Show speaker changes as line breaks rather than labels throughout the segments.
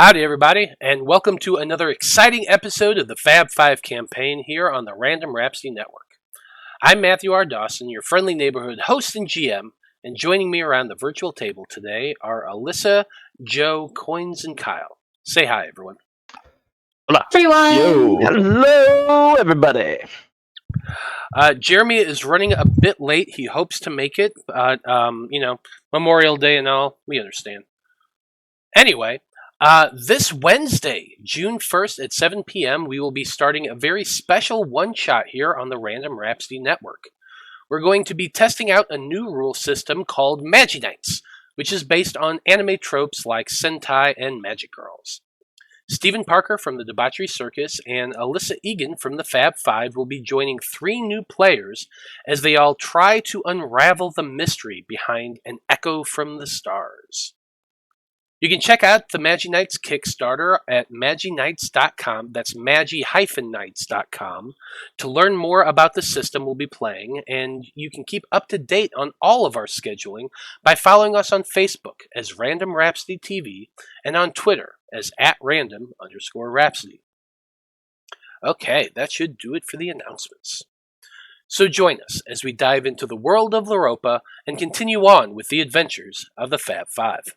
Howdy, everybody, and welcome to another exciting episode of the Faab Five Campaign here on the Random Rhapsody Network. I'm Matthew R. Dawson, your friendly neighborhood host and GM, and joining me around the virtual table today are Alyssa, Joe, Koines, and Kyle. Say hi, everyone.
Hola.
Everyone!
Yo. Hello, everybody.
Jeremy is running a bit late. He hopes to make it, but, Memorial Day and all, we understand. Anyway, this Wednesday, June 1st at 7 p.m., we will be starting a very special one-shot here on the Random Rhapsody Network. We're going to be testing out a new rule system called Magi Knights, which is based on anime tropes like Sentai and Magic Girls. Stephen Parker from the Debauchery Circus and Alyssa Egan from the Faab Five will be joining 3 new players as they all try to unravel the mystery behind An Echo from the Stars. You can check out the Magi Knights Kickstarter at magiknights.com, that's magi-knights.com, to learn more about the system we'll be playing, and you can keep up to date on all of our scheduling by following us on Facebook as Random Rhapsody TV and on Twitter as @random_Rhapsody. Okay, that should do it for the announcements. So join us as we dive into the world of Loroupa and continue on with the adventures of the Faab Five.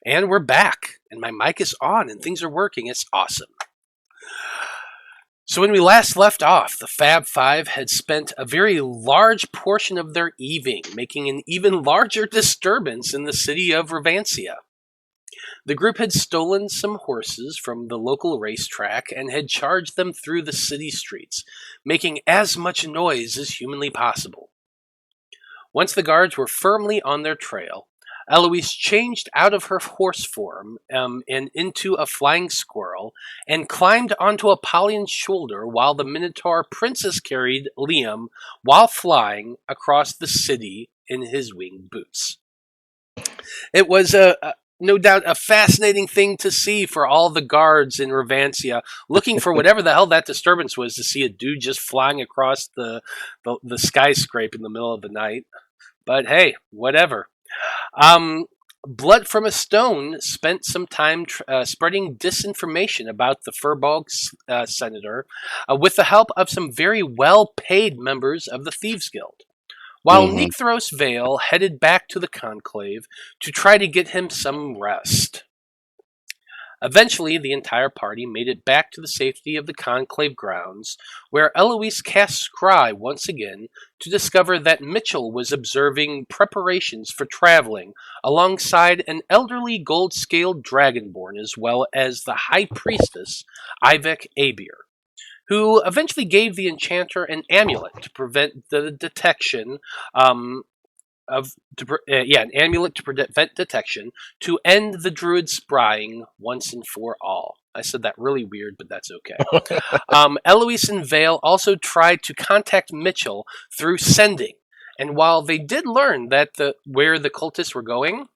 And we're back, and my mic is on, and things are working. It's awesome. So when we last left off, the Faab Five had spent a very large portion of their evening making an even larger disturbance in the city of Revancia. The group had stolen some horses from the local racetrack and had charged them through the city streets, making as much noise as humanly possible. Once the guards were firmly on their trail, Eloise changed out of her horse form and into a flying squirrel and climbed onto Apollyon's shoulder while the Minotaur princess carried Liam while flying across the city in his winged boots. It was no doubt a fascinating thing to see for all the guards in Revancia looking for whatever the hell that disturbance was, to see a dude just flying across the skyscraper in the middle of the night. But hey, whatever. Blood from a Stone spent some time spreading disinformation about the Furbog senator with the help of some very well-paid members of the Thieves Guild, while Necthros Veil headed back to the Conclave to try to get him some rest. Eventually, the entire party made it back to the safety of the Conclave grounds, where Eloise cast Scry once again to discover that Mitchell was observing preparations for traveling alongside an elderly gold-scaled dragonborn as well as the High Priestess, Ivek Abir, who eventually gave the enchanter an amulet to prevent the detection an amulet to prevent detection to end the druid sprying once and for all. I said that really weird, but that's okay. Eloise and Vale also tried to contact Mitchell through sending, and while they did learn that where the cultists were going,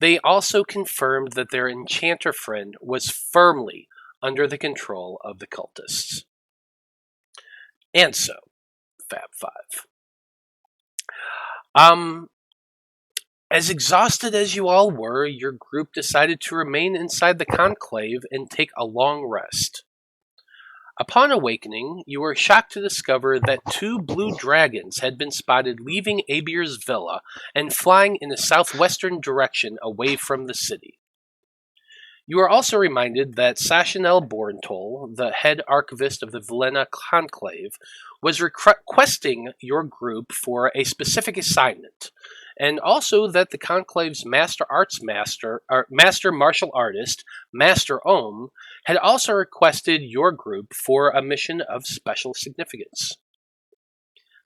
They also confirmed that their enchanter friend was firmly under the control of the cultists. And so, Faab Five. As exhausted as you all were, your group decided to remain inside the conclave and take a long rest. Upon awakening, you were shocked to discover that 2 blue dragons had been spotted leaving Abir's villa and flying in a southwestern direction away from the city. You are also reminded that Sashanel Borntol, the head archivist of the Valena Conclave, was requesting your group for a specific assignment, and also that the Conclave's master martial artist, Master Ohm, had also requested your group for a mission of special significance.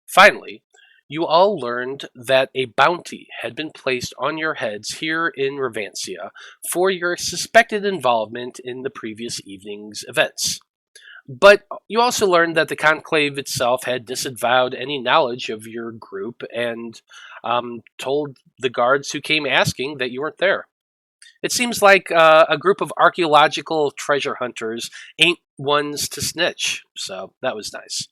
Finally, you all learned that a bounty had been placed on your heads here in Revancia for your suspected involvement in the previous evening's events. But you also learned that the Conclave itself had disavowed any knowledge of your group and told the guards who came asking that you weren't there. It seems like a group of archaeological treasure hunters ain't ones to snitch, so that was nice.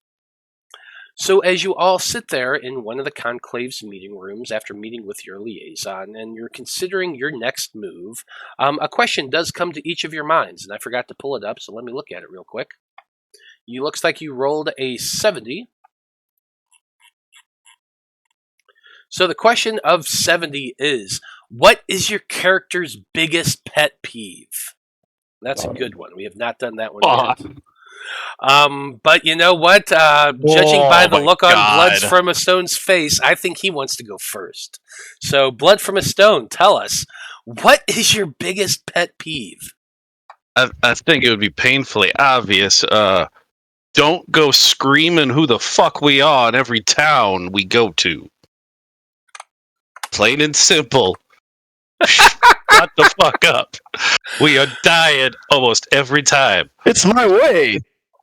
So as you all sit there in one of the Conclave's meeting rooms after meeting with your liaison and you're considering your next move, a question does come to each of your minds, and I forgot to pull it up, so let me look at it real quick. It looks like you rolled a 70. So the question of 70 is, what is your character's biggest pet peeve? That's a good one. We have not done that one yet. But you know what? Judging by the look on Blood from a Stone's face, I think he wants to go first. So, Blood from a Stone, tell us, what is your biggest pet peeve?
I think it would be painfully obvious. Don't go screaming who the fuck we are in every town we go to. Plain and simple. Shut the fuck up. We are dying almost every time.
It's my way.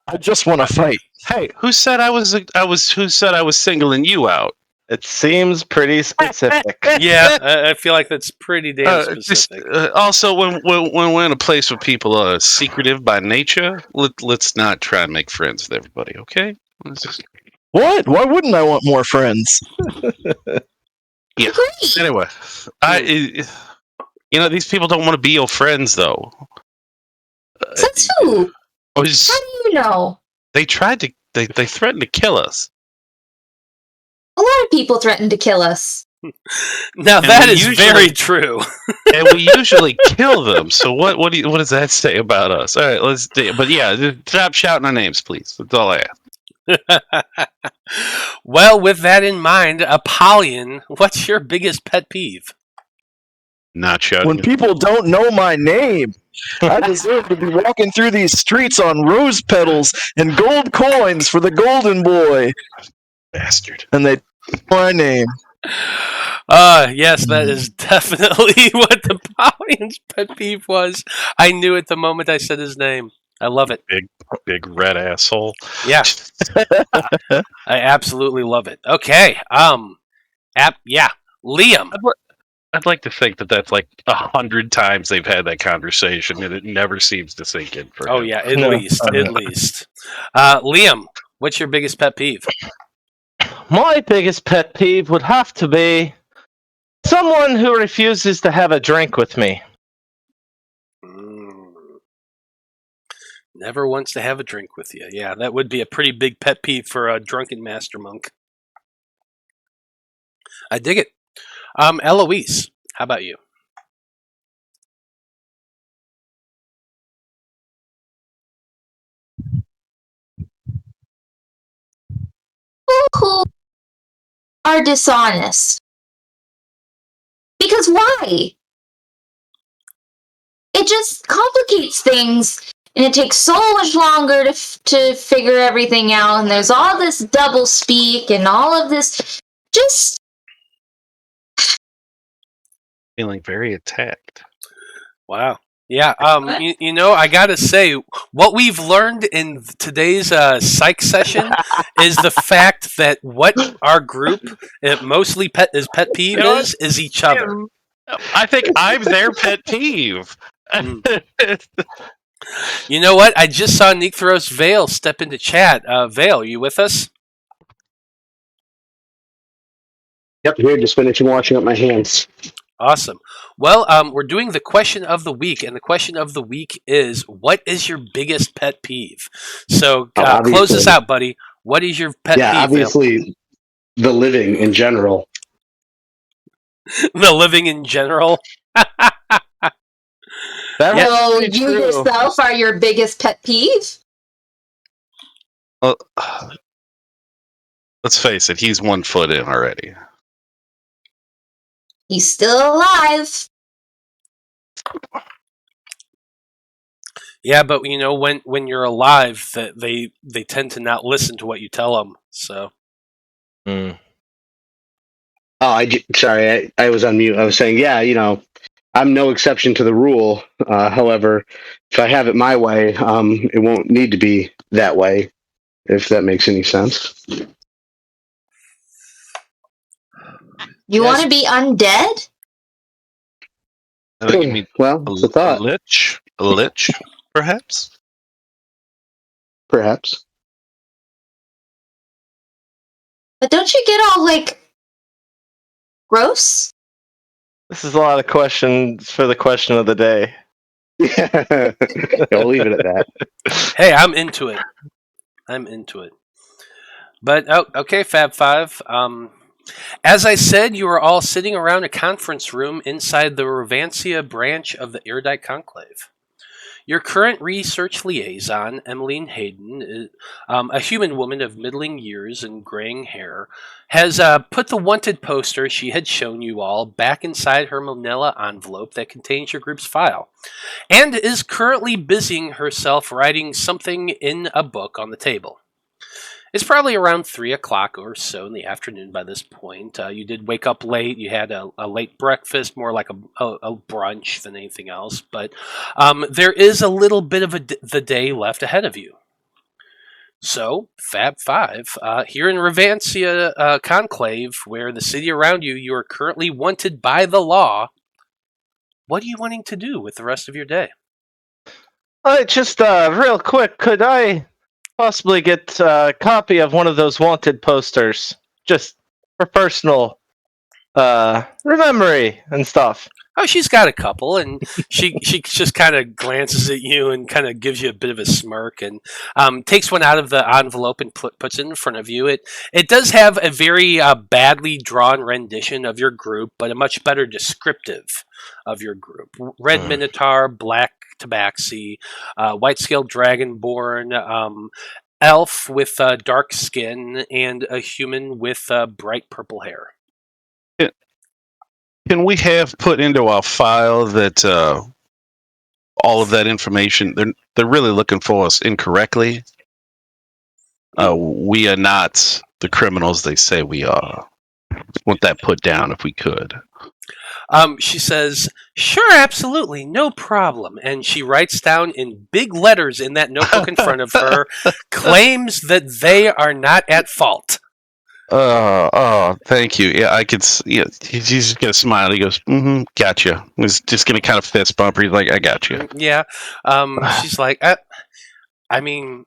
I just want to fight.
Hey, who said I was singling you out?
It seems pretty specific.
Yeah, I feel like that's pretty damn specific.
Also, when we're in a place where people are secretive by nature, let's not try and make friends with everybody, okay?
What? Why wouldn't I want more friends?
Yeah. Anyway, these people don't want to be your friends, though.
That's who?
How
do you know?
They tried to. They threatened to kill us.
A lot of people threaten to kill us.
Now that is very true.
And we usually kill them. So what does that say about us? All right, let's do. But yeah, stop shouting our names, please. That's all I ask.
Well, with that in mind, Apollyon, what's your biggest pet peeve?
Not shouting.
When people don't know my name, I deserve to be walking through these streets on rose petals and gold coins for the Golden Boi.
Bastard.
And they know my name.
Yes, that is definitely what Apollyon's pet peeve was. I knew it the moment I said his name. I love it.
Big red asshole.
Yeah. I absolutely love it. Okay. Liam.
I'd like to think that that's like 100 times they've had that conversation, and it never seems to sink in for him.
Oh, yeah, at least. Liam, what's your biggest pet peeve?
My biggest pet peeve would have to be someone who refuses to have a drink with me.
Never wants to have a drink with you. Yeah, that would be a pretty big pet peeve for a drunken master monk. I dig it. Eloise, how about you?
Who are dishonest? Because why? It just complicates things, and it takes so much longer to figure everything out, and there's all this double speak and all of this. Just
feeling very attacked.
Wow. Yeah, I gotta say, what we've learned in today's psych session is the fact that what our group mostly pet peeve is each other.
I think I'm their pet peeve.
You know what? I just saw Necthros Veil step into chat. Veil, are you with us?
Yep, here, just finishing washing up my hands.
Awesome. Well, we're doing the question of the week, and the question of the week is, what is your biggest pet peeve? So close us out, buddy. What is your pet peeve?
Yeah, obviously, the living in general.
The living in general?
So you yourself are your biggest pet peeve?
Well, let's face it, he's 1 foot in already.
He's still alive.
Yeah, but you know, when you're alive, they tend to not listen to what you tell them. So.
Oh, sorry, I was on mute. I was saying, yeah, you know, I'm no exception to the rule. However, if I have it my way, it won't need to be that way, if that makes any sense.
You want to be undead?
I think you mean
well, it's a thought.
A lich, perhaps?
Perhaps.
But don't you get all, like, gross?
This is a lot of questions for the question of the day.
Yeah, we'll leave it at that.
Hey, I'm into it. But, okay, Fab Five. As I said, you are all sitting around a conference room inside the Revancia branch of the Iridite Conclave. Your current research liaison, Emmeline Hayden, a human woman of middling years and graying hair, has put the wanted poster she had shown you all back inside her manila envelope that contains your group's file, and is currently busying herself writing something in a book on the table. It's probably around 3 o'clock or so in the afternoon by this point. You did wake up late. You had a late breakfast, more like a brunch than anything else. But there is a little bit of the day left ahead of you. So, Fab Five, here in Revancia Conclave, where the city around you, you are currently wanted by the law. What are you wanting to do with the rest of your day?
Just real quick, could I possibly get a copy of one of those wanted posters, just for personal memory and stuff?
Oh, she's got a couple, and she just kind of glances at you and kind of gives you a bit of a smirk, and takes one out of the envelope and puts it in front of you. It does have a very badly drawn rendition of your group, but a much better descriptive of your group. Red Minotaur, Black Tabaxi, white-scaled Dragonborn, elf with dark skin, and a human with bright purple hair.
Can we have put into our file that all of that information, they're really looking for us incorrectly? We are not the criminals they say we are. Want that put down if we could.
She says, sure, absolutely, no problem. And she writes down in big letters in that notebook in front of her, claims that they are not at fault.
Thank you. Yeah, I could. Yeah, he's just gonna smile. He goes, gotcha. He's just gonna kind of fist bump her. He's like, I got you.
Yeah. She's like, I mean,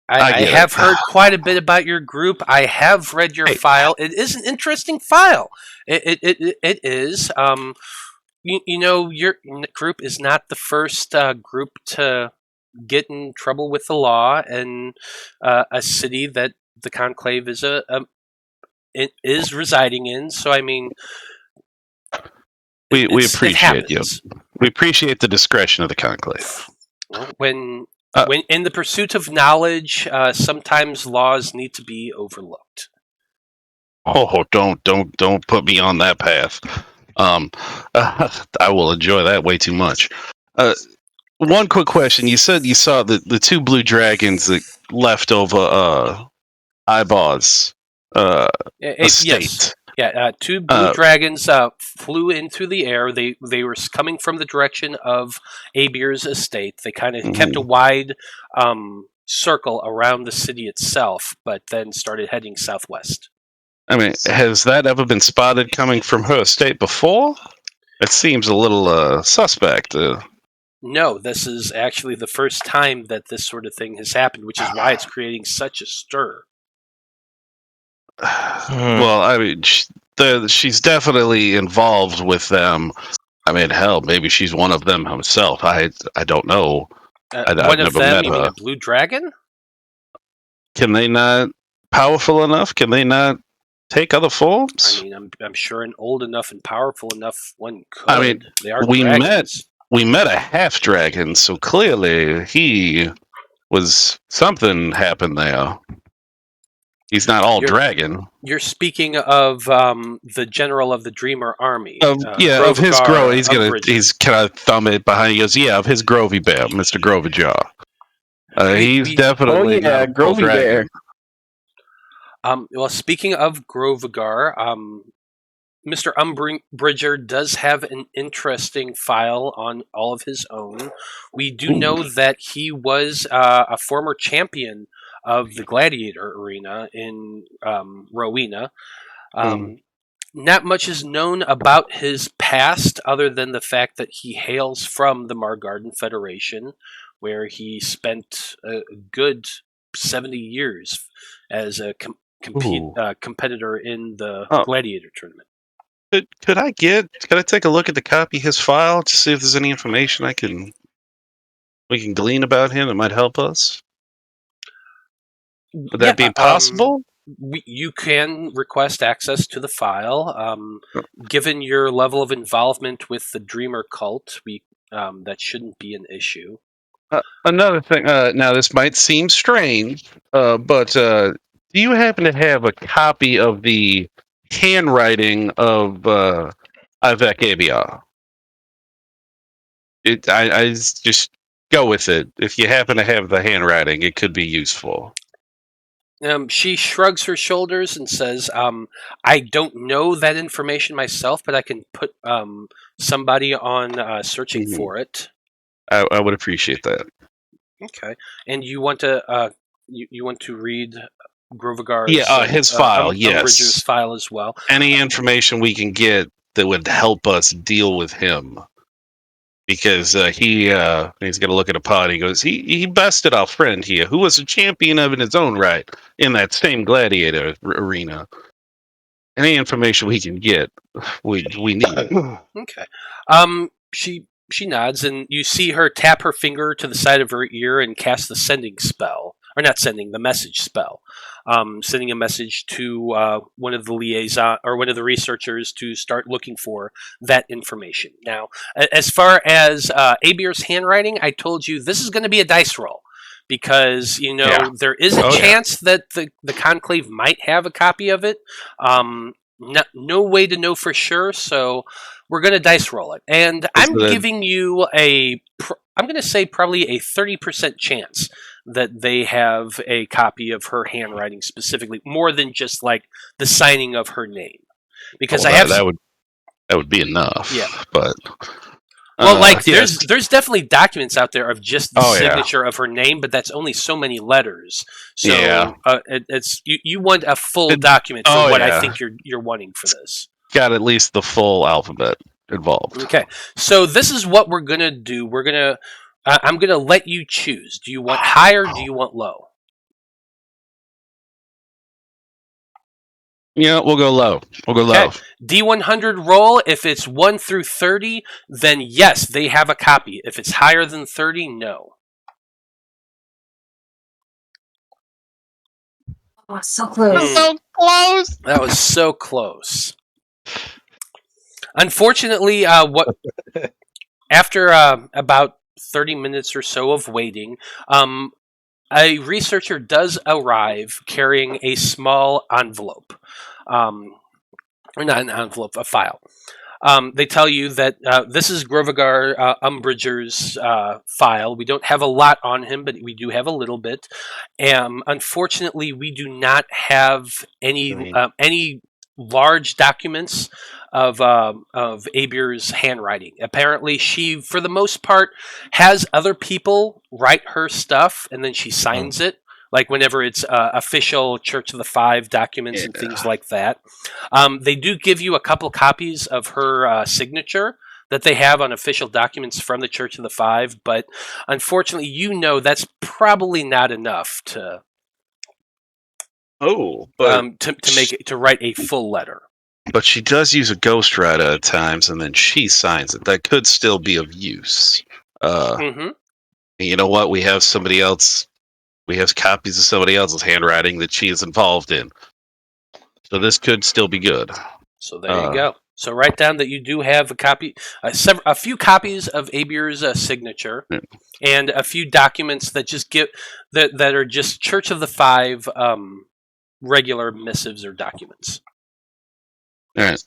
I have heard quite a bit about your group. I have read your file. It is an interesting file. It is. You know, your group is not the first group to get in trouble with the law in a city that the Conclave is residing in. So, I mean,
we appreciate you. We appreciate the discretion of the Conclave.
When in the pursuit of knowledge, sometimes laws need to be overlooked.
Oh, don't put me on that path. I will enjoy that way too much. One quick question: you said you saw the 2 blue dragons that left over Eyeballs estate.
Yes. Yeah, 2 blue dragons flew into the air. They were coming from the direction of Abir's estate. They kind of kept a wide circle around the city itself, but then started heading southwest.
I mean, has that ever been spotted coming from her estate before? It seems a little suspect.
No, this is actually the first time that this sort of thing has happened, which is why it's creating such a stir.
Well, I mean, she's definitely involved with them. I mean, hell, maybe she's one of them herself. I don't know. I've
One of
never
them,
met
you mean
her.
a blue dragon?
Can they not powerful enough? Can they not take other forms?
I mean, I'm sure an old enough and powerful enough one could.
I mean,
they are
we
dragons.
met a half dragon, so clearly he was something happened there. He's not all dragon.
You're speaking of the general of the Dreamer army.
Of his Grove.
Umbridger.
He's kind of thumb it behind. He goes, yeah, of his Grovey Bear, Mr. Groverjaw. He's definitely not a full
Grovey Bear.
dragon.
Well, speaking of Grovigar, Mr. Umbridger does have an interesting file on all of his own. We do know that he was a former champion of the Gladiator Arena in Rowena. Not much is known about his past other than the fact that he hails from the Margarden Federation, where he spent a good 70 years as a competitor in the Gladiator tournament.
Could I take a look at the copy of his file to see if there's any information we can glean about him that might help us? Would that be possible?
You can request access to the file. Given your level of involvement with the Dreamer cult, that shouldn't be an issue.
Another thing. Now, this might seem strange, but do you happen to have a copy of the handwriting of Ivek Abia? I just go with it. If you happen to have the handwriting, it could be useful.
She shrugs her shoulders and says, I don't know that information myself, but I can put somebody on searching for it.
I would appreciate that.
Okay. And you want to you want to read Grovigar's
his file, yes.
Umbridger's file as well.
Any information we can get that would help us deal with him. Because he's going to look at a pod. He goes, he bested our friend here, who was a champion of in his own right in that same gladiator arena. Any information we can get, we need.
Okay. She nods, and you see her tap her finger to the side of her ear and cast the sending spell, or not sending, the message spell. Sending a message to one of the liaison or one of the researchers to start looking for that information. Now, as far as Abir's handwriting, I told you this is going to be a dice roll because there is a chance that the Conclave might have a copy of it. No way to know for sure, so we're going to dice roll it, and I'm giving you I'm going to say probably a 30% chance that they have a copy of her handwriting specifically, more than just like the signing of her name. Because that
would be enough.
Yeah,
but
there's definitely documents out there of just the signature of her name, but that's only so many letters. So it's you want a full document for what I think you're wanting for this.
Got at least the full alphabet involved.
Okay, so this is what we're gonna do. I'm gonna let you choose. Do you want high or do you want low?
Yeah, we'll go low. Low.
D100 roll. If it's 1 through 30, then yes, they have a copy. If it's higher than 30, no.
Oh, so close.
So close.
That was so close. Unfortunately, after about 30 minutes or so of waiting, a researcher does arrive carrying a small envelope. Or not an envelope, a file. They tell you that this is Grovigar Umbridger's file. We don't have a lot on him, but we do have a little bit. Unfortunately, we do not have any large documents of Abir's handwriting. Apparently, she, for the most part, has other people write her stuff, and then she signs it. Like whenever it's official Church of the Five documents and things like that. They do give you a couple copies of her signature, that they have on official documents from the Church of the Five, but unfortunately, that's probably not enough to to write a full letter.
But she does use a ghostwriter at times, and then she signs it. That could still be of use.
Mm-hmm.
You know what? We have somebody else. We have copies of somebody else's handwriting that she is involved in. So this could still be good.
So there you go. So write down that you do have a few copies of Abir's signature, and a few documents that just that are just Church of the Five regular missives or documents.
All right.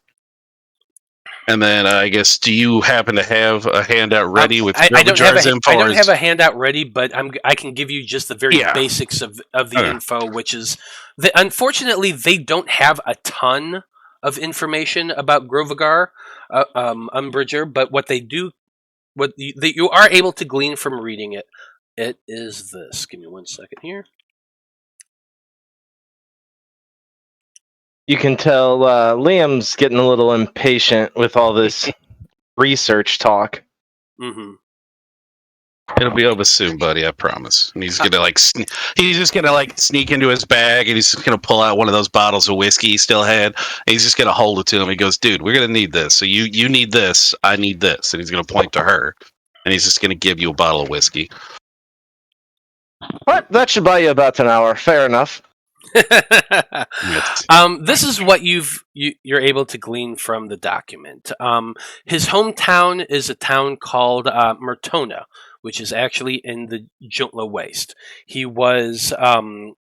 And then I guess, do you happen to have a handout ready with
I don't
info?
I don't have a handout ready, but I can give you just the very basics of the info, which is unfortunately they don't have a ton of information about Grovagar, Umbridger, but what you are able to glean from reading it is this. Give me 1 second here.
You can tell Liam's getting a little impatient with all this research talk.
Mm-hmm.
It'll be over soon, buddy. I promise. And he's gonna he's just gonna sneak into his bag, and he's just gonna pull out one of those bottles of whiskey he still had. And he's just gonna hold it to him. He goes, "Dude, we're gonna need this. So you need this. I need this." And he's gonna point to her, and he's just gonna give you a bottle of whiskey.
What? That should buy you about an hour. Fair enough.
This is what you're able to glean from the document. His hometown is a town called Mertona, which is actually in the Juntla Waste. He was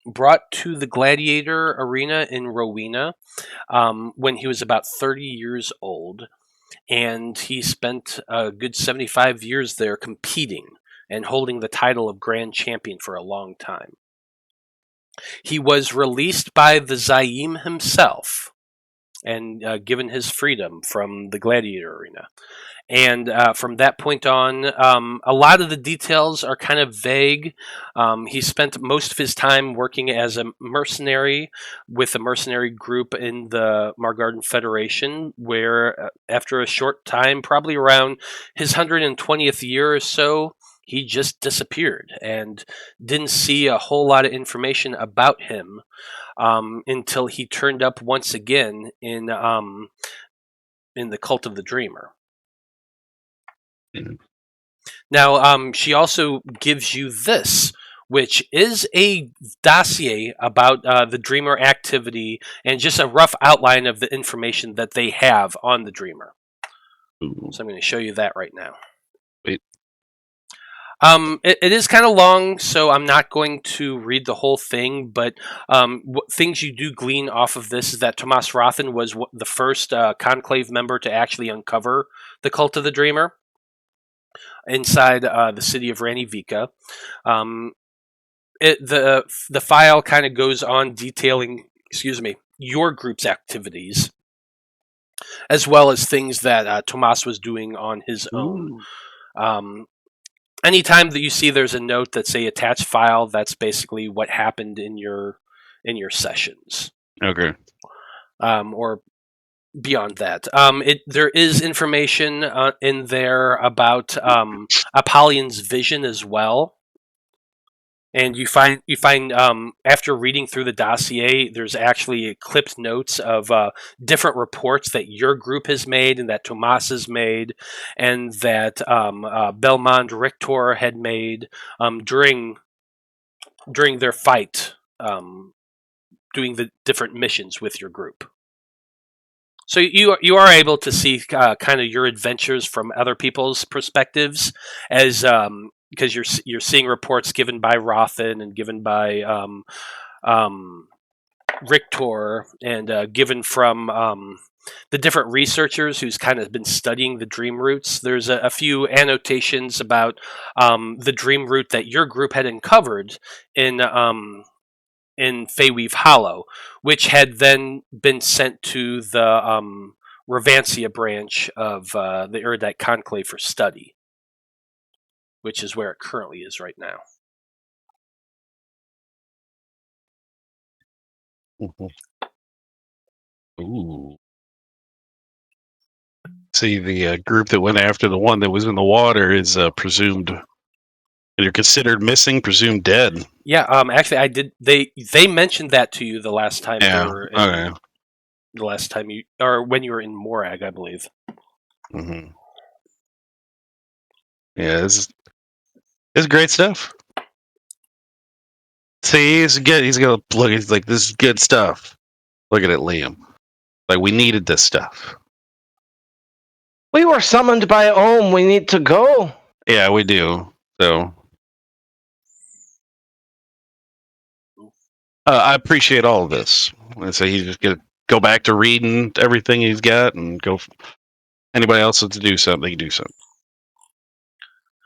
brought to the gladiator arena in Rowena when he was about 30 years old, and he spent a good 75 years there competing and holding the title of Grand Champion for a long time. He was released by the Zaim himself and given his freedom from the gladiator arena. And from that point on, a lot of the details are kind of vague. He spent most of his time working as a mercenary with a mercenary group in the Margarden Federation, where after a short time, probably around his 120th year or so, he just disappeared and didn't see a whole lot of information about him until he turned up once again in the Cult of the Dreamer.
Mm-hmm.
Now, she also gives you this, which is a dossier about the Dreamer activity and just a rough outline of the information that they have on the Dreamer.
Ooh.
So I'm going to show you that right now.
Wait.
It is kind of long, so I'm not going to read the whole thing, but things you do glean off of this is that Tomas Rothen was the first Conclave member to actually uncover the Cult of the Dreamer inside the city of Ranivika. The file kind of goes on detailing, your group's activities, as well as things that Tomas was doing on his own. Anytime that you see there's a note that's a attached file, that's basically what happened in your sessions.
Okay.
Or beyond that, there is information in there about Apollyon's vision as well. And you find after reading through the dossier, there's actually clipped notes of different reports that your group has made and that Tomas has made, and that Belmond Rictor had made during their fight, doing the different missions with your group. So you are able to see kind of your adventures from other people's perspectives, as because you're seeing reports given by Rothen and given by Rictor and given from the different researchers who's kind of been studying the dream roots. There's a few annotations about the dream root that your group had uncovered in Feyweave Hollow, which had then been sent to the Revancia branch of the Iridite Conclave for study, which is where it currently is right now.
Ooh. See, the group that went after the one that was in the water is presumed. They're considered missing, presumed dead.
Yeah, actually, I did. They mentioned that to you the last time they
Yeah.
were in,
Okay.
the last time you, or when you were in Morag, I believe.
Mm-hmm. Yeah, this is great stuff. See, he's good. He's gonna look. He's like, this is good stuff. Looking at Liam, like we needed this stuff.
We were summoned by Ohm. We need to go.
Yeah, we do. So, I appreciate all of this. I say he's just gonna go back to reading everything he's got and go. Anybody else wants to do something, they can do something.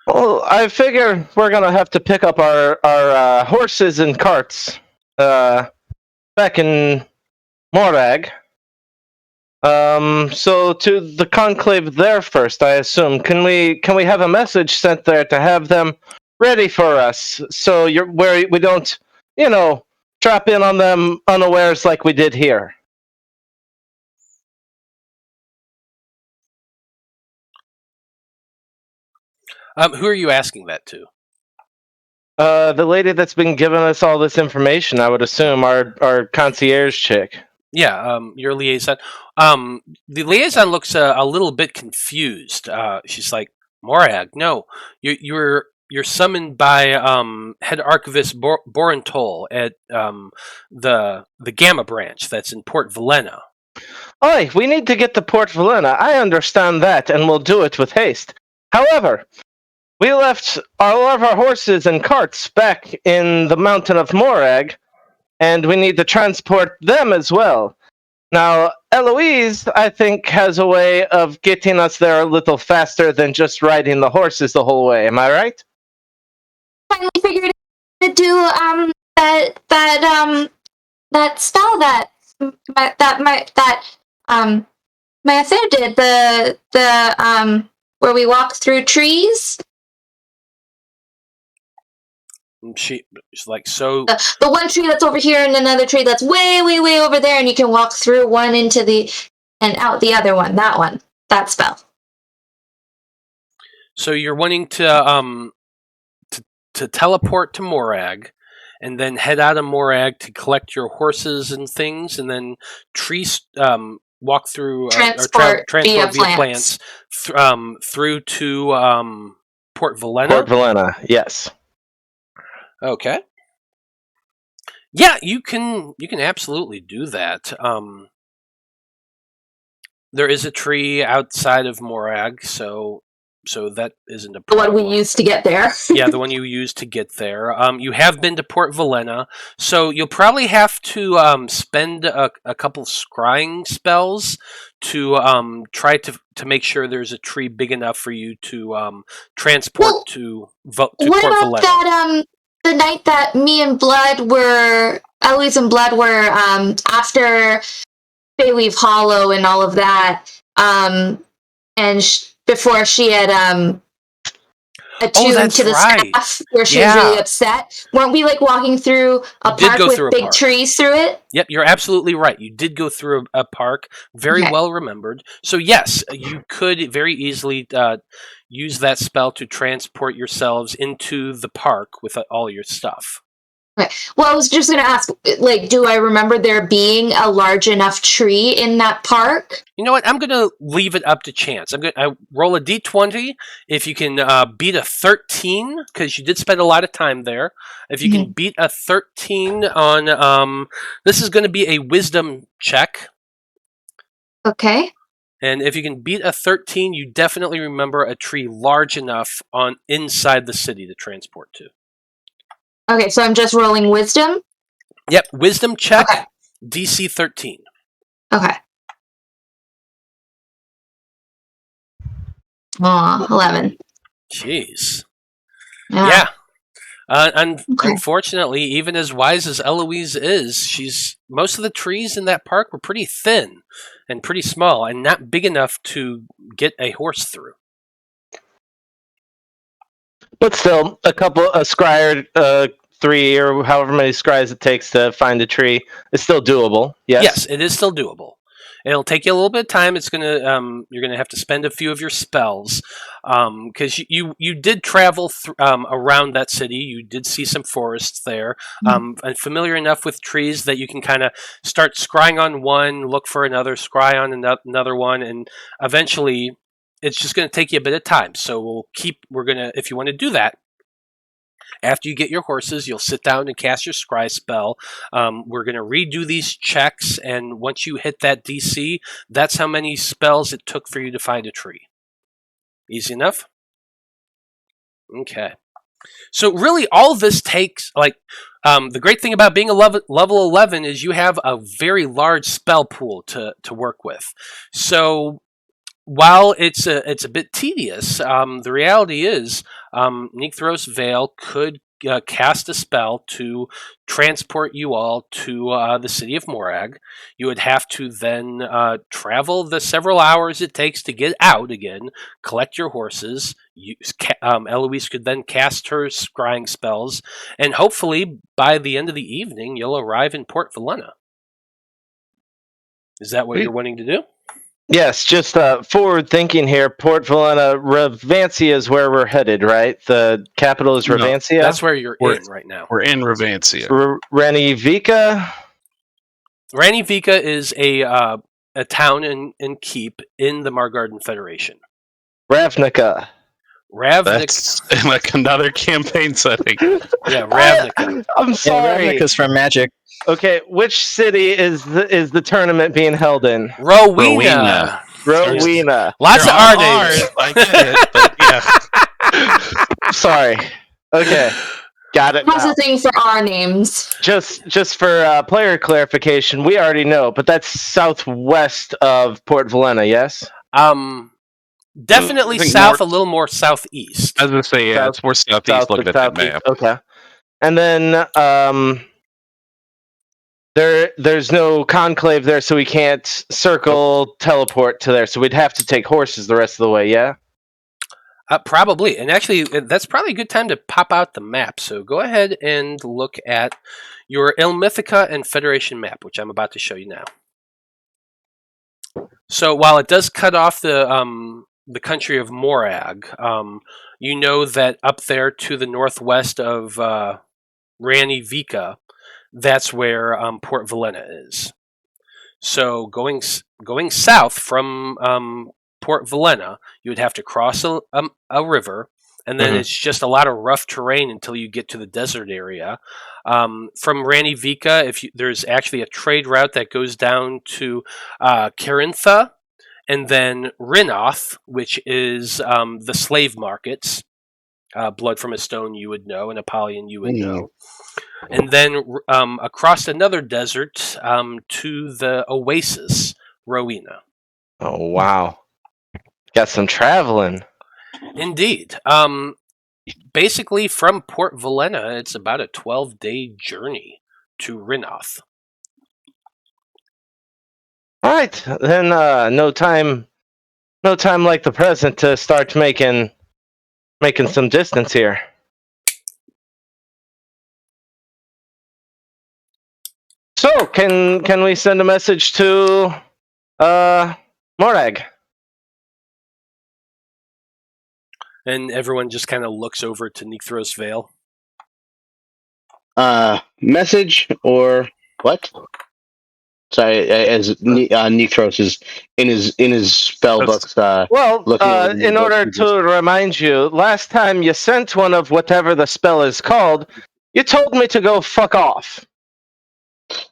Well, I figure we're gonna have to pick up our horses and carts back in Morag. So to the conclave there first, I assume. Can we have a message sent there to have them ready for us? So we don't, trap in on them unawares like we did here.
Who are you asking that to?
The lady that's been giving us all this information, I would assume, our concierge chick.
Yeah, your liaison. The liaison looks a little bit confused. She's like, Morag, no, you're summoned by head archivist Borentol at the Gamma branch that's in Port Valena.
Oi, we need to get to Port Valena. I understand that, and we'll do it with haste. However, we left all of our horses and carts back in the mountain of Morag, and we need to transport them as well. Now, Eloise, I think, has a way of getting us there a little faster than just riding the horses the whole way. Am I right?
Finally figured out how to do that spell that my affair did, the where we walk through trees.
She's like, so
The one tree that's over here and another tree that's way, way, way over there, and you can walk through one into and out the other one. That spell.
So you're wanting to teleport to Morag, and then head out of Morag to collect your horses and things, and then walk through
Transport via
plants through to Port Valena.
Port Valena, yes.
Okay. Yeah, you can absolutely do that. There is a tree outside of Morag, so that isn't a problem.
The one we used to get there.
Yeah, the one you used to get there. You have been to Port Valena, so you'll probably have to spend a couple scrying spells to try to make sure there's a tree big enough for you to transport to Port Valena.
What about that the night that me and Eloise and Blood were after Bayleaf Hollow and all of that, and before she had attuned to the staff where she was really upset. Weren't we walking through a park with big trees through it?
Yep, you're absolutely right. You did go through a park, very well remembered. So yes, you could very easily use that spell to transport yourselves into the park with all your stuff.
Okay. Well, I was just going to ask, do I remember there being a large enough tree in that park?
You know what? I'm going to leave it up to chance. I'm going to roll a d20. If you can beat a 13, because you did spend a lot of time there. If you can beat a 13 on... this is going to be a wisdom check.
Okay.
And if you can beat a 13, you definitely remember a tree large enough inside the city to transport to.
Okay, so I'm just rolling wisdom?
Yep, wisdom check, DC 13.
Okay. 11.
Jeez.
Yeah.
Unfortunately, even as wise as Eloise is, most of the trees in that park were pretty thin and pretty small and not big enough to get a horse through.
But still, a scryer, 3 or however many scries it takes to find a tree is still doable. Yes?
Yes, it is still doable. It'll take you a little bit of time. It's gonna you're gonna have to spend a few of your spells because you did travel around that city. You did see some forests there, and familiar enough with trees that you can kind of start scrying on one, look for another, scry on another one, and eventually it's just going to take you a bit of time. So we're gonna if you want to do that. After you get your horses, you'll sit down and cast your scry spell. We're going to redo these checks, and once you hit that DC, that's how many spells it took for you to find a tree. Easy enough? Okay. So really, all this takes, the great thing about being a level 11 is you have a very large spell pool to work with. So while it's a bit tedious, the reality is Necthros Veil could cast a spell to transport you all to the city of Morag. You would have to then travel the several hours it takes to get out again, collect your horses. Eloise could then cast her scrying spells, and hopefully by the end of the evening, you'll arrive in Port Valena. Is that what you're wanting to do?
Yes, just forward thinking here. Port Valena, Revancia is where we're headed, right? The capital is Revancia?
That's where you're in right now.
We're in Revancia.
Ranivika?
Ranivika is a town and keep in the Margarden Federation.
Ravnica.
That's like another campaign setting.
Yeah, Ravnica.
I'm sorry.
Yeah, Ravnica's from Magic.
Okay, which city is the tournament being held in?
Rowena. Lots of R names.
I get it, but yeah.
Sorry. Okay. Got it.
Processing for our names.
Just for player clarification, we already know, but that's southwest of Port Valena, yes?
Definitely south, a little more southeast.
I was going to say, yeah, it's more southeast looking at that map.
Okay. And then there's no conclave there, so we can't teleport to there, so we'd have to take horses the rest of the way, yeah?
Probably. And actually, that's probably a good time to pop out the map. So go ahead and look at your Ilmithica and Federation map, which I'm about to show you now. So while it does cut off the country of Morag, you know that up there to the northwest of Ranivika, that's where Port Valena is. So going south from Port Valena, you would have to cross a river, and then it's just a lot of rough terrain until you get to the desert area. From Ranivika, there's actually a trade route that goes down to Quarintine, and then Rhinoth, which is the slave markets. Blood from a Stone you would know, and Apollyon you would know. And then across another desert to the oasis, Rowena.
Oh, wow. Got some traveling.
Indeed. Basically, from Port Valena, it's about a 12-day journey to Rhinoth.
All right, then no time like the present to start making some distance here. So, can we send a message to Morag?
And everyone just kind of looks over to Necthros Veil.
Message or what? Sorry, as Necthros is in his spell books.
In order to remind you, last time you sent one of whatever the spell is called, you told me to go fuck off.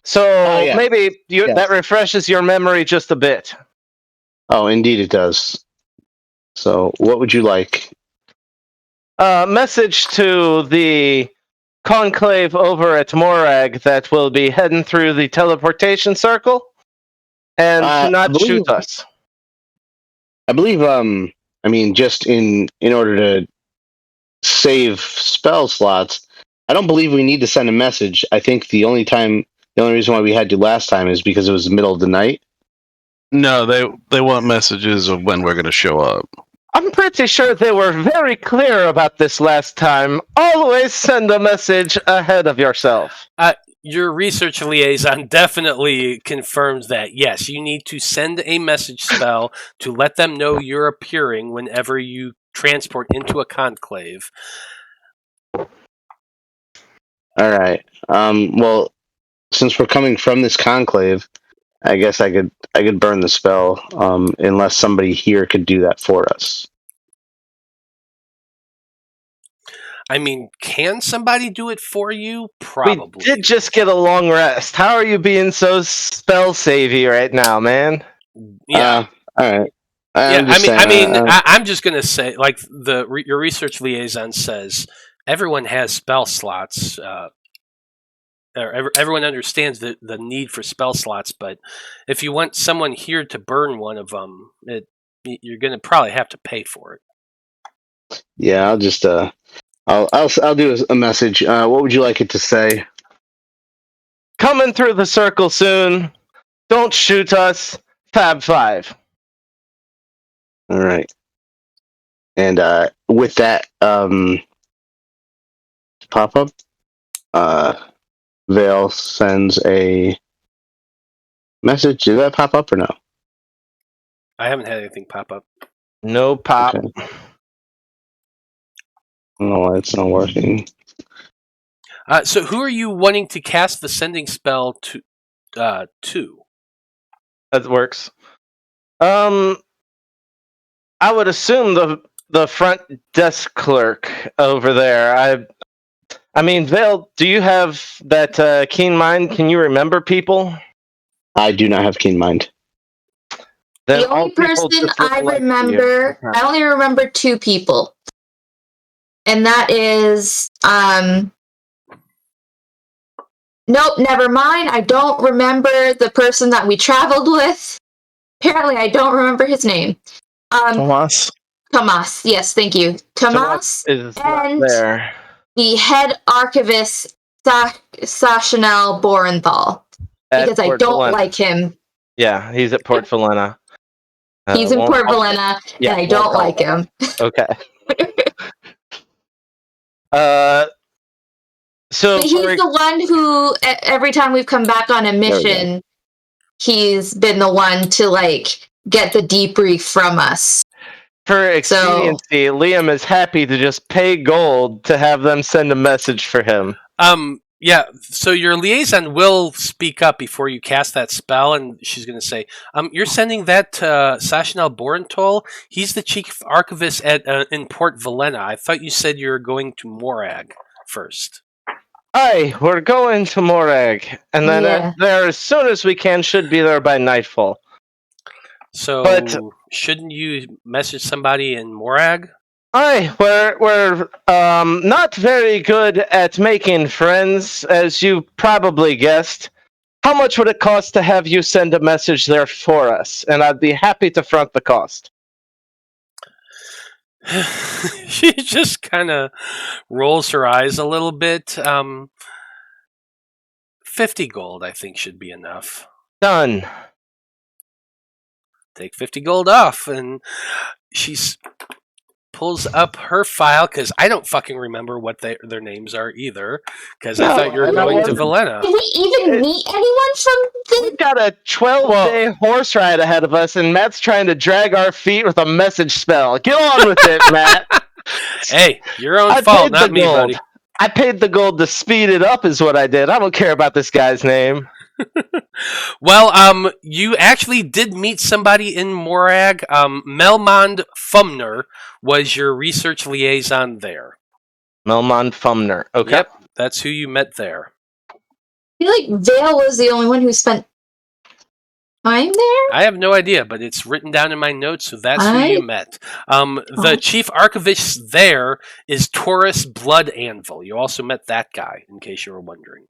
So maybe that refreshes your memory just a bit.
Oh, indeed it does. So, what would you like?
Message to the conclave over at Morag that will be heading through the teleportation circle and to not shoot us.
I believe, just in order to save spell slots, I don't believe we need to send a message. I think the only reason why we had to last time is because it was the middle of the night.
No, they want messages of when we're going to show up.
I'm pretty sure they were very clear about this last time. Always send a message ahead of yourself.
Your research liaison definitely confirms that, yes, you need to send a message spell to let them know you're appearing whenever you transport into a conclave.
All right. Well, since we're coming from this conclave, I guess I could burn the spell, unless somebody here could do that for us.
I mean, can somebody do it for you? Probably.
We did just get a long rest. How are you being so spell savvy right now, man?
Yeah.
All right.
I'm just gonna say, like your research liaison says, everyone has spell slots. Everyone understands the need for spell slots, but if you want someone here to burn one of them, you're gonna probably have to pay for it.
Yeah, I'll just I'll do a message. What would you like it to say?
Coming through the circle soon. Don't shoot us. Faab 5.
All right. And with that pop up, Veil sends a message. Did that pop up or no?
I haven't had anything pop up.
No pop.
Okay. I don't know why it's not working.
So who are you wanting to cast the sending spell to?
That works. I would assume the front desk clerk over there. I mean, Veil, do you have that keen mind? Can you remember people?
I do not have keen mind.
Then
The only person I remember, I only remember 2 people. And that is, nope, never mind. I don't remember the person that we traveled with. Apparently, I don't remember his name.
Tomas.
Tomas, yes, thank you. Tomas
is
and
not there.
the head archivist, Sashanel Borenthal. Because I don't like him.
Yeah, he's at Port Valena.
He's in Port Valena, and I don't like him.
Okay. So
but he's the one who, every time we've come back on a mission, he's been the one to, like, get the debrief from us.
For expediency, Liam is happy to just pay gold to have them send a message for him.
Yeah, so your liaison will speak up before you cast that spell, and she's going to say, you're sending that to Sashanel Borenthal? He's the chief archivist in Port Valena. I thought you said you were going to Morag first.
Aye, we're going to Morag, and then there as soon as we can, should be there by nightfall.
So, shouldn't you message somebody in Morag?
Aye, we're not very good at making friends, as you probably guessed. How much would it cost to have you send a message there for us? And I'd be happy to front the cost.
She just kind of rolls her eyes a little bit. 50 gold, I think, should be enough.
Done.
Take 50 gold off, and she's pulls up her file, because I don't fucking remember what their names are either, because I thought you were going to Valena.
Did we even meet anyone from the...
We've got a 12-day horse ride ahead of us, and Matt's trying to drag our feet with a message spell. Get on with it, Matt.
Hey, your own fault, not me, buddy.
I paid the gold to speed it up is what I did. I don't care about this guy's name.
Well, you actually did meet somebody in Morag. Melmond Fumner was your research liaison there.
Melmond Fumner. Okay.
Yep, that's who you met there.
I feel like Veil was the only one who spent time there?
I have no idea, but it's written down in my notes, so that's who you met. The chief archivist there is Taurus Blood Anvil. You also met that guy, in case you were wondering.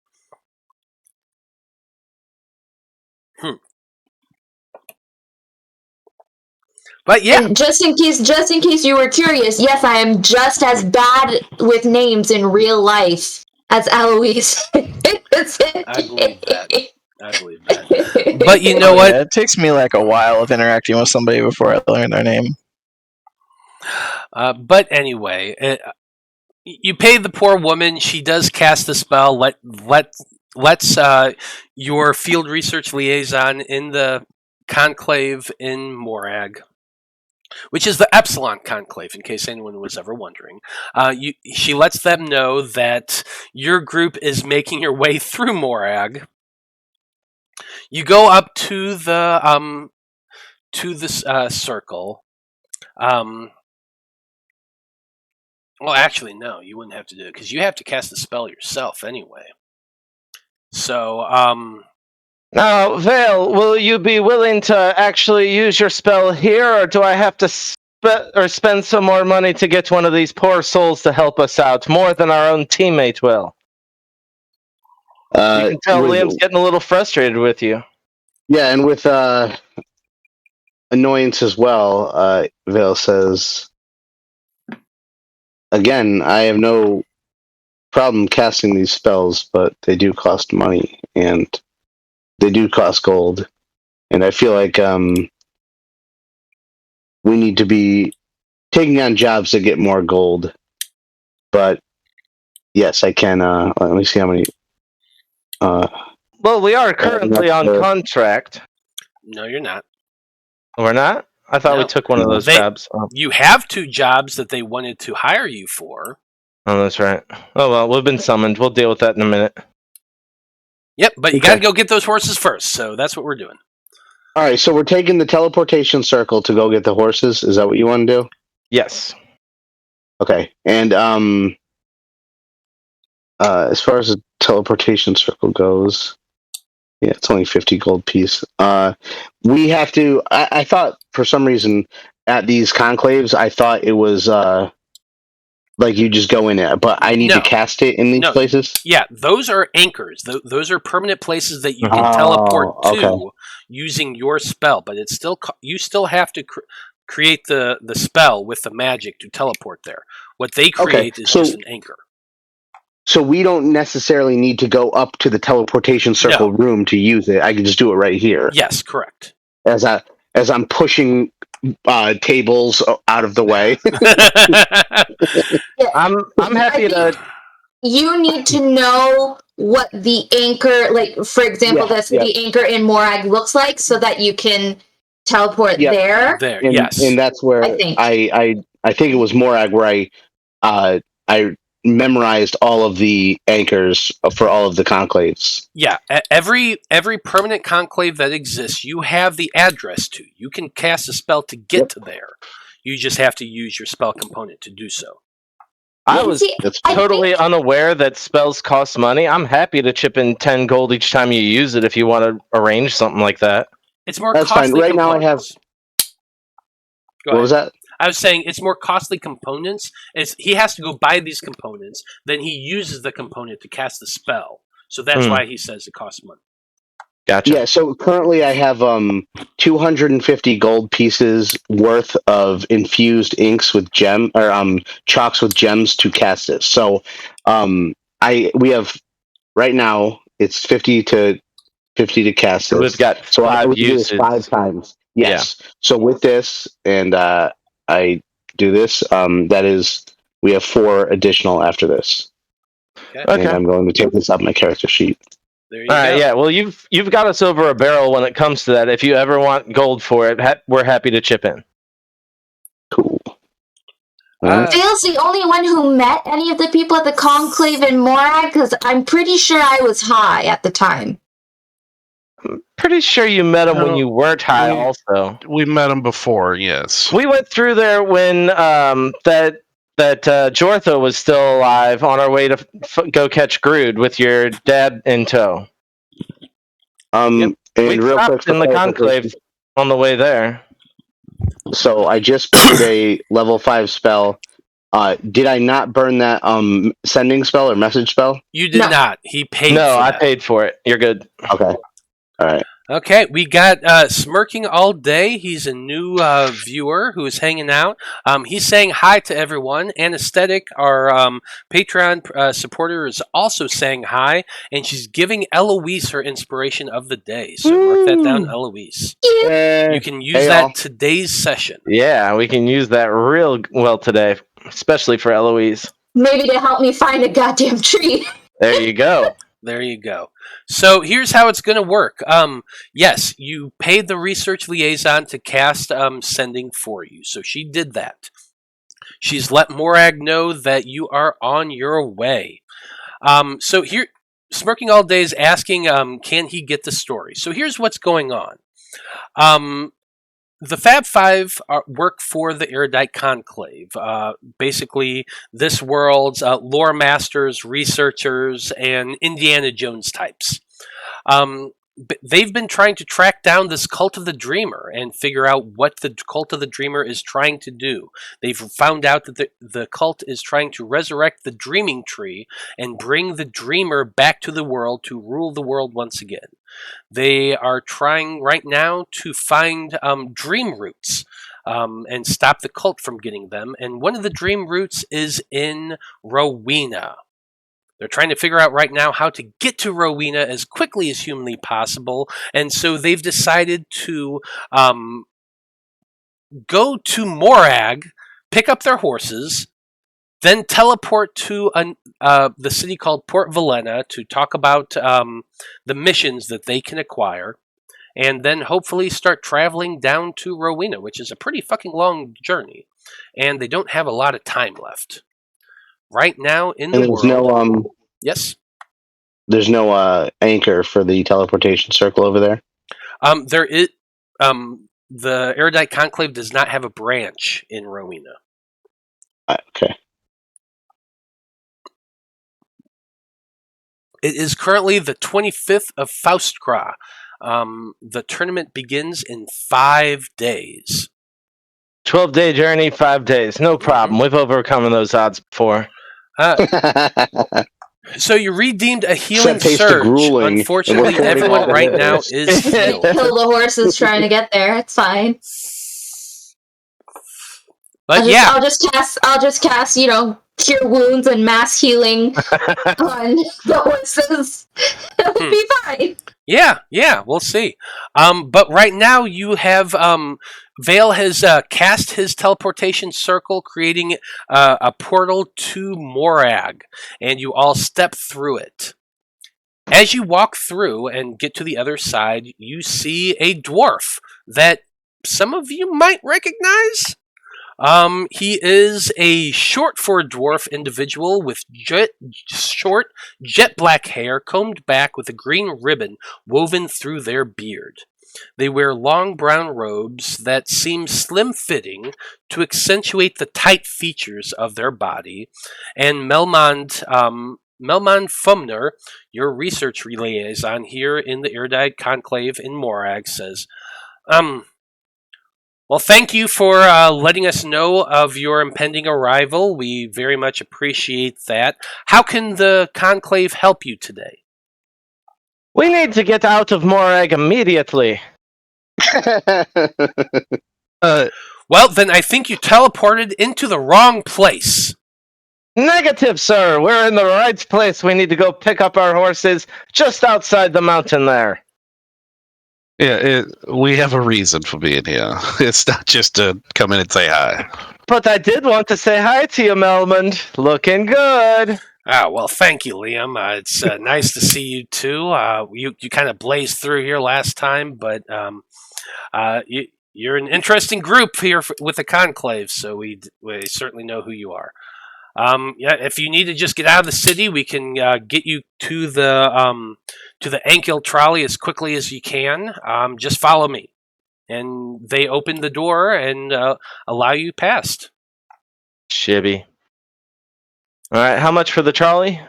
But yeah,
and just in case you were curious, yes, I am just as bad with names in real life as Eloise.
I believe that. But you know what?
Yeah, it takes me like a while of interacting with somebody before I learn their name.
But anyway, you pay the poor woman. She does cast the spell. Let let's your field research liaison in the conclave in Morag, which is the Epsilon Conclave, in case anyone was ever wondering. She lets them know that your group is making your way through Morag. You go up to the circle. Well, actually, no, you wouldn't have to do it because you have to cast the spell yourself anyway. So,
Now, Veil, will you be willing to actually use your spell here, or do I have to spend some more money to get one of these poor souls to help us out, more than our own teammate will? You can tell Liam's getting a little frustrated with you.
Yeah, and with annoyance as well, Veil says, again, I have no problem casting these spells, but they do cost money, and they do cost gold. And I feel like we need to be taking on jobs that get more gold. But yes, I can. Let me see how many.
Well, we are currently on contract.
no, you're not.
We're not? I thought we took one of those jobs. Oh.
You have 2 jobs that they wanted to hire you for.
Oh, that's right. Oh, well, we've been summoned. We'll deal with that in a minute.
Yep, but you got to go get those horses first, so that's what we're doing.
All right, so we're taking the teleportation circle to go get the horses. Is that what you want to do?
Yes. Okay.
And as far as the teleportation circle goes, yeah, it's only 50 gold piece. We have to. I thought for some reason at these conclaves, I thought it was like you just go in it, but I need to cast it in these places.
Yeah, those are anchors. Those are permanent places that you can teleport to using your spell. But it's still you still have to create the spell with the magic to teleport there. What they create is just an anchor.
So we don't necessarily need to go up to the teleportation circle room to use it. I can just do it right here.
Yes, correct.
As I'm pushing tables out of the way.
I'm happy to.
You need to know what the anchor, like for example, the anchor in Morag looks like, so that you can teleport there.
There,
and that's where I think it was Morag where I memorized all of the anchors for all of the conclaves.
Yeah, every permanent conclave that exists, you have the address to. You can cast a spell to get to there. You just have to use your spell component to do so.
I was totally unaware that spells cost money. I'm happy to chip in 10 gold each time you use it if you want to arrange something like that.
It's more
That's
costly
fine. Right
components.
now I have... What was that?
I was saying it's more costly components. He has to go buy these components, then he uses the component to cast the spell. So that's why he says it costs money.
Gotcha.
Yeah, so currently I have 250 gold pieces worth of infused inks with chalks with gems to cast this. So we have right now it's 50 to cast this.
We've got 5 uses.
5 times. Yes. Yeah. So with this, and I do this, that is, we have 4 additional after this.
Okay.
And I'm going to take this up my character sheet.
There you go.
Yeah. Well, you've got us over a barrel when it comes to that. If you ever want gold for it, we're happy to chip in.
Cool.
Phil's the only one who met any of the people at the conclave in Morag, because I'm pretty sure I was high at the time.
I'm pretty sure you met him when you weren't high. Also,
we met him before. Yes,
we went through there when that Jortho was still alive on our way to go catch Grood with your dad in tow.
And
we stopped in the conclave on the way there.
So I just burned a level 5 spell. Did I not burn that sending spell or message spell?
You did not. He paid.
No,
for
I
that.
paid for it. You're good.
Okay. All right.
Okay, we got Smirking All Day. He's a new viewer who is hanging out. He's saying hi to everyone. Anesthetic, our Patreon supporter, is also saying hi, and she's giving Eloise her inspiration of the day. So mark that down, Eloise. You can use that today's session.
Yeah, we can use that real well today, especially for Eloise.
Maybe to help me find a goddamn tree.
There you go.
There you go. So here's how it's going to work. Yes, you paid the research liaison to cast sending for you. So she did that. She's let Morag know that you are on your way. So here, Smirking All Day is asking, can he get the story? So here's what's going on. The Faab Five work for the Iridite Conclave. Basically, this world's lore masters, researchers, and Indiana Jones types. They've been trying to track down this Cult of the Dreamer and figure out what the Cult of the Dreamer is trying to do. They've found out that the cult is trying to resurrect the Dreaming Tree and bring the Dreamer back to the world to rule the world once again. They are trying right now to find dream roots and stop the cult from getting them. And one of the dream roots is in Rowena. They're trying to figure out right now how to get to Rowena as quickly as humanly possible. And so they've decided to go to Morag, pick up their horses, then teleport to the city called Port Valena to talk about the missions that they can acquire, and then hopefully start traveling down to Rowena, which is a pretty fucking long journey. And they don't have a lot of time left. Right now in the world...
no
yes?
There's no anchor for the teleportation circle over there?
There is... the Erudite Conclave does not have a branch in Rowena.
Okay.
It is currently the 25th of Faustkra. The tournament begins in 5 days.
12-day journey, 5 days. No problem. We've overcome those odds before.
So you redeemed a healing
Except taste of
surge.
grueling,
Unfortunately,
and we're
everyone
falling
right
off
now
the
is healed.
Kill the horses trying to get there. It's fine.
But
I'll just cast, cure wounds and mass healing on the horses. It'll be fine.
Yeah, we'll see. But right now you have Veil has cast his teleportation circle, creating a portal to Morag, and you all step through it. As you walk through and get to the other side, you see a dwarf that some of you might recognize. He is a short for a dwarf individual with short, jet black hair combed back with a green ribbon woven through their beard. They wear long brown robes that seem slim-fitting to accentuate the tight features of their body. And Melmond Fumner, your research liaison here in the Iridite Conclave in Morag, says, well, thank you for letting us know of your impending arrival. We very much appreciate that. How can the Conclave help you today?
We need to get out of Morag immediately.
Well, then I think you teleported into the wrong place.
Negative, sir. We're in the right place. We need to go pick up our horses just outside the mountain there.
Yeah, we have a reason for being here. It's not just to come in and say hi.
But I did want to say hi to you, Melmond. Looking good.
Well, thank you, Liam. It's nice to see you too. You kind of blazed through here last time, but you're an interesting group here with the Conclave, so we certainly know who you are. If you need to just get out of the city, we can get you to the Ankil trolley as quickly as you can. Just follow me. And they open the door and allow you past.
Shibby. All right, how much for the trolley?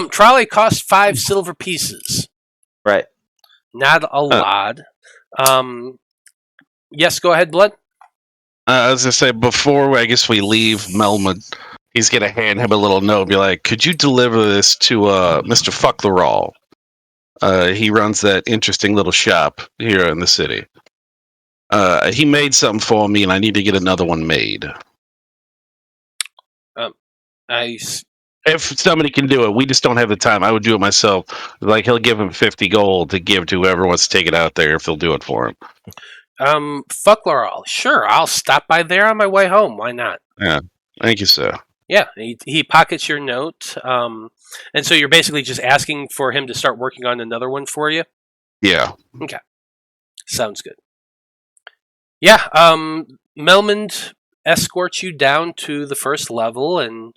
Trolley costs 5 silver pieces.
Right.
Not a lot. Yes, go ahead, Blood.
I was going to say, before I guess we leave Melman, he's going to hand him a little note, be like, could you deliver this to Mr. Fucklerall? He runs that interesting little shop here in the city. He made something for me, and I need to get another one made. If somebody can do it, we just don't have the time. I would do it myself. Like, he'll give him 50 gold to give to whoever wants to take it out there if they'll do it for him.
Fucklerall. Sure, I'll stop by there on my way home. Why not?
Yeah. Thank you, sir.
Yeah, he pockets your note, and so you're basically just asking for him to start working on another one for you?
Yeah.
Okay. Sounds good. Yeah, Melmond escorts you down to the first level and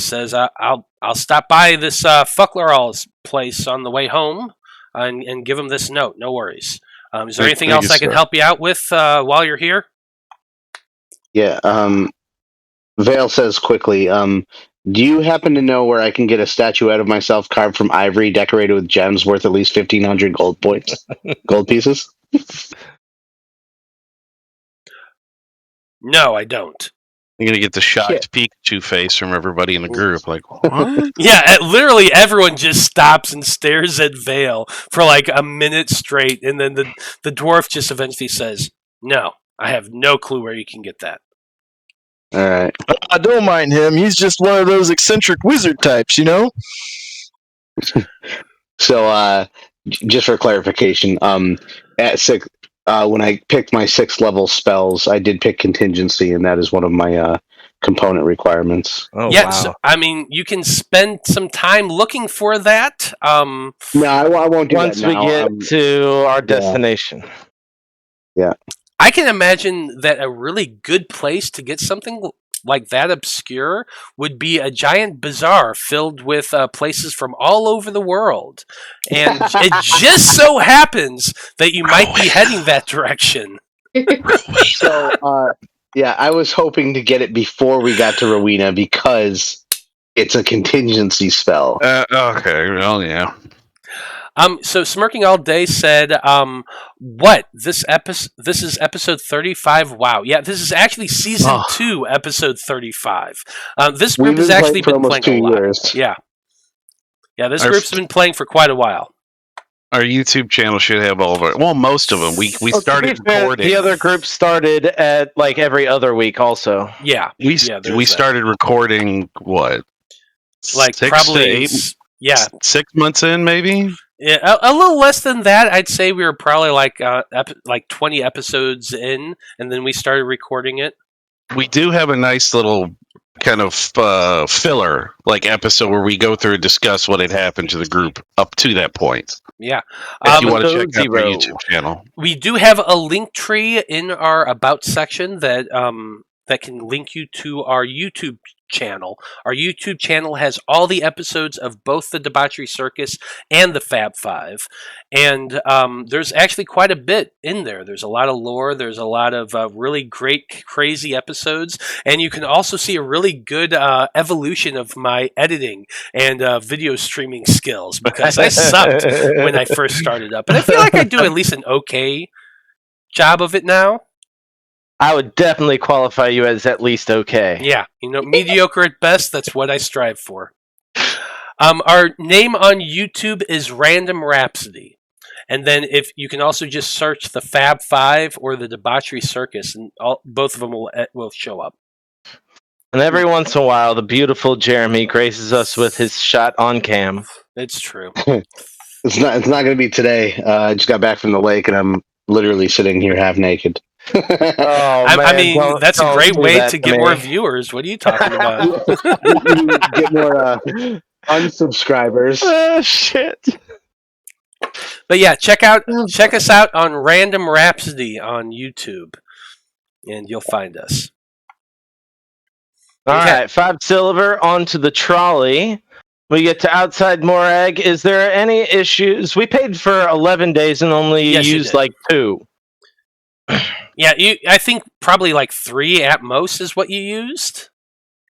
says, I'll stop by this Fucklerall's place on the way home and give him this note. No worries. Is there anything else I can help you out with while you're here?
Yeah. Veil says quickly, do you happen to know where I can get a statuette of myself carved from ivory decorated with gems worth at least 1,500 gold pieces?
No, I don't.
You're going to get the shocked Pikachu face from everybody in the group. Like, what?
Yeah, literally everyone just stops and stares at Veil for like a minute straight, and then the dwarf just eventually says, no, I have no clue where you can get that.
All right.
I don't mind him. He's just one of those eccentric wizard types, you know?
So, just for clarification, at 6, when I picked my 6th level spells, I did pick contingency, and that is one of my component requirements.
Oh,
yeah,
wow.
so, I mean, you can spend some time looking for that.
No, I won't do
Once
that now.
we get to our destination.
Yeah.
I can imagine that a really good place to get something like that obscure would be a giant bazaar filled with places from all over the world. And it just so happens that you might be heading that direction.
So, yeah, I was hoping to get it before we got to Rowena because it's a contingency spell.
Okay, well, yeah.
So Smirking All Day said, what? This is episode 35? Wow. Yeah, this is actually season 2, episode 35. This group has actually been playing a lot.
Years.
Yeah. Yeah, this group's been playing for quite a while.
Our YouTube channel should have all of it. Well, most of them. We started recording.
The other group started at like every other week also.
Yeah.
We started recording, what?
Like
6
probably
to 8,
yeah,
6 months in, maybe?
Yeah, a little less than that. I'd say we were probably like 20 episodes in, and then we started recording it.
We do have a nice little kind of filler like episode where we go through and discuss what had happened to the group up to that point.
Yeah.
If you want to check out our YouTube channel.
We do have a link tree in our About section that can link you to our YouTube channel. Our YouTube channel has all the episodes of both the Debauchery Circus and the Faab Five, and there's actually quite a bit in there. There's a lot of lore. There's a lot of really great, crazy episodes, and you can also see a really good evolution of my editing and video streaming skills because I sucked when I first started up, but I feel like I do at least an okay job of it now.
I would definitely qualify you as at least okay.
Yeah, mediocre at best. That's what I strive for. Our name on YouTube is Random Rhapsody. And then if you can also just search the Faab Five or the Debauchery Circus, and both of them will show up.
And every once in a while, the beautiful Jeremy graces us with his shot on cam.
It's true.
It's not going to be today. I just got back from the lake, and I'm literally sitting here half naked.
I mean, that's a great way to get more viewers. What are you talking about?
Get more unsubscribers.
Shit.
But yeah, check us out on Random Rhapsody on YouTube, and you'll find us.
All right, 5 silver onto the trolley. We get to outside Morag. Is there any issues? We paid for 11 days and only used like 2.
Yeah, I think probably like 3 at most is what you used.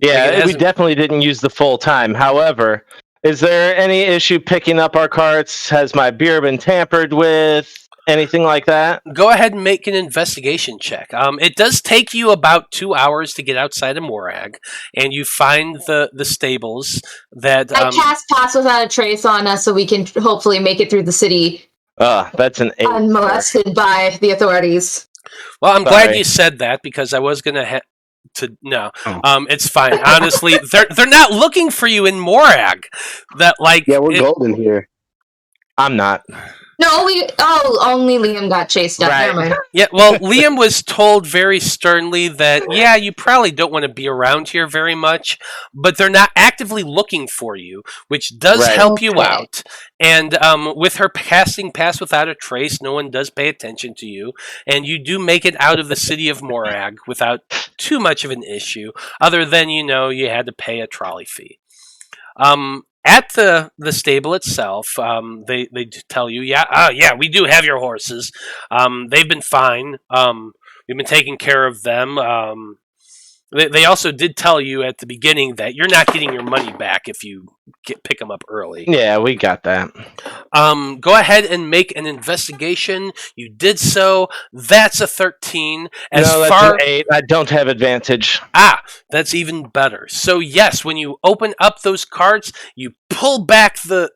Yeah, we definitely didn't use the full time. However, is there any issue picking up our carts? Has my beer been tampered with? Anything like that?
Go ahead and make an investigation check. It does take you about 2 hours to get outside of Morag, and you find the stables that...
I cast Pass Without a Trace on us so we can hopefully make it through the city
that's an 8.
unmolested by the authorities.
Well, I'm glad you said that because I was going to... it's fine. Honestly, they're not looking for you in Morag.
Yeah, we're golden here.
I'm not.
No, only Liam got chased up.
Right.
Never mind.
Yeah, well, Liam was told very sternly that, yeah, you probably don't want to be around here very much, but they're not actively looking for you, which does
Right.
help you
Okay.
out. And with her casting Pass Without a Trace, no one does pay attention to you, and you do make it out of the city of Morag without too much of an issue, other than, you had to pay a trolley fee. At the stable itself, they tell you, yeah, we do have your horses. They've been fine. We've been taking care of them. They also did tell you at the beginning that you're not getting your money back if you pick them up early.
Yeah, we got that.
Go ahead and make an investigation. You did so. That's a 13.
That's an 8. I don't have advantage.
That's even better. So yes, when you open up those carts, you pull back the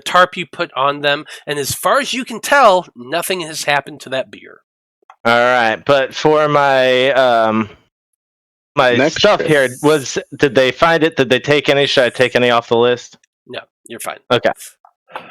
tarp you put on them, and as far as you can tell, nothing has happened to that beer.
All right, but for my my
Next
stuff
trip.
here, did they find it? Did they take any? Should I take any off the list?
No, you're fine.
Okay.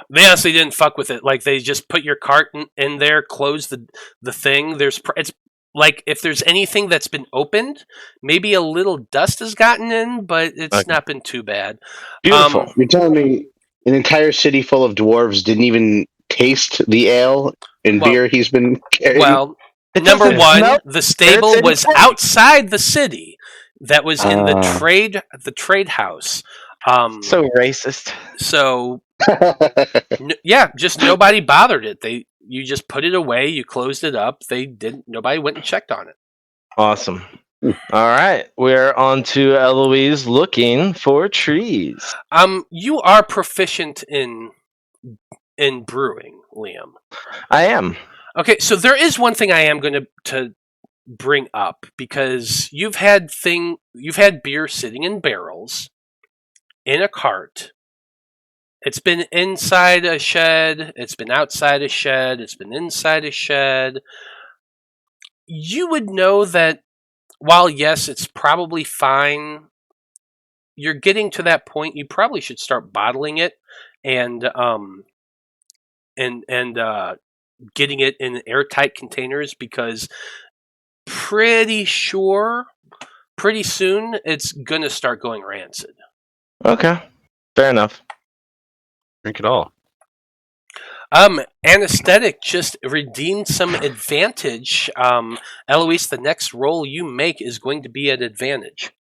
They honestly didn't fuck with it. Like, they just put your cart in there, close the thing. It's like, if there's anything that's been opened, maybe a little dust has gotten in, but it's not been too bad.
Beautiful.
You're telling me an entire city full of dwarves didn't even taste the ale and beer he's been carrying?
Well,
It
number
doesn't
one,
smell
the stable
good.
was outside the city. That was in the trade house.
So racist.
So just nobody bothered it. You just put it away. You closed it up. Nobody went and checked on it.
Awesome. All right, we're on to Eloise looking for trees.
You are proficient in brewing, Liam.
I am.
Okay, so there is one thing I am going to bring up, because you've had beer sitting in barrels in a cart. It's been inside a shed, it's been outside a shed, it's been inside a shed. You would know that while yes, it's probably fine, you're getting to that point, you probably should start bottling it and getting it in airtight containers, because pretty soon it's gonna start going rancid.
Okay, fair enough.
Drink it all.
Anesthetic just redeemed some advantage. Eloise, the next roll you make is going to be at advantage.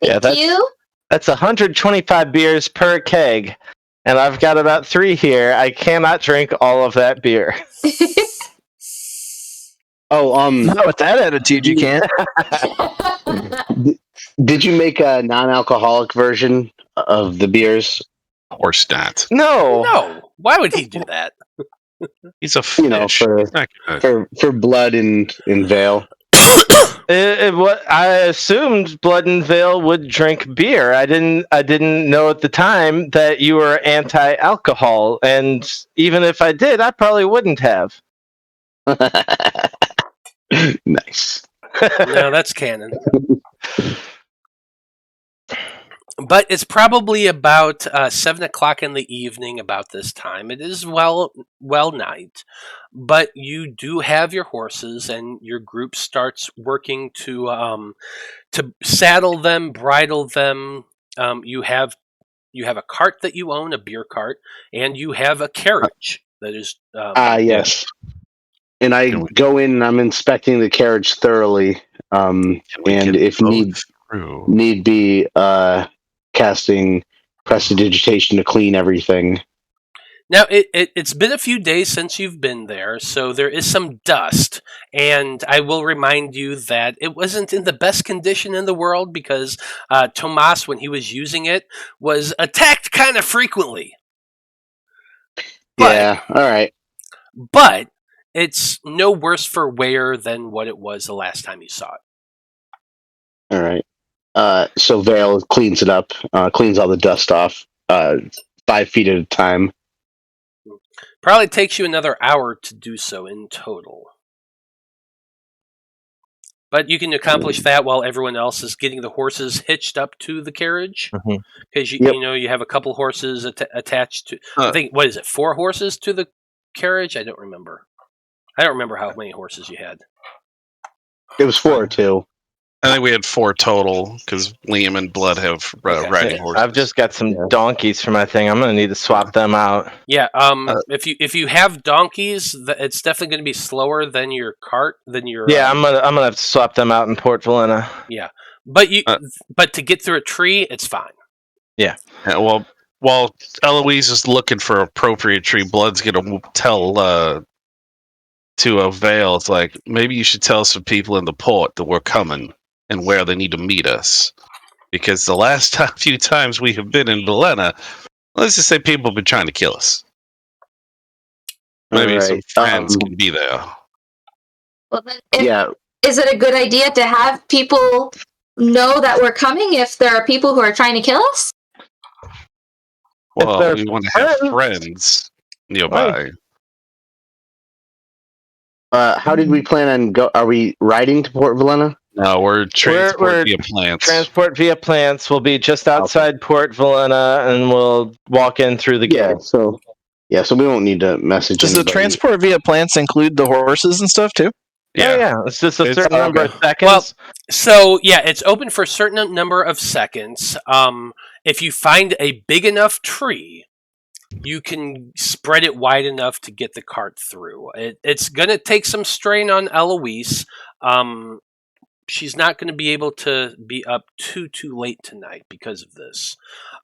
Yeah,
Thank you.
That's 125 beers per keg, and I've got about 3 here. I cannot drink all of that beer.
Not with that attitude, you can't.
Did you make a non-alcoholic version of the beers?
Of course not.
No.
Why would he do that?
He's a fish. He's not good.
For blood in Veil.
I assumed Blood and Veil would drink beer. I didn't know at the time that you were anti-alcohol, and even if I did, I probably wouldn't have.
Nice.
No, that's canon. But it's probably about 7 o'clock in the evening about this time. It is well night, but you do have your horses, and your group starts working to saddle them, bridle them. You have a cart that you own, a beer cart, and you have a carriage that is.
Yes. And I go in and I'm inspecting the carriage thoroughly, and if need be, casting prestidigitation to clean everything.
Now, it's been a few days since you've been there, so there is some dust, and I will remind you that it wasn't in the best condition in the world, because Tomas, when he was using it, was attacked kind of frequently.
Yeah, all right.
But it's no worse for wear than what it was the last time you saw it.
All right. So Veil cleans it up, cleans all the dust off, 5 feet at a time.
Probably takes you another hour to do so in total. But you can accomplish that while everyone else is getting the horses hitched up to the carriage. Because you have a couple horses attached to. I think 4 horses to the carriage? I don't remember. I don't remember how many horses you had.
It was 4 or 2.
I think we had 4 total because Liam and Blood have riding horses.
I've just got some donkeys for my thing. I'm going to need to swap them out.
Yeah. If you have donkeys, it's definitely going to be slower than your cart.
Yeah, I'm gonna have to swap them out in Port Valena.
Yeah, but but to get through a tree, it's fine.
Yeah.
Well, while Eloise is looking for appropriate tree, Blood's going to tell to a Veil, it's like, maybe you should tell some people in the port that we're coming and where they need to meet us. Because the last few times we have been in Valena, let's just say people have been trying to kill us. Maybe some friends can be there.
Well, then is it a good idea to have people know that we're coming if there are people who are trying to kill us?
Well, we want to have friends nearby.
How did we plan on go? Are we riding to Port Valena?
No, we're transport via plants.
Transport via plants. We'll be just outside Port Valena, and we'll walk in through the gate.
So we won't need to message.
Does the transport via plants include the horses and stuff too?
Yeah. It's just a certain number of seconds.
Well, so it's open for a certain number of seconds. If you find a big enough tree, you can spread it wide enough to get the cart through. It's going to take some strain on Eloise. She's not going to be able to be up too late tonight because of this.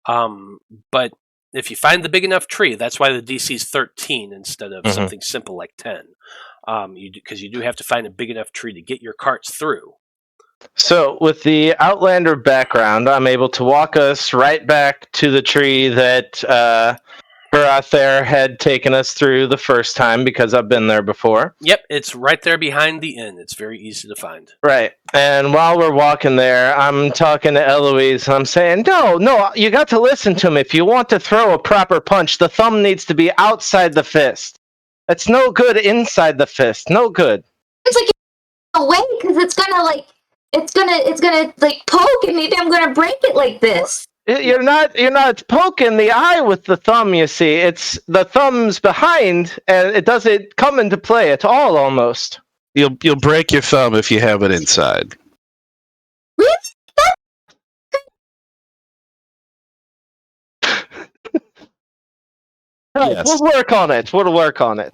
But if you find the big enough tree, that's why the DC is 13 instead of something simple like 10. Because you do have to find a big enough tree to get your carts through.
So, with the Outlander background, I'm able to walk us right back to the tree that Barathair had taken us through the first time because I've been there before.
Yep, it's right there behind the inn. It's very easy to find.
Right. And while we're walking there, I'm talking to Eloise, and I'm saying, no, you got to listen to me. If you want to throw a proper punch, the thumb needs to be outside the fist. It's no good inside the fist. No good.
It's like away because it's gonna poke, and maybe I'm gonna break it like this.
You're not poking the eye with the thumb, you see. It's the thumb's behind, and it doesn't come into play at all, almost.
You'll break your thumb if you have it inside.
Really?
Yes. We'll work on it.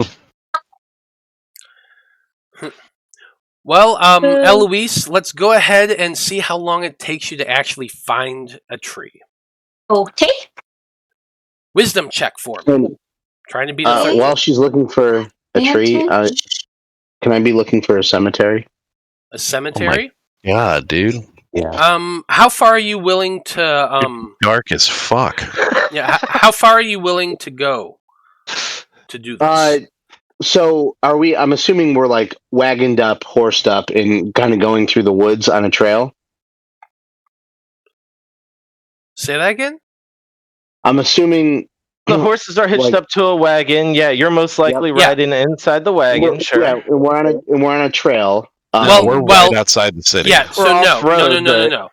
Well, Eloise, let's go ahead and see how long it takes you to actually find a tree.
Okay.
Wisdom check for me. Trying to be the
while she's looking for a tree, can I be looking for a cemetery?
A cemetery?
Oh my God, dude.
Yeah.
How far are you willing to
dark as fuck.
Yeah, how far are you willing to go to do this?
So are we? I'm assuming we're like wagoned up, horsed up, and kind of going through the woods on a trail.
Say that again?
I'm assuming
the horses are hitched up to a wagon. Yeah, you're most likely riding inside the wagon. Sure. Yeah,
and we're on a trail.
We're right outside the city.
Yeah. So no.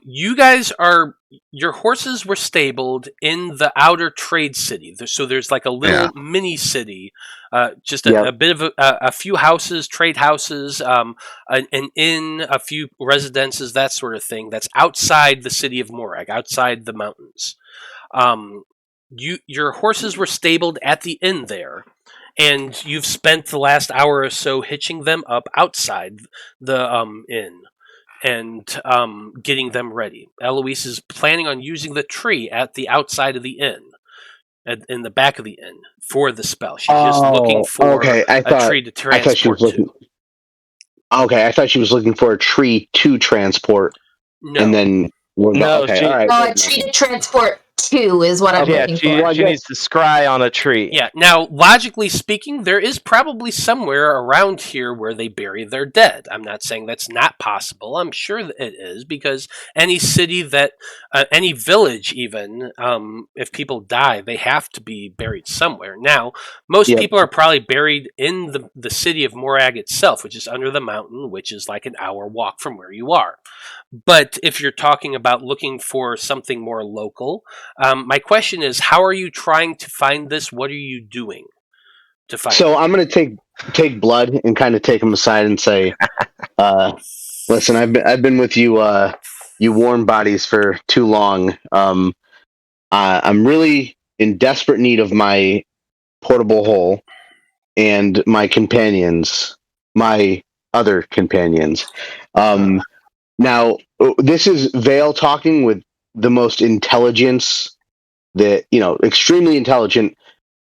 You guys are. Your horses were stabled in the outer trade city. So there's like a little mini city, just a bit of a few houses, trade houses, an inn, a few residences, that sort of thing. That's outside the city of Morag, outside the mountains. Your horses were stabled at the inn there, and you've spent the last hour or so hitching them up outside the inn. And getting them ready. Eloise is planning on using the tree at the outside of the inn, in the back of the inn, for the spell. She's just looking for a tree to transport to.
Okay, I thought she was looking for a tree to transport.
No.
And then...
a tree to transport 2 is what I'm
Yeah,
looking
she,
for.
she needs to scry on a tree.
Yeah, now, logically speaking, there is probably somewhere around here where they bury their dead. I'm not saying that's not possible. I'm sure that it is, because any city that, any village even, if people die, they have to be buried somewhere. Now, most
Yep.
people are probably buried in the city of Morag itself, which is under the mountain, which is like an hour walk from where you are. But if you're talking about looking for something more local, my question is, how are you trying to find this? What are you doing to find
So
it?
I'm going to take Blood and kind of take him aside and say, "Listen, I've been with you, you warm bodies for too long. I'm really in desperate need of my portable hole and my companions, my other companions. Now, this is Vale talking with the most intelligence, that extremely intelligent.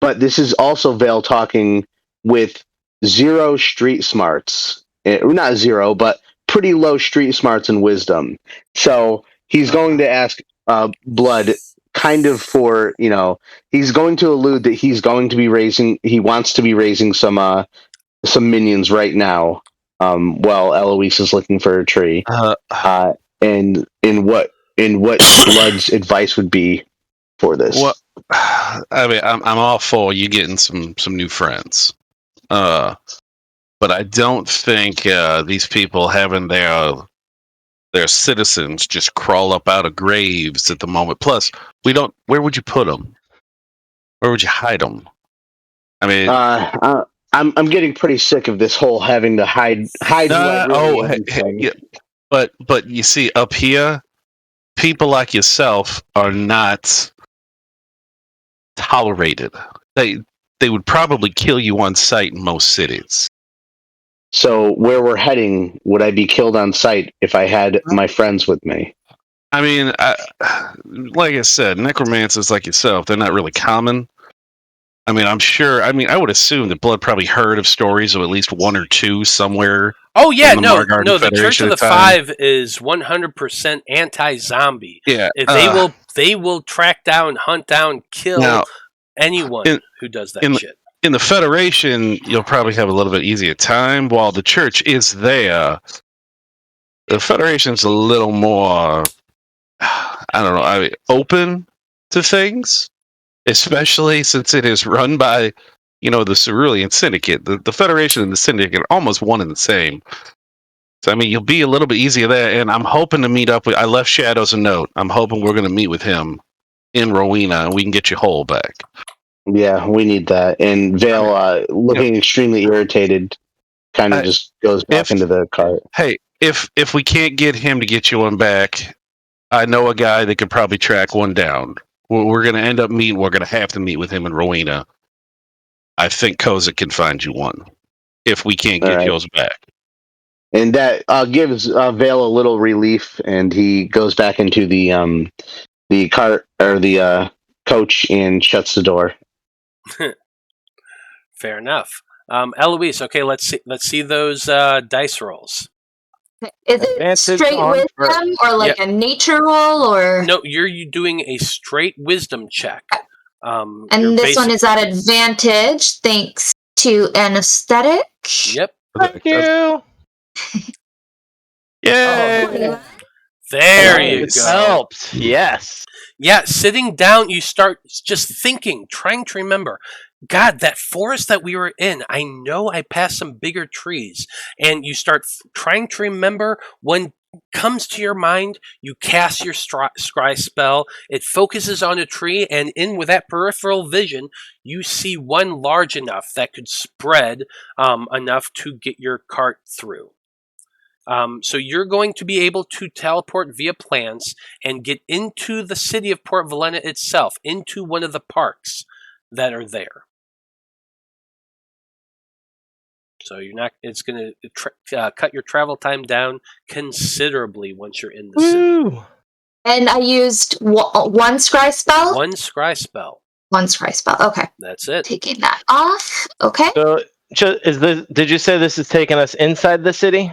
But this is also Vale talking with 0 street smarts. Not 0, but pretty low street smarts and wisdom. So he's going to ask Blood kind of for, he's going to allude that he wants to be raising some minions right now, while Eloise is looking for a tree. And in what Blood's advice would be for this.
Well, I mean, I'm all for you getting some new friends, but I don't think these people having their citizens just crawl up out of graves at the moment. Plus, we don't. Where would you put them? Where would you hide them? I mean,
I'm getting pretty sick of this whole having to hide.
Yeah, but you see, up here, people like yourself are not tolerated. They would probably kill you on sight in most cities.
So where we're heading, would I be killed on sight if I had my friends with me?
I mean, like I said, necromancers like yourself, they're not really common. I mean, I'm sure. I mean, I would assume that Blood probably heard of stories of at least 1 or 2 somewhere.
Oh yeah,
the
no,
Margarden
no. The Church
Federation
of the
at the time.
Five is 100% anti-zombie.
Yeah,
They will track down, hunt down, kill
Now,
anyone who does that shit.
in the Federation, you'll probably have a little bit easier time. While the Church is there, the Federation's a little more, I don't know, open to things, especially since it is run by, the Cerulean Syndicate. The Federation and the Syndicate are almost one and the same. So, I mean, you'll be a little bit easier there, and I'm hoping to meet up with... I left Shadows a note. I'm hoping we're going to meet with him in Rowena, and we can get your hole back.
Yeah, we need that. And Vale, looking extremely irritated, kind of just goes back into the cart.
Hey, if we can't get him to get you one back, I know a guy that could probably track one down. We're going to end up meeting... We're going to have to meet with him in Rowena. I think Kozak can find you one, if we can't get yours back.
And that gives Vale a little relief, and he goes back into the cart, or the coach, and shuts the door.
Fair enough. Eloise, okay, let's see those dice rolls.
Is it
Advantage
straight
on
wisdom or like a nature roll or?
No, you're doing a straight wisdom check.
And this one is at advantage thanks to anesthetic.
Yep.
Thank you.
Yay!
There you
It
go.
helps. Yes.
Yeah, sitting down, you start just thinking, trying to remember. God, that forest that we were in, I know I passed some bigger trees. And you start trying to remember. When comes to your mind, you cast your scry spell. It focuses on a tree, and with that peripheral vision, you see one large enough that could spread enough to get your cart through. So you're going to be able to teleport via plants and get into the city of Port Valena itself, into one of the parks that are there. So you're not. It's going to cut your travel time down considerably once you're in the city.
And I used one scry spell.
One scry spell.
One scry spell. Okay.
That's it.
Taking that off. Okay.
So, did you say this is taking us inside the city?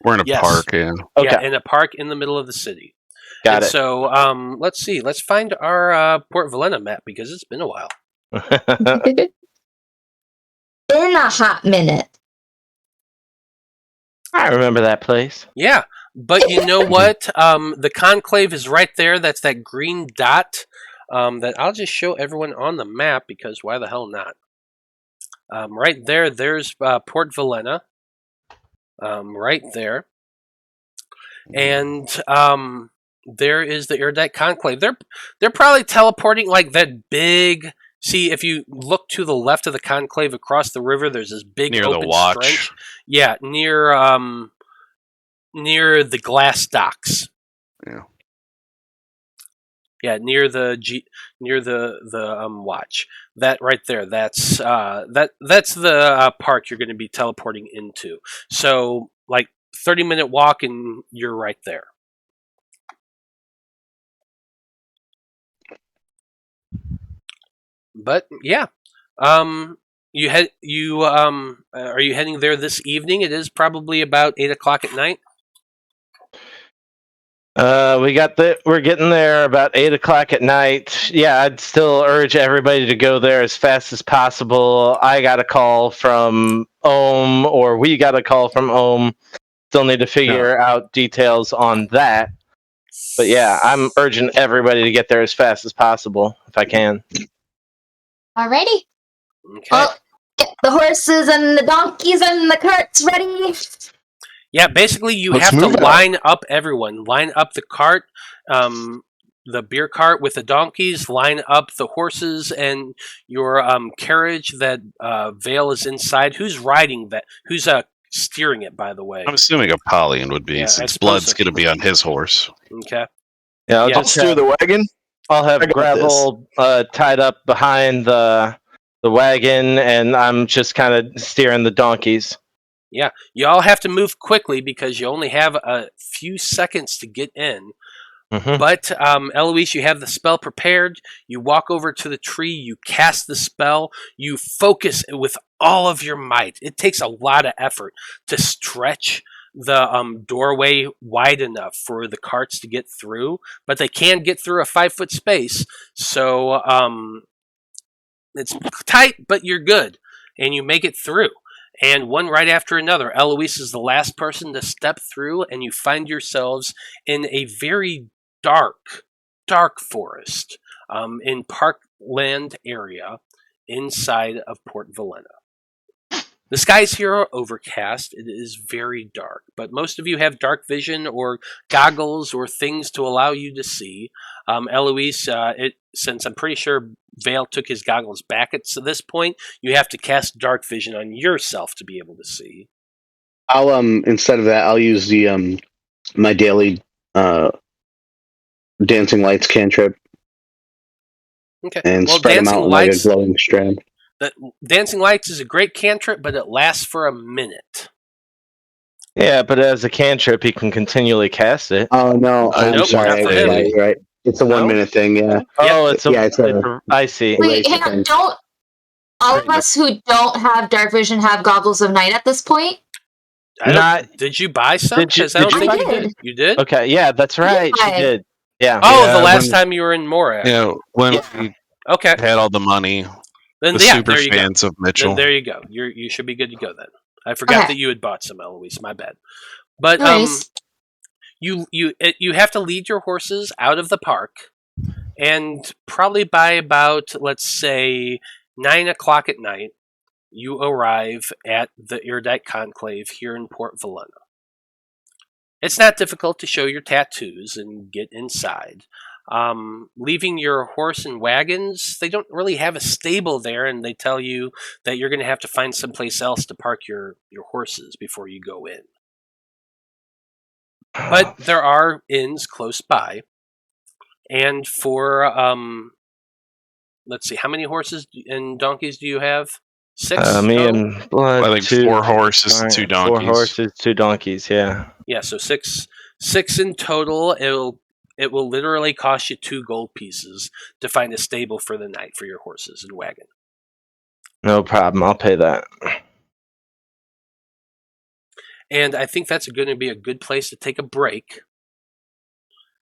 We're in a park, yeah.
Okay.
Yeah, in a park in the middle of the city.
Got
and
it.
So, let's see. Let's find our Port Valena map because it's been a while.
Been a hot minute.
I remember that place.
Yeah, but you know what? The Conclave is right there. That's that green dot that I'll just show everyone on the map because why the hell not? Right there, there's Port Valena. Right there. And there is the Iridite Conclave. They're probably teleporting like that big. See, if you look to the left of the Conclave across the river, there's this big
Near the
open
watch.
trench. Yeah, near the glass docks.
Yeah.
Yeah, near the watch. That right there. That's the park you're going to be teleporting into. So like 30-minute walk and you're right there. But yeah, are you heading there this evening? It is probably about 8:00 at night.
We're getting there about 8:00 at night. Yeah, I'd still urge everybody to go there as fast as possible. I got a call from Ohm, or we got a call from Ohm. Still need to figure out details on that. But yeah, I'm urging everybody to get there as fast as possible if I can.
Alrighty.
Okay.
Well, get the horses and the donkeys and the carts ready.
Yeah, basically you
Let's
have to
move out.
line up everyone. Line up the cart, the beer cart with the donkeys. Line up the horses and your carriage that Veil is inside. Who's riding that? Who's steering it? By the way.
I'm assuming Apollyon would be,
Yeah, I
since
suppose
Blood's
so.
going to be on his horse.
Okay.
Yeah, I'll
Yeah.
I'll
just
steer the wagon.
I'll have
I got
gravel tied up behind the wagon, and I'm just kind of steering the donkeys.
Yeah, you all have to move quickly because you only have a few seconds to get in.
Mhm.
But Eloise, you have the spell prepared. You walk over to the tree. You cast the spell. You focus with all of your might. It takes a lot of effort to stretch the doorway wide enough for the carts to get through, but they can get through a 5-foot space. So it's tight, but you're good, and you make it through. And one right after another, Eloise is the last person to step through, and you find yourselves in a very dark forest in parkland area inside of Port Valena. The skies here are overcast. It is very dark, but most of you have dark vision or goggles or things to allow you to see. Eloise, since I'm pretty sure Veil took his goggles back at this point, you have to cast dark vision on yourself to be able to see.
I'll instead of that, I'll use the my daily dancing lights cantrip
Okay.
and
Well,
spread them
dancing
out like a
lights.
glowing strand.
Dancing lights is a great cantrip, but it lasts for a minute.
Yeah, but as a cantrip, he can continually cast it.
Oh no, I'm
Nope,
sorry.
not for
Yeah,
him.
you're right. It's a
No?
1 minute thing. Yeah.
Oh, it's a.
Yeah, it's
I see.
Wait,
Erase
hang
the
on.
thing.
Don't all
There
of
you go.
us who don't have dark vision have goggles of night at this point?
Did you buy some?
Did you-
'Cause I don't
did you
think
buy-
you did. You did?
Okay, yeah, that's right. She
Yeah.
did. Yeah.
Oh,
Yeah,
the last
when-
time you were in Morag.
Yeah, when
Yeah.
we
Okay.
had all the money,
Then
the
yeah,
super
there you go.
fans of Mitchell.
Then there you go. You should be good to go then. I forgot
Okay.
that you had bought some, Eloise. My bad. But
Nice.
you have to lead your horses out of the park, and probably by about, let's say, 9:00 at night, you arrive at the Iridite Conclave here in Port Valena. It's not difficult to show your tattoos and get inside. Leaving your horse and wagons, they don't really have a stable there, and they tell you that you're going to have to find someplace else to park your horses before you go in. But there are inns close by, and for let's see, how many horses and donkeys do you have? 6.
Me
total?
and Blood.
I think
2
4 horses and 2
4
donkeys.
horses, 2 donkeys. Yeah.
Yeah, so six in total. It will literally cost you 2 gold pieces to find a stable for the night for your horses and wagon.
No problem. I'll pay that.
And I think that's going to be a good place to take a break.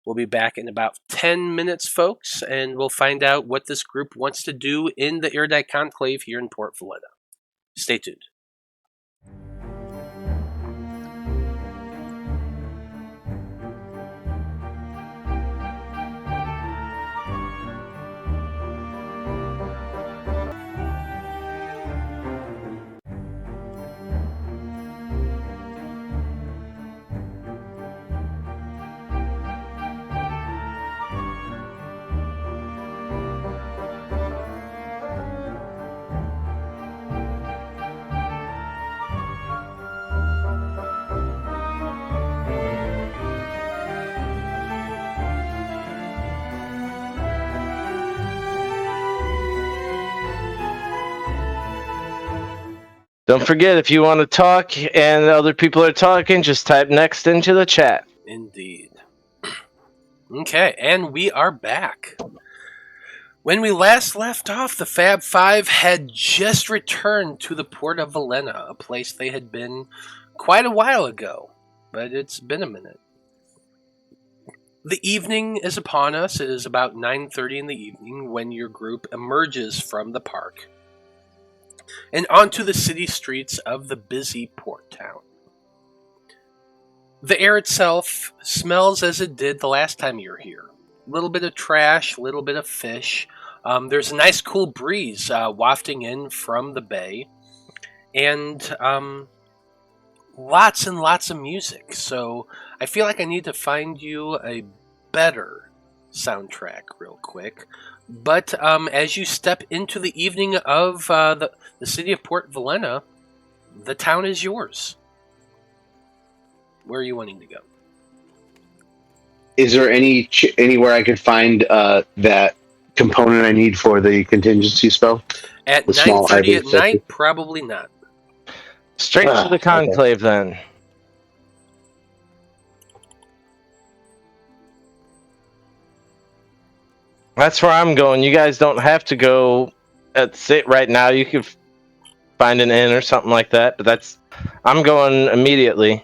We'll be back in about 10 minutes, folks, and we'll find out what this group wants to do in the Iridite Conclave here in Port Valena. Stay tuned.
Don't forget, if you want to talk and other people are talking, just type next into the chat.
Indeed. Okay, and we are back. When we last left off, the Faab Five had just returned to the Port of Valena, a place they had been quite a while ago, but it's been a minute. The evening is upon us. It is about 9:30 in the evening when your group emerges from the park and onto the city streets of the busy port town. The air itself smells as it did the last time you were here. A little bit of trash, a little bit of fish. There's a nice cool breeze wafting in from the bay. And lots and lots of music. So I feel like I need to find you a better soundtrack real quick. But as you step into the evening of the city of Port Valena, the town is yours. Where are you wanting to go?
Is there anywhere I could find that component I need for the contingency spell?
At
The small
9:30
ivy
at
section?
night? Probably not.
Straight to the conclave, then. That's where I'm going. You guys don't have to go at it right now. You could find an inn or something like that. But I'm going immediately.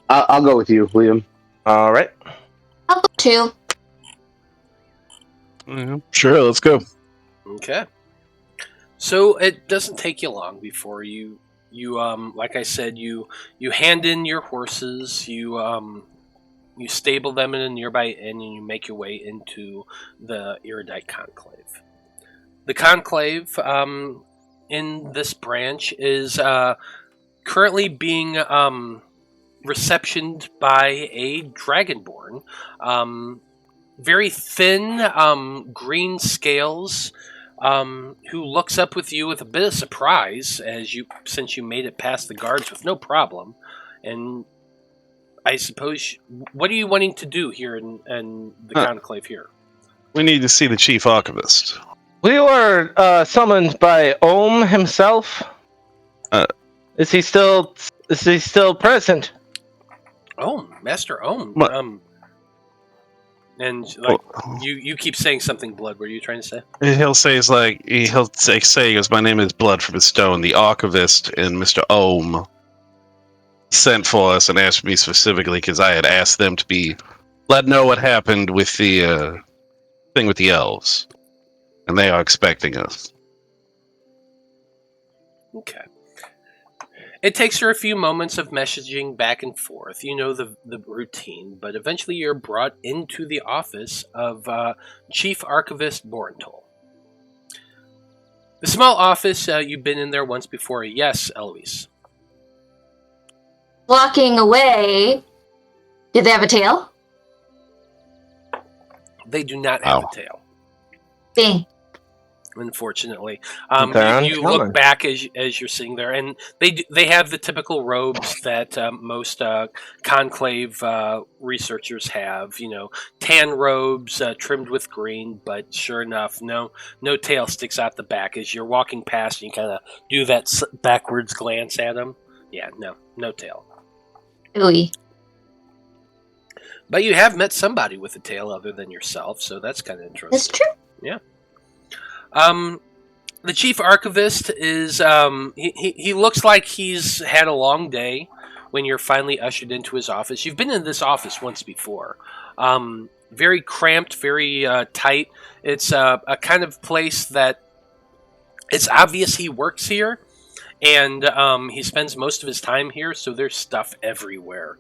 I'll go with you, Liam.
All right.
I'll go too.
Sure, let's go.
Okay. So it doesn't take you long before you like I said, you hand in your horses, you stable them in a nearby inn, and you make your way into the Iridite Conclave. The Conclave in this branch is currently being receptioned by a Dragonborn. Very thin, green scales, who looks up with you with a bit of surprise since you made it past the guards with no problem. And I suppose, what are you wanting to do here in the Conclave here?
We need to see the Chief Archivist.
We were summoned by Ohm himself. Is he still present?
Ohm, Master Ohm.
What?
And you keep saying something, Blood. What are you trying to say?
He'll say he goes, "My name is Blood from a Stone." The Archivist and Mr. Ohm sent for us and asked me specifically because I had asked them to let know what happened with the thing with the elves, and they are expecting us.
Okay. It takes her a few moments of messaging back and forth. You know the routine, but eventually you're brought into the office of Chief Archivist Borentol. The small office, you've been in there once before. Yes, Eloise.
Walking away. Did they have a tail?
They do not have a tail.
Dang.
Unfortunately,
They're
you
uncommon.
look back as you're sitting there, and they have the typical robes that most conclave researchers have. You know, tan robes trimmed with green, but sure enough, no tail sticks out the back as you're walking past. And you kind of do that backwards glance at them. Yeah, no tail.
Ooey.
But you have met somebody with a tail other than yourself, so that's kind of interesting.
That's true.
Yeah. The Chief Archivist is, he looks like he's had a long day. when you're finally ushered into his office. You've been in this office once before. Very cramped, very tight. It's a kind of place that it's obvious he works here, and he spends most of his time here, so there's stuff everywhere.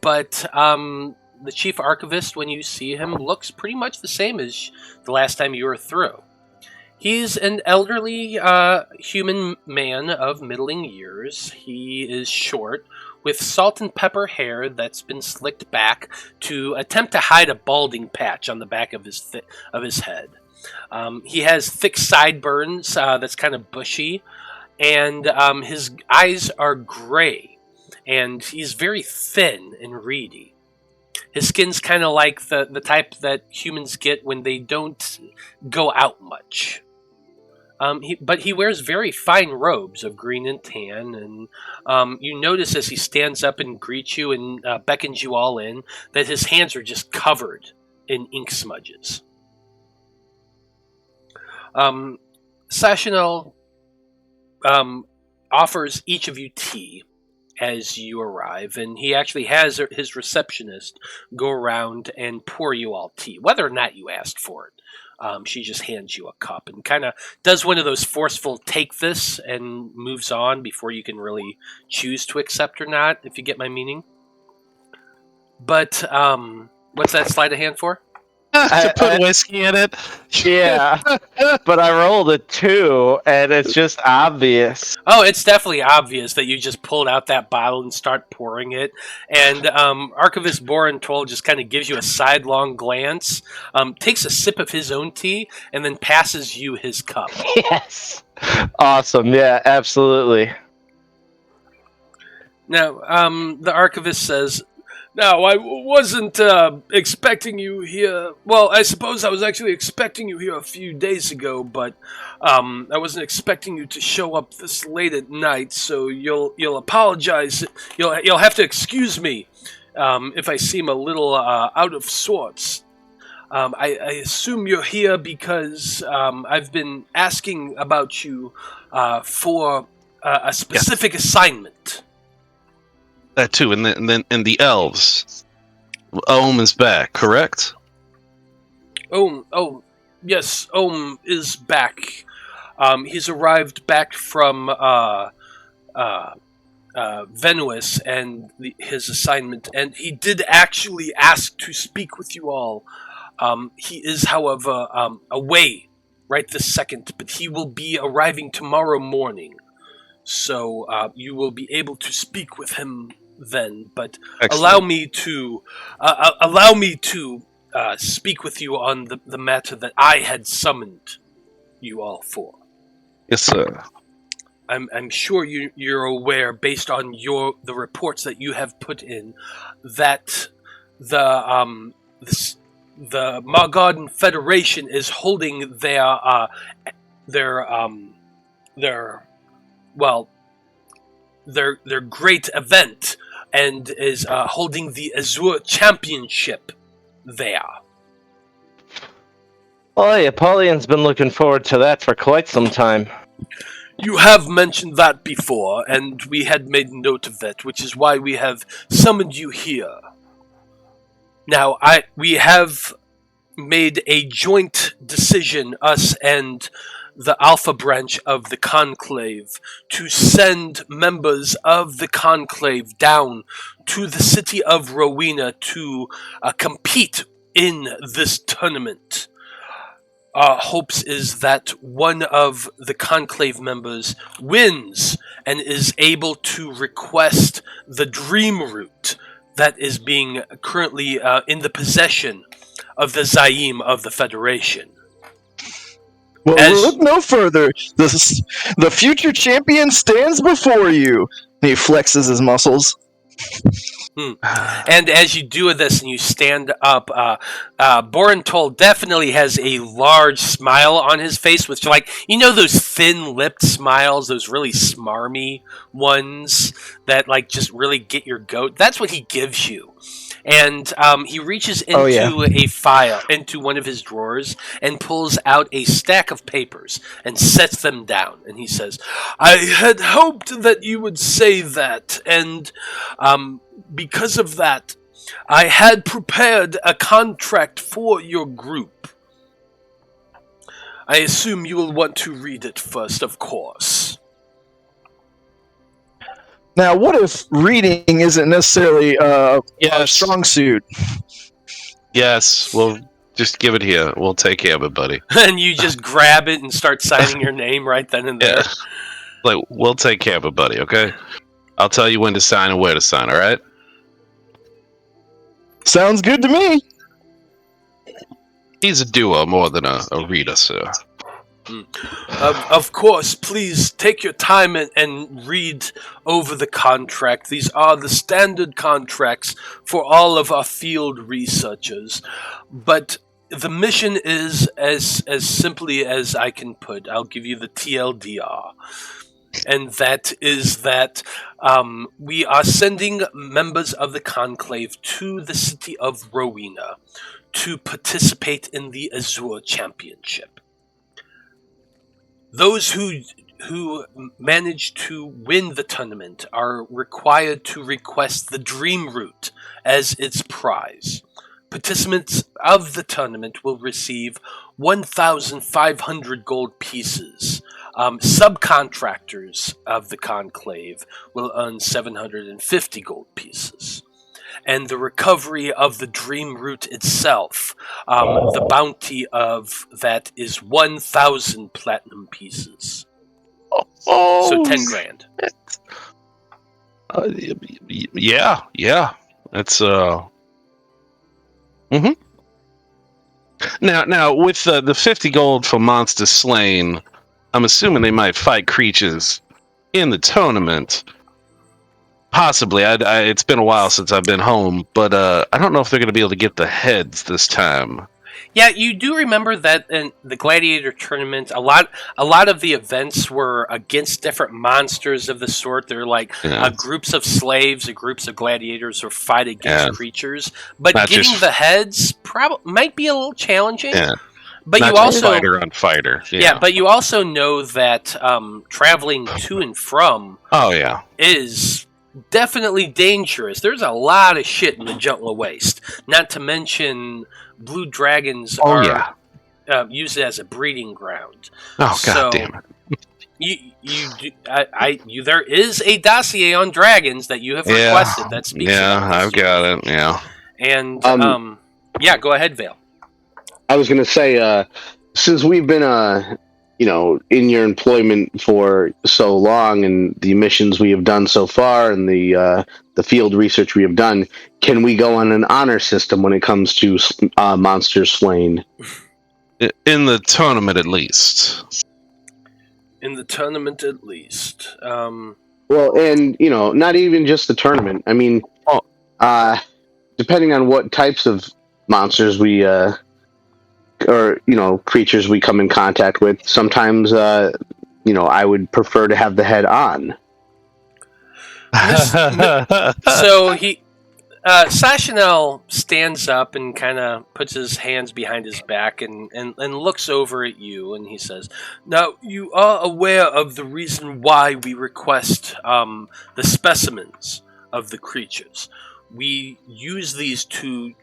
But the Chief Archivist, when you see him, looks pretty much the same as the last time you were through. He's an elderly human man of middling years. He is short, with salt and pepper hair that's been slicked back to attempt to hide a balding patch on the back of his head. He has thick sideburns that's kind of bushy, and his eyes are gray, and he's very thin and reedy. His skin's kind of like the type that humans get when they don't go out much. But he wears very fine robes of green and tan, and you notice as he stands up and greets you and beckons you all in that his hands are just covered in ink smudges. Sashanel offers each of you tea as you arrive, and he actually has his receptionist go around and pour you all tea, whether or not you asked for it. She just hands you a cup and kind of does one of those forceful take this and moves on before you can really choose to accept or not, if you get my meaning. But what's that sleight of hand for?
To put whiskey in it.
Yeah, but I rolled a 2, and it's just obvious.
Oh, it's definitely obvious that you just pulled out that bottle and start pouring it. And Archivist Borentoll just kind of gives you a sidelong glance, takes a sip of his own tea, and then passes you his cup.
Yes. Awesome. Yeah, absolutely.
Now, the Archivist says, "Now, I wasn't expecting you here. Well, I suppose I was actually expecting you here a few days ago, but I wasn't expecting you to show up this late at night. So you'll apologize. You'll have to excuse me if I seem a little out of sorts. I assume you're here because I've been asking about you for a specific assignment."
That too, and then the elves. Ohm is back, correct?
Oh, yes, Ohm is back. He's arrived back from Venuis and his assignment, and he did actually ask to speak with you all. He is, however, away right this second, but he will be arriving tomorrow morning. So you will be able to speak with him then, but
Excellent.
allow me to speak with you on the matter that I had summoned you all for.
Yes, sir.
I'm sure you're aware, based on the reports that you have put in, that the Margarden Federation is holding their great event, and is holding the Azure Championship there.
Well, Apollyon's been looking forward to that for quite some time.
You have mentioned that before, and we had made note of that, which is why we have summoned you here. Now, we have made a joint decision, us and the Alpha branch of the Conclave, to send members of the Conclave down to the city of Rowena to compete in this tournament. Our hopes is that one of the Conclave members wins and is able to request the Dream Root that is being currently in the possession of the Zaim of the Federation.
Well, look no further. The future champion stands before you. He flexes his muscles.
And as you do this and you stand up, Borentoll definitely has a large smile on his face, which, like, you know those thin-lipped smiles, those really smarmy ones that, like, just really get your goat? That's what he gives you. And he reaches into
Oh, yeah.
a file, into one of his drawers, and pulls out a stack of papers and sets them down. And he says, I had hoped that you would say that, and because of that, I had prepared a contract for your group. I assume you will want to read it first, of course.
Now, what if reading isn't necessarily our
Yes.
strong suit?
Yes, we'll just give it here. We'll take care of it, buddy.
And you just grab it and start signing your name right then and there.
Yeah. Like, we'll take care of it, buddy, okay? I'll tell you when to sign and where to sign, alright?
Sounds good to me.
He's a doer more than a reader, sir.
Of course, please take your time and read over the contract. These are the standard contracts for all of our field researchers. But the mission is as simply as I can put. I'll give you the TLDR. And that is that we are sending members of the Conclave to the city of Rowena to participate in the Azure Championship. Those who manage to win the tournament are required to request the Dream Route as its prize. Participants of the tournament will receive 1,500 gold pieces. Subcontractors of the Conclave will earn 750 gold pieces. And the recovery of the Dream Route itself, the bounty of that is 1,000 platinum pieces. So 10 grand.
Yeah. That's Now with the 50 gold for monster slain, I'm assuming they might fight creatures in the tournament. Possibly. It's been a while since I've been home, but I don't know if they're going to be able to get the heads this time.
Yeah, you do remember that in the Gladiator tournament, a lot of the events were against different monsters of the sort. They're like groups of slaves, or groups of gladiators, or fight against creatures. But
Not
getting
just-
the heads might be a little challenging.
Yeah.
But
Not
you
just
also
fighter on fighter.
yeah, but you also know that traveling to and from
Oh yeah.
is definitely dangerous. There's a lot of shit in the Jungle Waste. Not to mention, blue dragons are used as a breeding ground.
Oh god
So,
damn it.
There is a dossier on dragons that you have requested that speaks.
Yeah,
about this
I've got it. Yeah.
And go ahead, Vale.
I was going to say, since we've been, in your employment for so long, and the missions we have done so far, and the field research we have done, can we go on an honor system when it comes to monsters slain?
In the tournament, at least.
In the tournament, at least.
Well, and not even just the tournament. I mean, depending on what types of monsters we or creatures we come in contact with, sometimes I would prefer to have the head on.
So Sashanel stands up and kind of puts his hands behind his back and looks over at you, and he says, "Now, you are aware of the reason why we request the specimens of the creatures. We use these to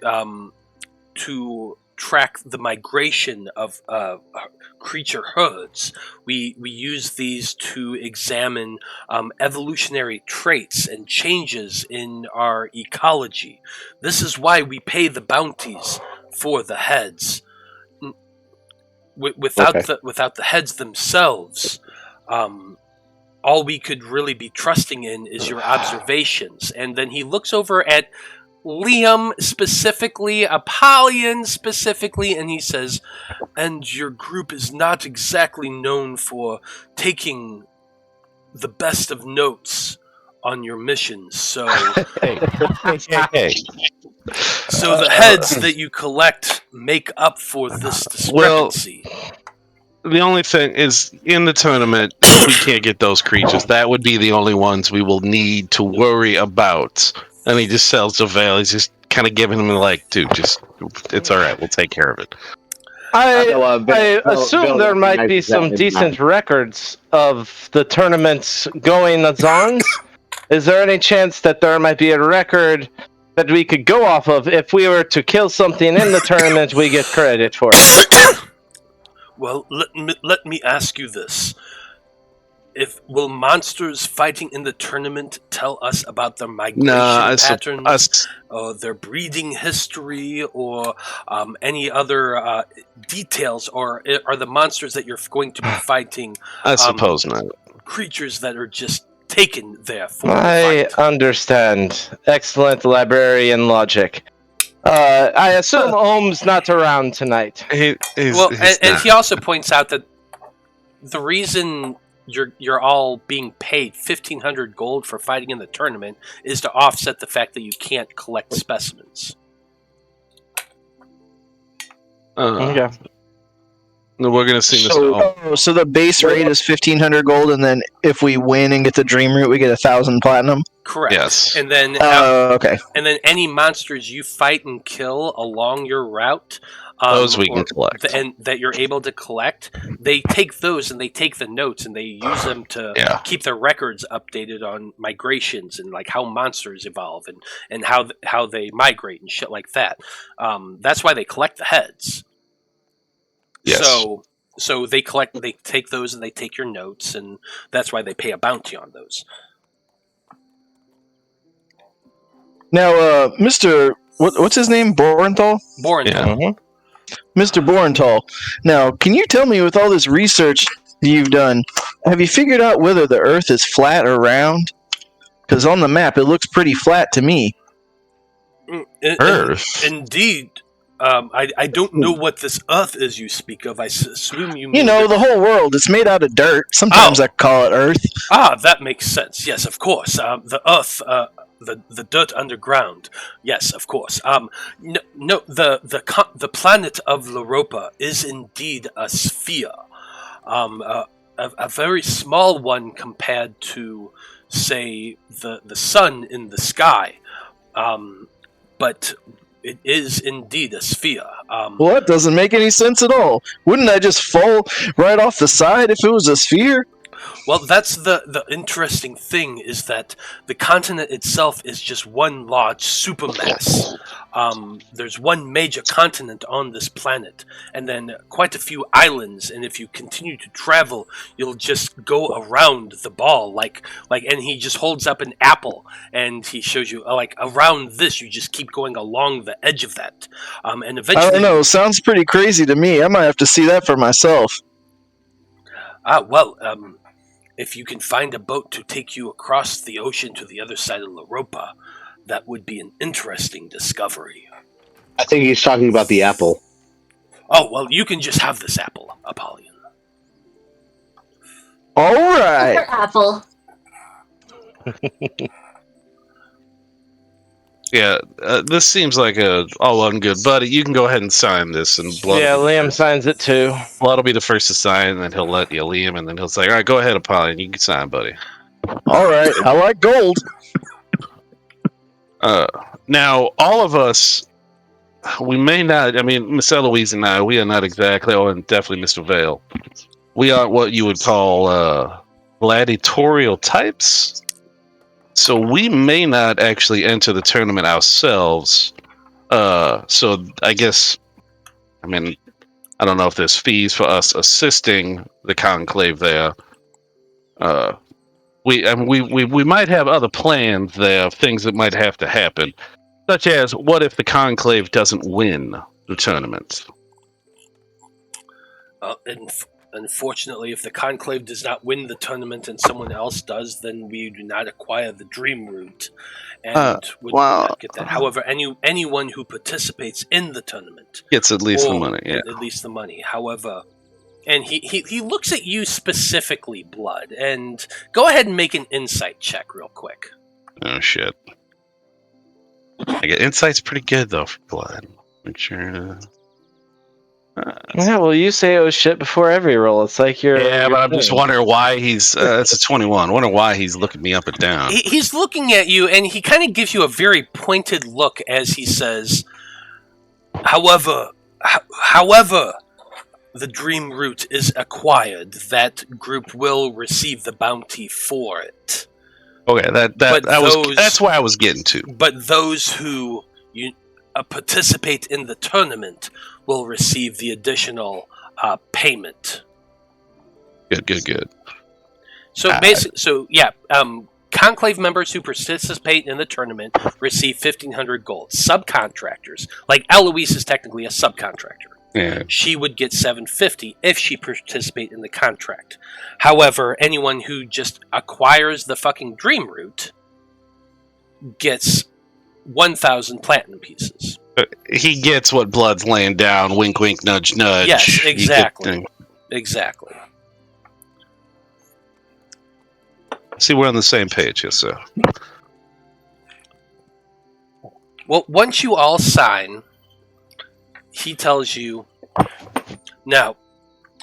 track the migration of creature herds. We use these to examine evolutionary traits and changes in our ecology. This is why we pay the bounties for the heads. Without the heads themselves, all we could really be trusting in is your observations." And then he looks over at Liam specifically, Apollyon specifically, and he says, "And your group is not exactly known for taking the best of notes on your missions, so
Hey.
so the heads that you collect make up for this discrepancy."
The only thing is, in the tournament, if we can't get those creatures, that would be the only ones we will need to worry about. And he just sells the veil. He's just kind of giving him like, dude, just it's all right. We'll take care of it.
I assume there might be some decent records of the tournaments going on. Is there any chance that there might be a record that we could go off of if we were to kill something in the tournament? We get credit for it.
Well, let me ask you this. Will monsters fighting in the tournament tell us about their migration patterns, or their breeding history, or any other details, or are the monsters that you're going to be fighting
I suppose not.
Creatures that are just taken there for
I understand. Excellent librarian logic. I assume Ohm's not around tonight.
And he also points out that the reason you're all being paid 1,500 gold for fighting in the tournament is to offset the fact that you can't collect specimens.
Okay.
No, we're gonna see this.
So the base rate is 1,500 gold, and then if we win and get the dream root, we get 1,000 platinum.
Correct.
Yes.
And then
okay.
And then any monsters you fight and kill along your route,
those we can collect,
and that you're able to collect, they take those and they take the notes and they use them to keep their records updated on migrations and like how monsters evolve and how they migrate and shit like that. That's why they collect the heads.
Yes.
So they take those and they take your notes, and that's why they pay a bounty on those.
Now, Mr. What's his name? Borenthal?
Borenthal.
Yeah.
Mr. Borenthal. Now, can you tell me, with all this research you've done, have you figured out whether the Earth is flat or round? Because on the map, it looks pretty flat to me.
Earth?
Indeed. I don't know what this Earth is you speak of. I assume you mean...
You know, the whole world. It's made out of dirt. Sometimes I call it Earth.
Ah, that makes sense. Yes, of course. The Earth... The dirt underground, yes, of course. No, the planet of Loroupa is indeed a sphere, a very small one compared to, say, the sun in the sky, but it is indeed a sphere.
Well, that doesn't make any sense at all. Wouldn't I just fall right off the side if it was a sphere?
Well, that's the interesting thing, is that the continent itself is just one large supermass. There's one major continent on this planet, and then quite a few islands, and if you continue to travel, you'll just go around the ball, and he just holds up an apple, and he shows you, around this, you just keep going along the edge of that. And eventually...
I don't know, sounds pretty crazy to me. I might have to see that for myself.
If you can find a boat to take you across the ocean to the other side of Loroupa, that would be an interesting discovery.
I think he's talking about the apple.
Oh, well, you can just have this apple, Apollyon.
All right.
Apple.
Yeah, this seems like all well and good, buddy. You can go ahead and sign this, and Blood.
Yeah, Liam signs it too.
Blood will be the first to sign, and then he'll let you Liam, and then he'll say, "All right, go ahead, Apollyon. You can sign, buddy."
All right, I like gold.
Now, all of us, we may not. I mean, Miss Eloise and I, we are not exactly, and definitely Mr. Veil. We aren't what you would call gladiatorial types. So we may not actually enter the tournament ourselves. So I guess, I mean, I don't know if there's fees for us assisting the conclave there. We might have other plans there, things that might have to happen, such as what if the conclave doesn't win the tournament?
Unfortunately, if the conclave does not win the tournament and someone else does, then we do not acquire the dream root, and would not get that. However, anyone who participates in the tournament
gets at least the money. Yeah,
at least the money. However, and he looks at you specifically, Blood, and go ahead and make an insight check real quick.
Oh shit! I get insight's pretty good though for Blood. Make sure.
Yeah, well, you say it was shit before every roll. It's like you're.
Yeah, but I'm just wondering why he's. It's a 21. Wondering why he's looking me up and down.
He's looking at you, and he kind of gives you a very pointed look as he says, However, the dream root is acquired, that group will receive the bounty for it.
Okay, that's why I was getting to.
But those who participate in the tournament will receive the additional payment.
Good.
So Conclave members who participate in the tournament receive 1,500 gold. Subcontractors, like Eloise is technically a subcontractor.
Yeah.
She would get 750 if she participates in the contract. However, anyone who just acquires the fucking dream root gets 1,000 platinum pieces.
He gets what Blood's laying down. Wink, wink, nudge, nudge.
Yes, exactly. Exactly.
See, we're on the same page, yes, sir.
Well, once you all sign, he tells you, now,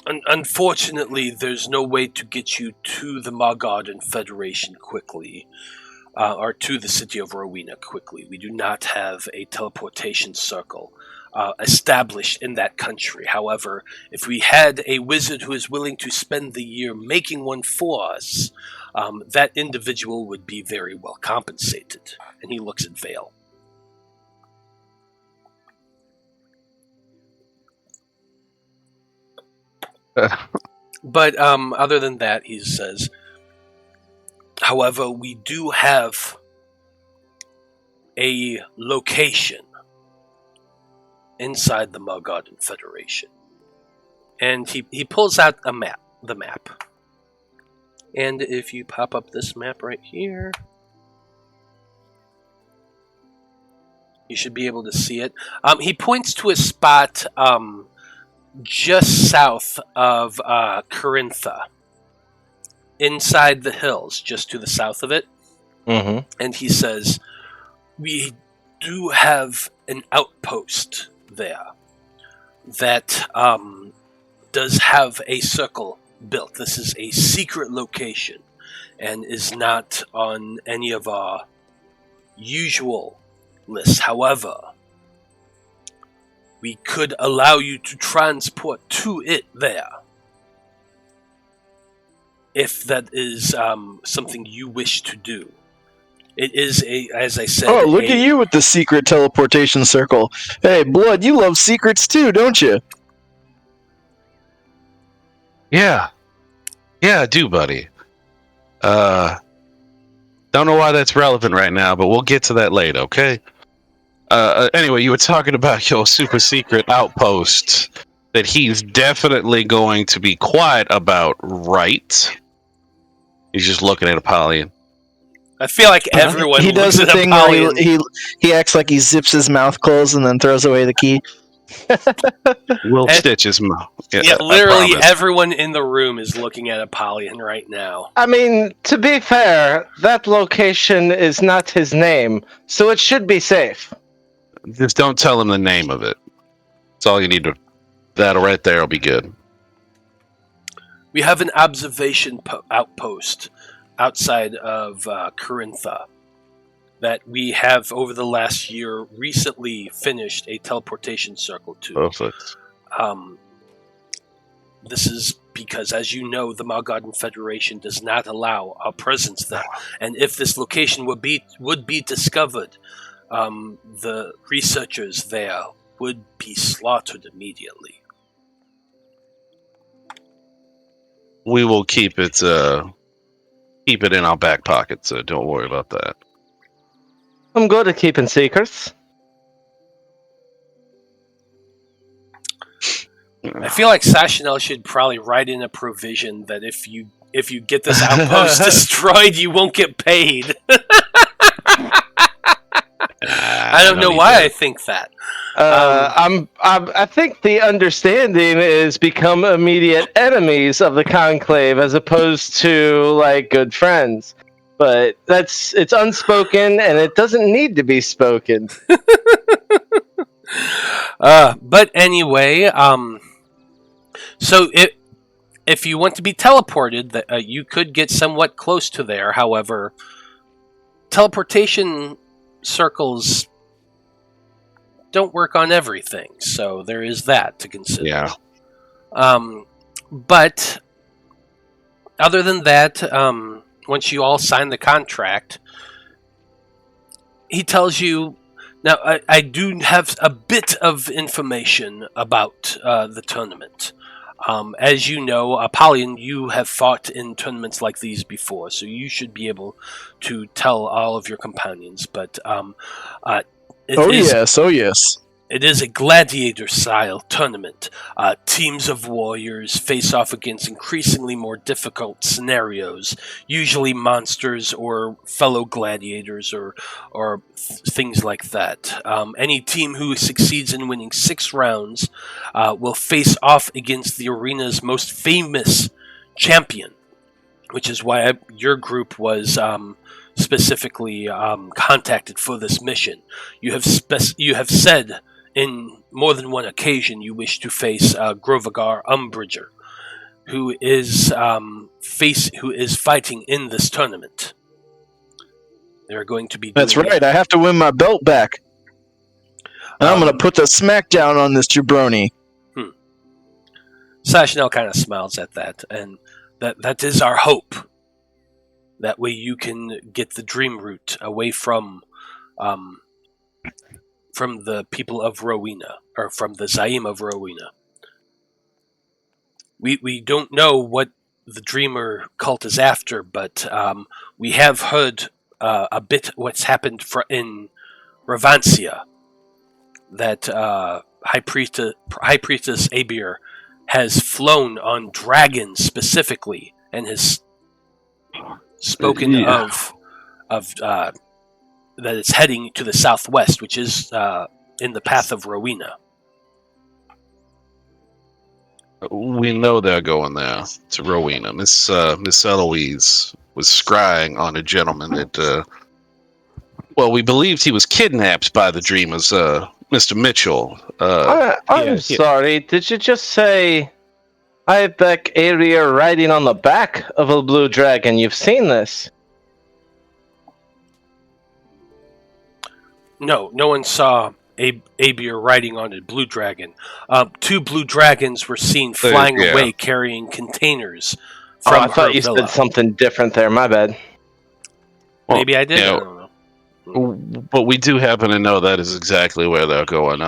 unfortunately, there's no way to get you to the Margarden Federation quickly, or to the city of Rowena quickly. We do not have a teleportation circle established in that country. However, if we had a wizard who is willing to spend the year making one for us, that individual would be very well compensated. And he looks at Veil. But other than that, he says, however, we do have a location inside the Margarden Federation. And he pulls out the map. And if you pop up this map right here, you should be able to see it. He points to a spot just south of Quarintine, inside the hills, just to the south of it.
Mm-hmm.
And he says, we do have an outpost there that does have a circle built. This is a secret location and is not on any of our usual lists. However, we could allow you to transport to it there, if that is something you wish to do. It is as I said.
Oh, look at you with the secret teleportation circle. Hey, Blood, you love secrets too, don't you?
Yeah, I do, buddy. Don't know why that's relevant right now, but we'll get to that later, okay? Anyway, you were talking about your super secret outpost that he's definitely going to be quiet about, right? He's just looking at Apollyon.
I feel like everyone
he does the
looks at
thing
Apollyon.
where he acts like he zips his mouth closed and then throws away the key.
Will stitch his mouth.
Yeah, literally everyone in the room is looking at Apollyon right now.
I mean, to be fair, that location is not his name, so it should be safe.
Just don't tell him the name of it. That's all you need to. That right there will be good.
We have an observation outpost outside of Quarintine that we have over the last year recently finished a teleportation circle to.
Perfect.
This is because, as you know, the Margarden Federation does not allow our presence there. And if this location would be discovered, the researchers there would be slaughtered immediately.
We will keep it in our back pocket, so don't worry about that.
I'm good at keeping secrets.
I feel like Sashanel should probably write in a provision that if you get this outpost destroyed, you won't get paid. I don't know why I think that.
I think the understanding is become immediate enemies of the Conclave as opposed to like good friends. But it's unspoken and it doesn't need to be spoken.
But anyway, So if you want to be teleported, you could get somewhat close to there. However, teleportation circles don't work on everything, so there is that to consider.
Yeah.
But other than that, once you all sign the contract, he tells you, now I do have a bit of information about the tournament. As you know, Apollyon, you have fought in tournaments like these before, so you should be able to tell all of your companions. But
yes.
it is a gladiator-style tournament. Teams of warriors face off against increasingly more difficult scenarios, usually monsters or fellow gladiators or things like that. Any team who succeeds in winning 6 rounds will face off against the arena's most famous champion, which is why your group was specifically contacted for this mission. You have said in more than one occasion you wish to face Grovagar Umbridger, who is fighting in this tournament. They're going to be doing
That's right, I have to win my belt back. And I'm going to put the smackdown on this jabroni.
Sashnell kind of smiles at that, and that is our hope. That way you can get the dream route away from the people of Rowena, or from the Zaim of Rowena. We don't know what the Dreamer cult is after, but we have heard a bit what's happened in Revancia. That High Priestess Abir has flown on dragons specifically, and has spoken of that it's heading to the southwest, which is in the path of Rowena.
We know they're going there to Rowena. Miss Eloise was scrying on a gentleman that, we believed he was kidnapped by the Dreamers, Mr. Mitchell.
I'm sorry, did you just say Ibeck area riding on the back of a blue dragon? You've seen this?
No one saw Abir riding on a blue dragon. 2 blue dragons were seen flying away carrying containers from
I thought you said something different there, my bad.
Well, maybe I did, I don't know.
But we do happen to know that is exactly where they're going.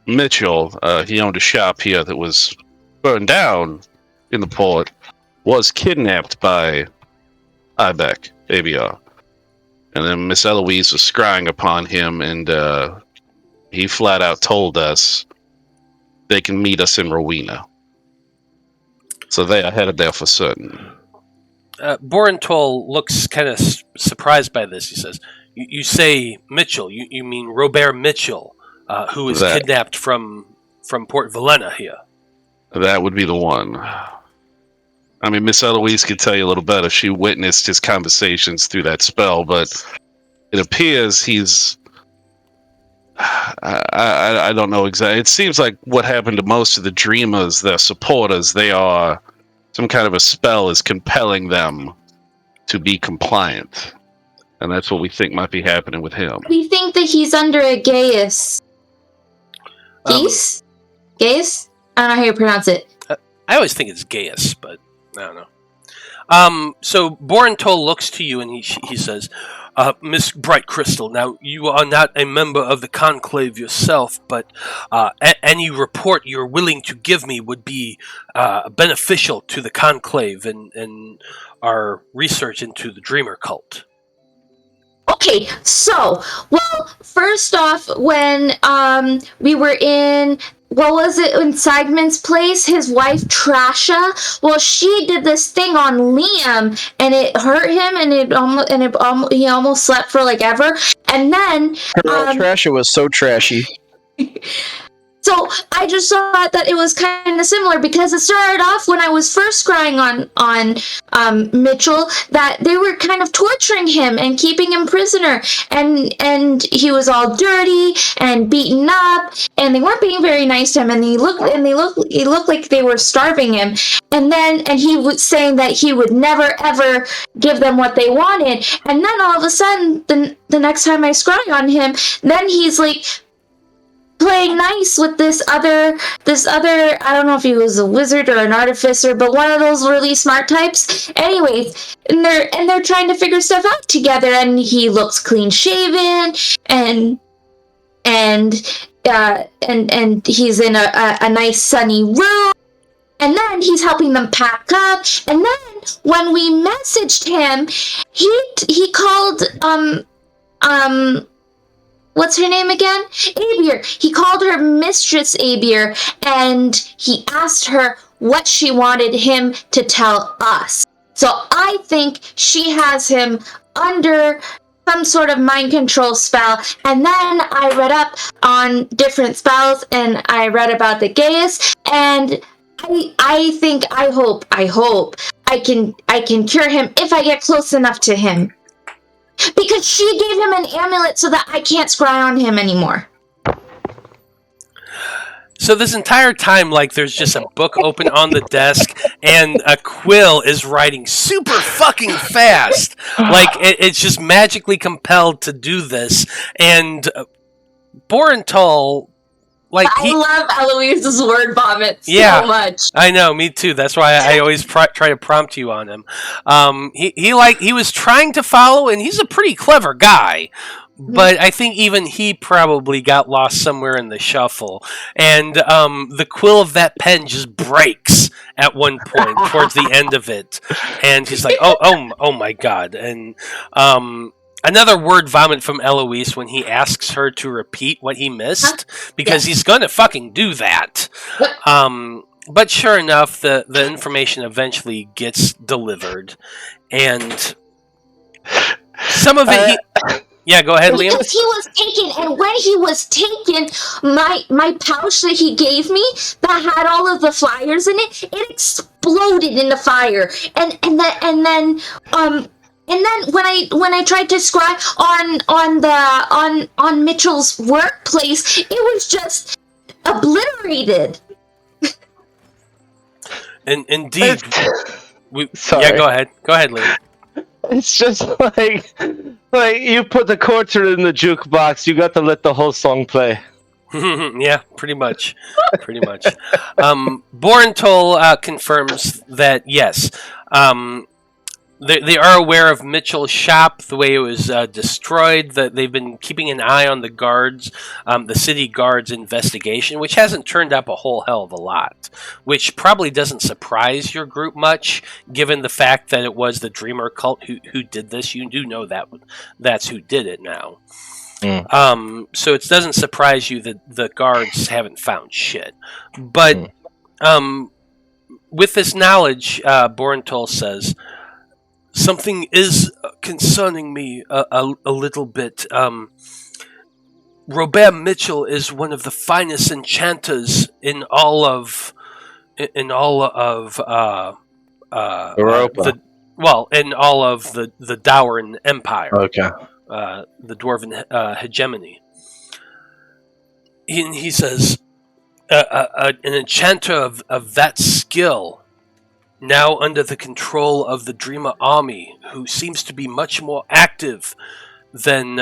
Mitchell, he owned a shop here that was burned down in the port, was kidnapped by Ibeck, ABR. And then Miss Eloise was scrying upon him, and he flat out told us they can meet us in Rowena. So they are headed there for certain.
Borentol looks kind of surprised by this. He says, you say Mitchell, you mean Robert Mitchell, who was kidnapped from Port Valena here.
That would be the one. I mean, Miss Eloise could tell you a little better. She witnessed his conversations through that spell, but it appears he's... I don't know exactly. It seems like what happened to most of the Dreamers, their supporters, they are... Some kind of a spell is compelling them to be compliant. And that's what we think might be happening with him.
We think that he's under a Gaius. Gaius? Gaius? I don't know how you pronounce it.
I always think it's Gaius, but I don't know. So Borentol looks to you and he says, Miss Brightcrystal, now you are not a member of the Conclave yourself, but any report you're willing to give me would be beneficial to the Conclave and our research into the Dreamer cult.
Okay, so, well, first off, when we were in... What was it, in Siegmund's place? His wife, Trasha? Well, she did this thing on Liam, and it hurt him, and he almost slept for, like, ever. And then...
Trasha was so trashy.
So I just thought that it was kind of similar because it started off when I was first scrying on Mitchell that they were kind of torturing him and keeping him prisoner, and he was all dirty and beaten up, and they weren't being very nice to him, and he looked like they were starving him, and he was saying that he would never ever give them what they wanted, and then all of a sudden the next time I scry on him, then he's like playing nice with this other I don't know if he was a wizard or an artificer, but one of those really smart types. Anyways, and they're trying to figure stuff out together, and he looks clean shaven and he's in a nice sunny room, and then he's helping them pack up, and then when we messaged him, he called what's her name again? Abier. He called her Mistress Abier, and he asked her what she wanted him to tell us. So I think she has him under some sort of mind control spell, and then I read up on different spells, and I read about the Gaius, and I hope I can cure him if I get close enough to him. Because she gave him an amulet so that I can't scry on him anymore.
So this entire time, like, there's just a book open on the desk, and a quill is writing super fucking fast. Like, it's just magically compelled to do this. And Borental, like,
I love Eloise's word vomit so much.
I know, me too. That's why I always try to prompt you on him. He was trying to follow, and he's a pretty clever guy. But I think even he probably got lost somewhere in the shuffle. And the quill of that pen just breaks at one point towards the end of it. And he's like, oh my god. And another word vomit from Eloise when he asks her to repeat what he missed, because he's gonna fucking do that. But sure enough, the information eventually gets delivered, and some of it yeah, go ahead, Liam.
Because he was taken, and when he was taken, my pouch that he gave me that had all of the flyers in it, it exploded in the fire, and then when I tried to scry on Mitchell's workplace, it was just obliterated.
And indeed,
Sorry.
yeah, go ahead, Liam.
It's just like you put the quarter in the jukebox, you got to let the whole song play.
Yeah, pretty much. Borental confirms that yes, they are aware of Mitchell's shop, the way it was destroyed. That they've been keeping an eye on the guards, the city guards' investigation, which hasn't turned up a whole hell of a lot. Which probably doesn't surprise your group much, given the fact that it was the Dreamer cult who did this. You do know that's who did it now. So it doesn't surprise you that the guards haven't found shit. But with this knowledge, Borental says, something is concerning me a little bit. Robert Mitchell is one of the finest enchanters in all of
Loroupa.
in all of the Dwarven Empire.
Okay.
The Dwarven hegemony. He says, an enchanter of that skill, now under the control of the Dreamer army, who seems to be much more active than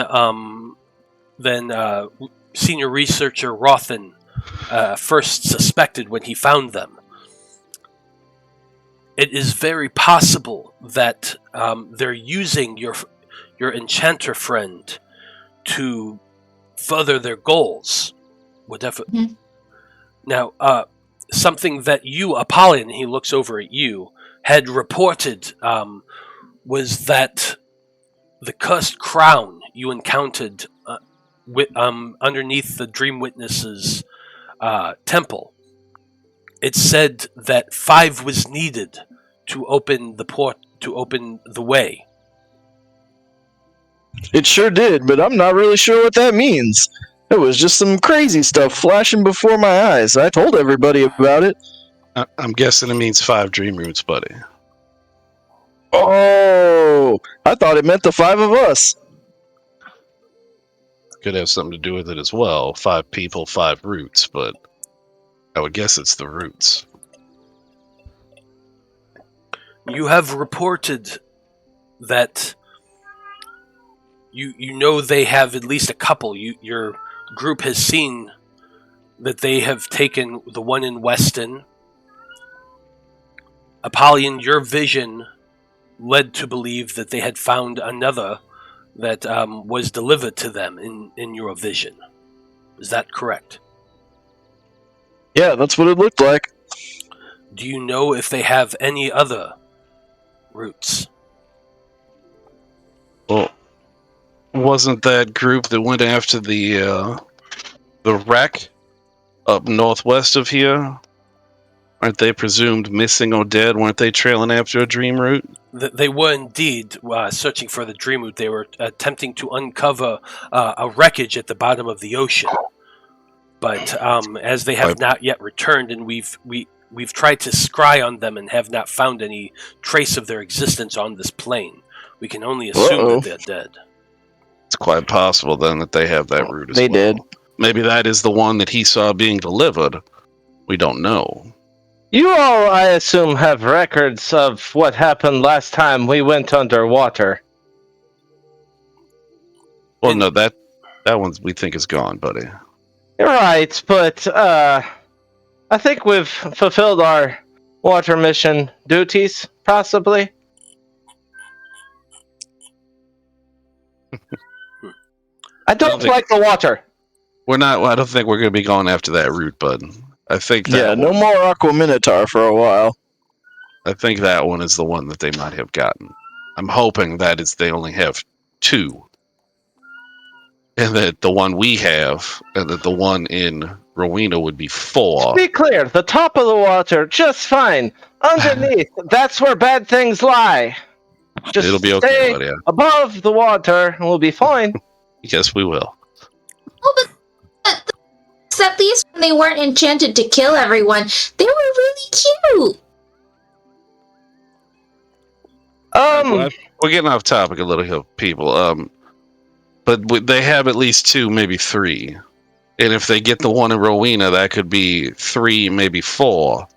senior researcher Rothen first suspected when he found them. It is very possible that they're using your enchanter friend to further their goals. Whatever. Mm-hmm. Now, something that you, Apollyon, he looks over at you, had reported was that the cursed crown you encountered underneath the Dream Witness's temple. It said that 5 was needed to open the port, to open the way.
It sure did, but I'm not really sure what that means. It was just some crazy stuff flashing before my eyes. I told everybody about it.
I'm guessing it means 5 dream roots, buddy.
Oh, I thought it meant the 5 of us.
Could have something to do with it as well. 5 people, 5 roots, but I would guess it's the roots.
You have reported that you know they have at least a couple. Your group has seen that they have taken the one in Weston. Apollyon, your vision led to believe that they had found another that was delivered to them in your vision. Is that correct?
Yeah, that's what it looked like.
Do you know if they have any other routes?
Well, wasn't that group that went after the wreck up northwest of here? Aren't they presumed missing or dead? Weren't they trailing after a dream route?
They were indeed searching for the dream route. They were attempting to uncover a wreckage at the bottom of the ocean. But as they have not yet returned, and we've tried to scry on them and have not found any trace of their existence on this plane, we can only assume that they're dead.
It's quite possible then that they have that route as well.
They did.
Maybe that is the one that he saw being delivered. We don't know.
You all, I assume, have records of what happened last time we went underwater.
Well, no, that one we think is gone, buddy.
You're right, but I think we've fulfilled our water mission duties, possibly. I don't like the water.
We're not. I don't think we're going to be going after that route, bud. I think that
no more Aqua Minotaur for a while.
I think that one is the one that they might have gotten. I'm hoping that they only have 2. And that the one we have, and that the one in Rowena would be 4.
To be clear, the top of the water, just fine. Underneath, that's where bad things lie. Just
It'll be okay,
stay
buddy.
above the water, and we'll be fine.
Yes, we will.
Oh, but at least when they weren't enchanted to kill everyone, they were really cute.
We're getting off topic a little here, people. But they have at least 2, maybe 3. And if they get the one in Rowena, that could be 3, maybe 4.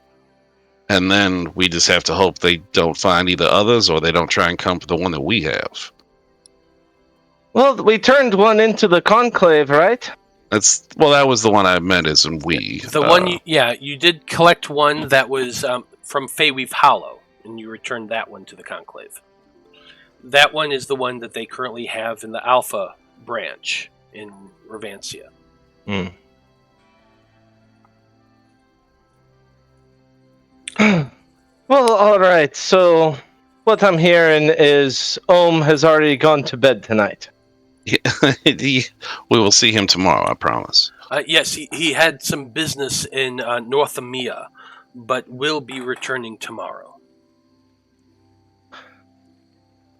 And then we just have to hope they don't find either others or they don't try and come for the one that we have.
Well, we turned one into the Conclave, right?
That was the one I meant as in we.
The one, you did collect one that was from Feyweave Hollow, and you returned that one to the Conclave. That one is the one that they currently have in the Alpha branch in Revancia.
Well, alright, so what I'm hearing is Ohm has already gone to bed tonight.
We will see him tomorrow, I promise.
Yes, he had some business in North Amia, but will be returning tomorrow.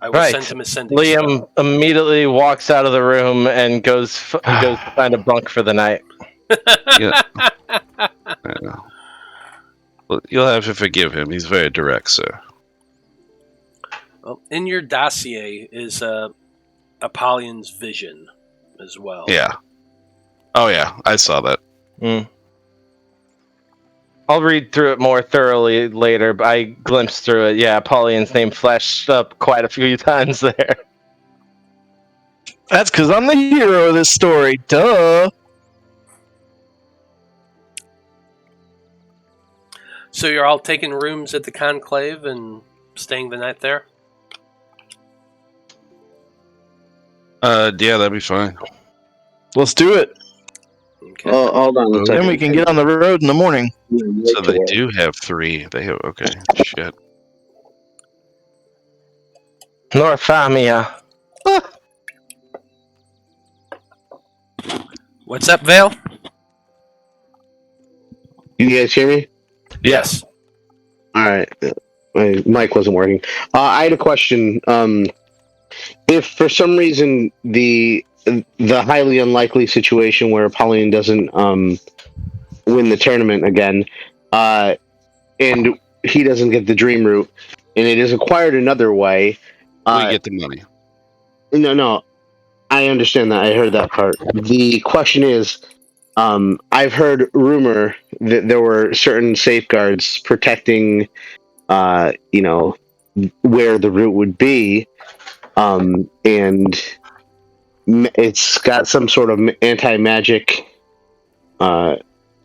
I will send him a sending.
Liam immediately walks out of the room and goes to find a bunk for the night.
Yeah. Well, you'll have to forgive him. He's very direct, sir.
Well, in your dossier is Apollyon's vision as well.
Yeah. Oh, yeah. I saw that.
I'll read through it more thoroughly later, but I glimpsed through it. Yeah, Apollyon's name flashed up quite a few times there.
That's because I'm the hero of this story. Duh.
So you're all taking rooms at the Conclave and staying the night there?
Yeah, that'd be fine.
Let's do it.
Okay.
Hold on a second.
Then we can get on the road in the morning.
So they do have 3. They have, okay. Shit.
Northamia.
What's up, Vale?
You guys hear me?
Yes.
All right. My mic wasn't working. I had a question. If for some reason the the highly unlikely situation where Apollyon doesn't win the tournament again, and he doesn't get the dream root, and it is acquired another way.
We get the money.
No, I understand that. I heard that part. The question is, I've heard rumor that there were certain safeguards protecting, where the root would be, and it's got some sort of anti-magic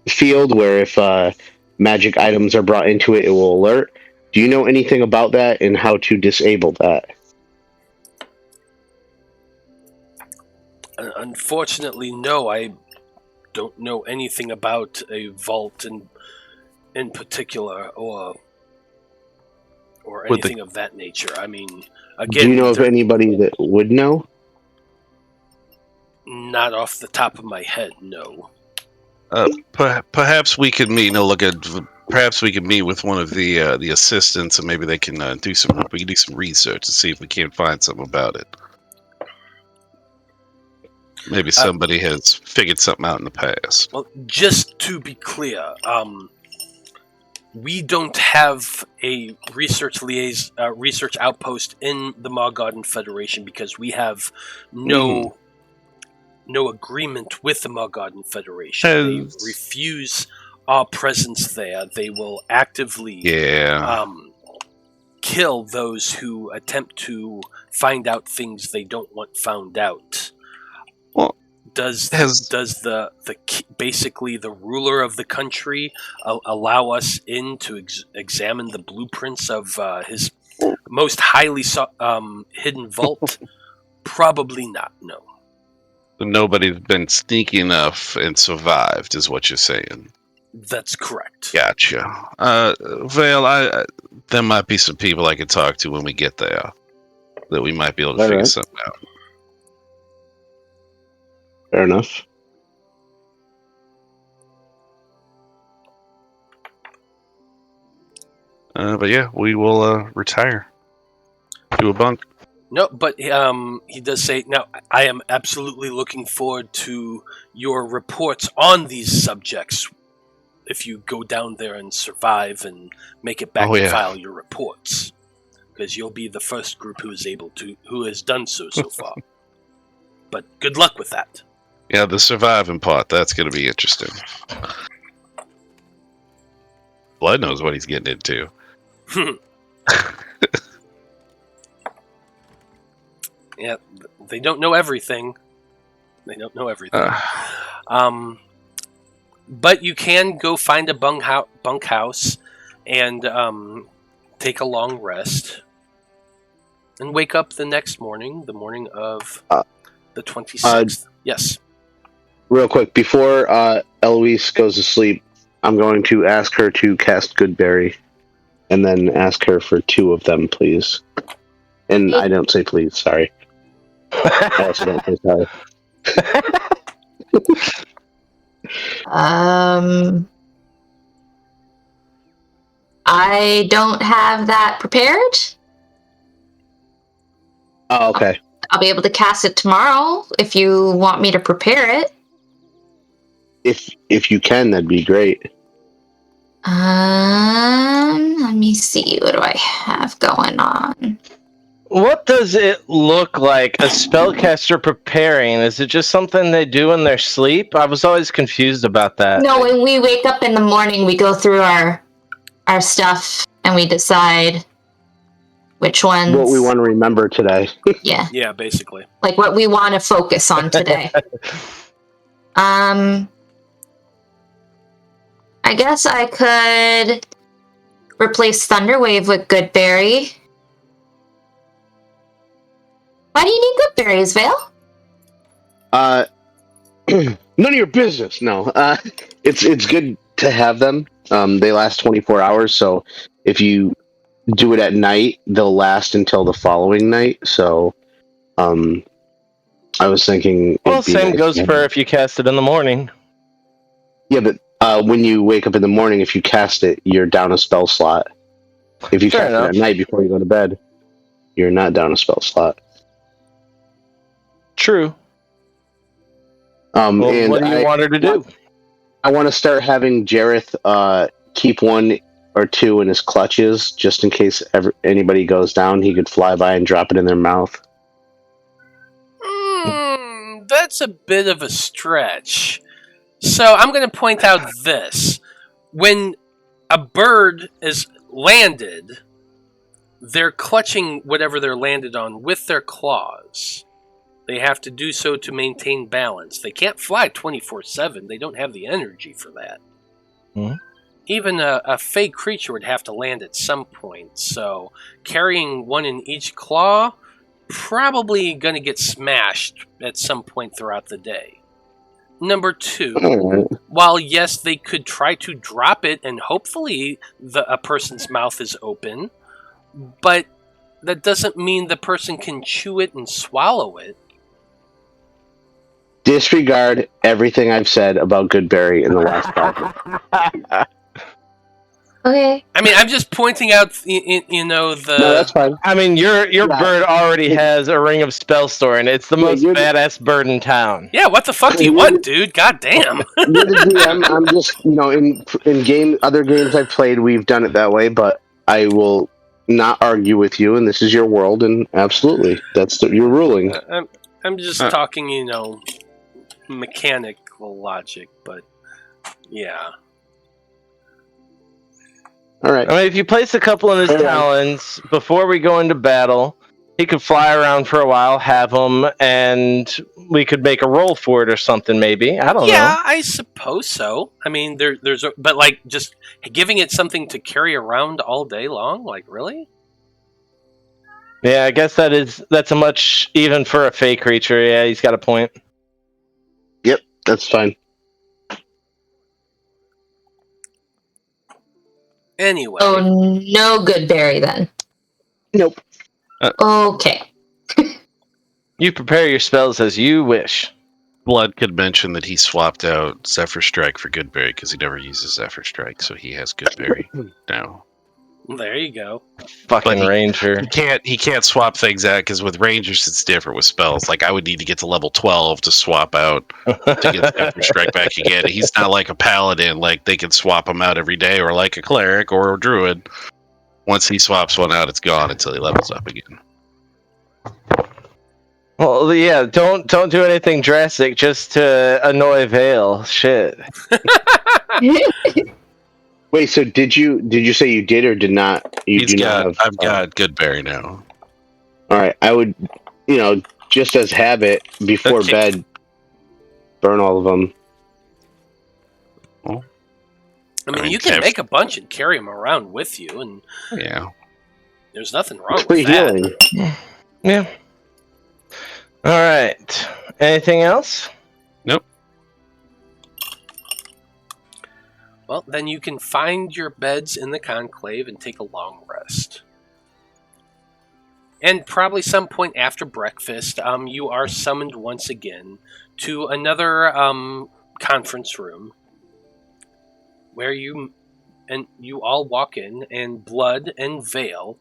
field where if magic items are brought into it, it will alert. Do you know anything about that and how to disable that?
Unfortunately, no. I don't know anything about a vault in particular, or anything of that nature. I mean, again,
do you know of anybody that would know?
Not off the top of my head, no.
Perhaps we could meet. Perhaps we could meet with one of the assistants, and maybe they can do some. We can do some research to see if we can't find something about it. Maybe somebody has figured something out in the past.
Well, just to be clear, we don't have a research outpost in the Margarden Federation because we have no agreement with the Margarden Federation. They refuse our presence there. They will actively kill those who attempt to find out things they don't want found out.
Well,
does the basically the ruler of the country allow us in to examine the blueprints of his most highly hidden vault? Probably not. No.
Nobody's been sneaky enough and survived, is what you're saying.
That's correct.
Gotcha. Veil, there might be some people I could talk to when we get there that we might be able to figure something out.
Fair enough.
But yeah, we will retire to a bunk.
No, but he does say, now, I am absolutely looking forward to your reports on these subjects if you go down there and survive and make it back and file your reports. Because you'll be the first group who has done so far. But good luck with that.
Yeah, the surviving part, that's going to be interesting. Blood knows what he's getting into.
Yeah, they don't know everything. But you can go find a bunkhouse and take a long rest. And wake up the next morning, the morning of the 26th. Yes.
Real quick, before Eloise goes to sleep, I'm going to ask her to cast Goodberry, and then ask her for 2 of them, please. And I don't say please, sorry. I also don't say sorry.
I don't have that prepared.
Oh, okay.
I'll be able to cast it tomorrow if you want me to prepare it.
If you can, that'd be great.
Let me see. What do I have going on?
What does it look like a spellcaster preparing? Is it just something they do in their sleep? I was always confused about that.
No, when we wake up in the morning, we go through our stuff and we decide which ones.
What we want to remember today.
Yeah.
Yeah, basically.
Like what we want to focus on today. I guess I could replace Thunderwave with Goodberry. Why do you need Goodberries, Veil?
None of your business. No, it's good to have them. They last 24 hours, so if you do it at night, they'll last until the following night. So, I was thinking.
Well, same goes for if you cast it in the morning.
Yeah, but when you wake up in the morning, if you cast it, you're down a spell slot. If you cast it at night before you go to bed, you're not down a spell slot.
True.
And
what do you want her to do?
I want to start having Jareth keep one or two in his clutches, just in case anybody goes down. He could fly by and drop it in their mouth.
That's a bit of a stretch. So I'm going to point out this. When a bird is landed, they're clutching whatever they're landed on with their claws. They have to do so to maintain balance. They can't fly 24/7. They don't have the energy for that.
Hmm.
Even a fey creature would have to land at some point. So carrying one in each claw, probably going to get smashed at some point throughout the day. Number two, while yes, they could try to drop it and hopefully a person's mouth is open, but that doesn't mean the person can chew it and swallow it.
Disregard everything I've said about Goodberry in the last podcast.
Okay.
I mean, I'm just pointing out, the...
No, that's fine.
I mean, your bird already has a ring of spell storing. It's the most badass bird in town.
Yeah, what the fuck do you want, dude? God damn.
You're the DM. I'm just, in other games I've played, we've done it that way, but I will not argue with you, and this is your world, and absolutely, that's your ruling.
I'm just talking, mechanical logic, but yeah.
All right.
I mean, if you place a couple in his talons before we go into battle, he could fly around for a while, have them, and we could make a roll for it or something. Maybe I don't know.
Yeah, I suppose so. I mean, but like just giving it something to carry around all day long, like really?
Yeah, I guess that's a much even for a fey creature. Yeah, he's got a point.
Yep, that's fine.
Anyway.
Oh, no Goodberry then.
Nope.
Okay.
You prepare your spells as you wish.
Blood could mention that he swapped out Zephyr Strike for Goodberry because he never uses Zephyr Strike, so he has Goodberry now.
There you go.
Fucking ranger.
He can't swap things out because with rangers it's different with spells. Like I would need to get to level 12 to swap out to get Zephyr Strike back again. He's not like a paladin, like they can swap him out every day, or like a cleric or a druid. Once he swaps one out, it's gone until he levels up again.
Well, yeah, don't do anything drastic just to annoy Veil. Shit.
Wait, so did you say you did or did not?
I've got Goodberry now.
All right, I would, just as habit before bed, burn all of them.
Well,
I mean, you can make a bunch and carry them around with you, and
yeah,
there's nothing wrong
Free
with that.
healing.
Yeah. All right. Anything else?
Nope.
Well, then you can find your beds in the conclave and take a long rest. And probably some point after breakfast, you are summoned once again to another conference room where you all walk in, and Blood and Veil,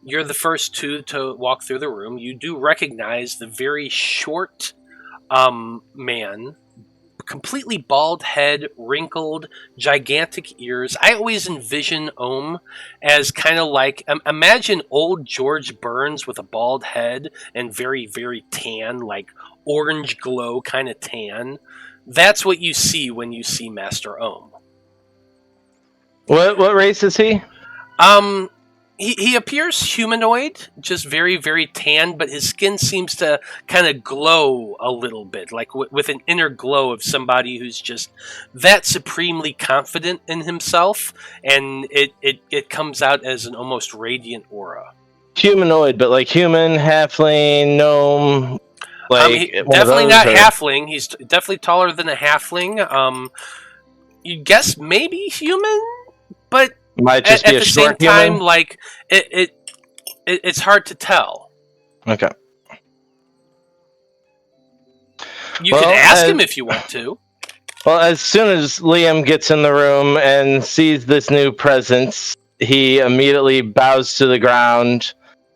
you're the first two to walk through the room. You do recognize the very short man, completely bald head, wrinkled, gigantic ears. I always envision Ohm as kind of like, imagine old George Burns with a bald head and very, very tan, like orange glow kind of tan. That's what you see when you see Master Ohm.
What race is he?
He appears humanoid, just very, very tan, but his skin seems to kind of glow a little bit, like with an inner glow of somebody who's just that supremely confident in himself, and it comes out as an almost radiant aura.
Humanoid, but like human, halfling, gnome. Like
definitely not halfling. He's definitely taller than a halfling. You guess maybe human, but
might just
at
be a
the
short
same time,
human?
like it's hard to tell.
Okay.
You can ask him if you want to.
Well, as soon as Liam gets in the room and sees this new presence, he immediately bows to the ground,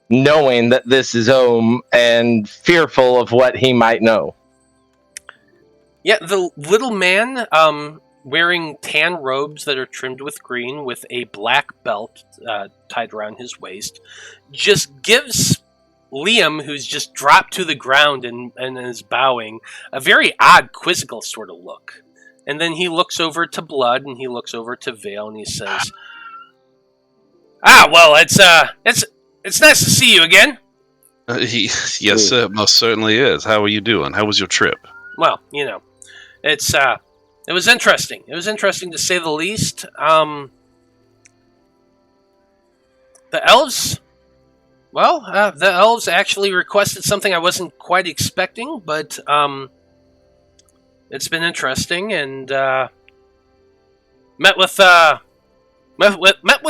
knowing that this is Ohm and fearful of what he might know.
Yeah, the little man, wearing tan robes that are trimmed with green with a black belt tied around his waist, just gives Liam, who's just dropped to the ground and is bowing, a very odd, quizzical sort of look. And then he looks over to Blood and he looks over to Veil and he says, well, it's nice to see you again.
Yes, it most certainly is. How are you doing? How was your trip?
Well, it was interesting. It was interesting to say the least. The elves, the elves actually requested something I wasn't quite expecting, but it's been interesting, and met with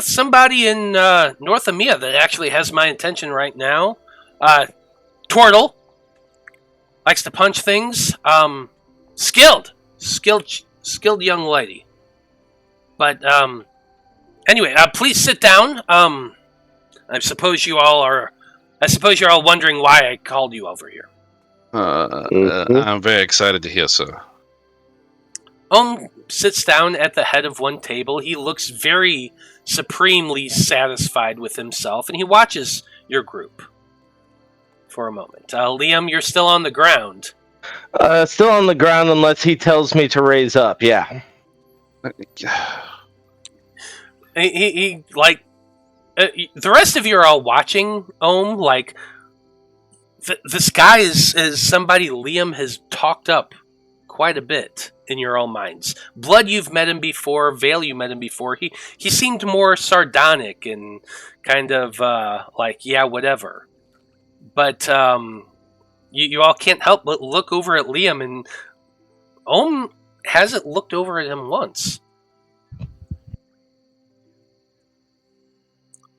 somebody in North EMEA that actually has my attention right now. Tortle likes to punch things. Skilled young lady. But anyway, please sit down. I suppose you're all wondering why I called you over here.
I'm very excited to hear, sir.
Sits down at the head of one table. He looks very supremely satisfied with himself, and he watches your group for a moment. Liam, you're still on the ground.
Still on the ground unless he tells me to raise up, yeah.
He the rest of you are all watching like this guy is somebody Liam has talked up quite a bit in your own minds. Blood, you've met him before. Veil, you met him before. He seemed more sardonic and kind of yeah, whatever. But you all can't help but look over at Liam, and hasn't looked over at him once.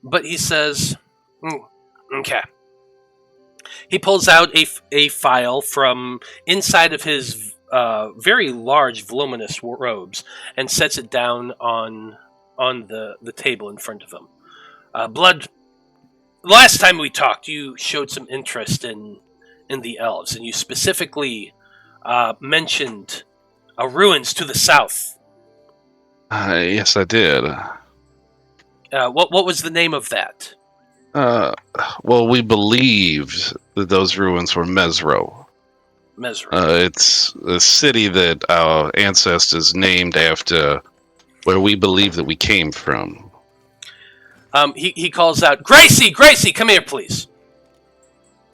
But he says, okay. He pulls out a file from inside of his very large, voluminous robes and sets it down on the table in front of him. Blood, last time we talked, you showed some interest in the elves, and you specifically mentioned ruins to the south.
Yes, I did.
What was the name of that?
Well, we believed that those ruins were Mesro.
Mesro.
It's a city that our ancestors named after where we believe that we came from.
He calls out, Gracie, come here, please.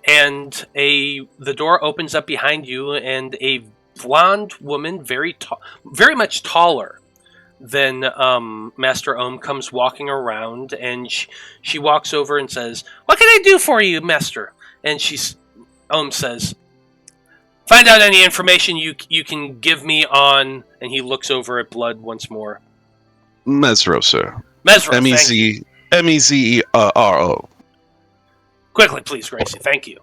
And the door opens up behind you, and a blonde woman, very much taller than Master Ohm, comes walking around, and she walks over and says, "What can I do for you, Master?" And Ohm says, "Find out any information you can give me on," and he looks over at Blood once more.
Mesro, sir.
Mesro,
Mezero.
Quickly, please, Gracie. Thank you.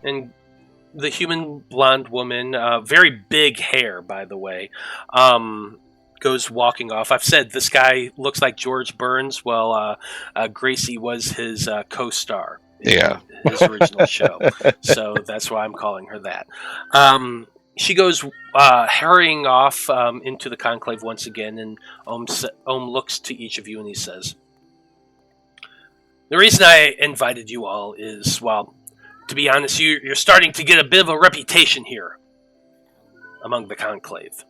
And the human blonde woman, very big hair, by the way, goes walking off. I've said this guy looks like George Burns. Well, Gracie was his co-star in his original show. So that's why I'm calling her that. She goes hurrying off into the conclave once again, and Ohm looks to each of you and he says, "The reason I invited you all is, well, to be honest, you're starting to get a bit of a reputation here among the conclave.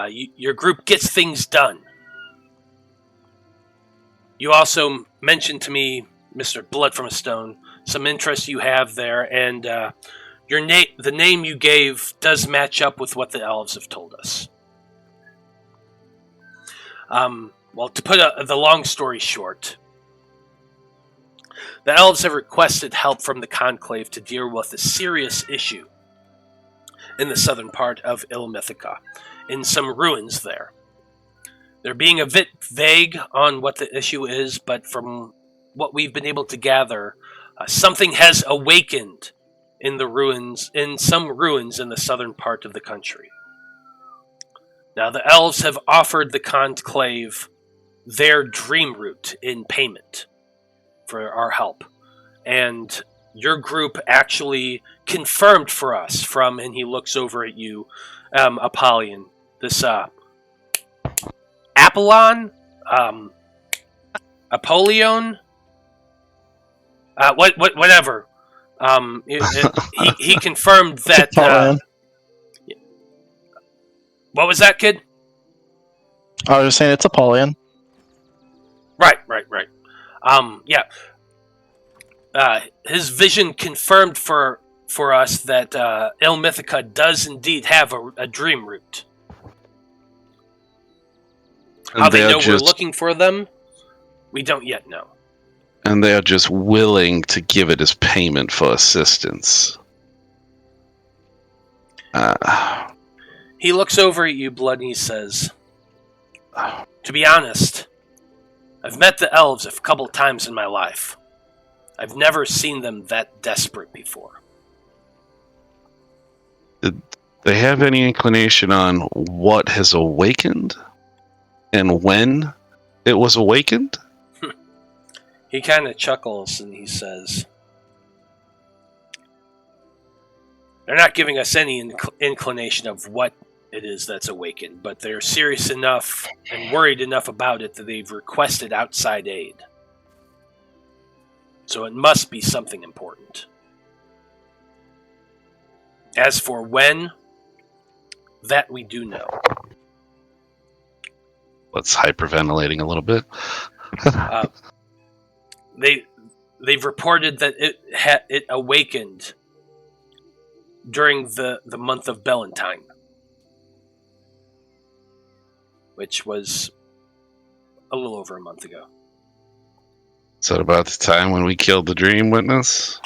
Your group gets things done. You also mentioned to me, Mr. Blood from a Stone, some interest you have there, and the name you gave does match up with what the elves have told us. Well, to put the long story short, the elves have requested help from the conclave to deal with a serious issue in the southern part of Ilmythica, in some ruins there. They're being a bit vague on what the issue is, but from what we've been able to gather, something has awakened in some ruins in the southern part of the country. Now, the elves have offered the conclave their dream route in payment for our help. And your group actually confirmed for us from, and he looks over at you, Apollyon, this Apollyon, Apollyon, whatever. He confirmed that. What was that, kid?
I was just saying it's Apollyon.
Right. Yeah. His vision confirmed for us that Ilmythica does indeed have a dream root. How they know we're looking for them, we don't yet know.
And they are just willing to give it as payment for assistance.
He looks over at you, Blood, and he says, to be honest, I've met the elves a couple times in my life. I've never seen them that desperate before.
Did they have any inclination on what has awakened? And when it was awakened?
He kind of chuckles and he says, they're not giving us any inclination of what it is that's awakened, but they're serious enough and worried enough about it that they've requested outside aid. So it must be something important. As for when, that we do know.
Let's hyperventilating a little bit.
They've reported that it awakened during the month of Valentine, which was a little over a month ago.
Is that about the time when we killed the Dream Witness?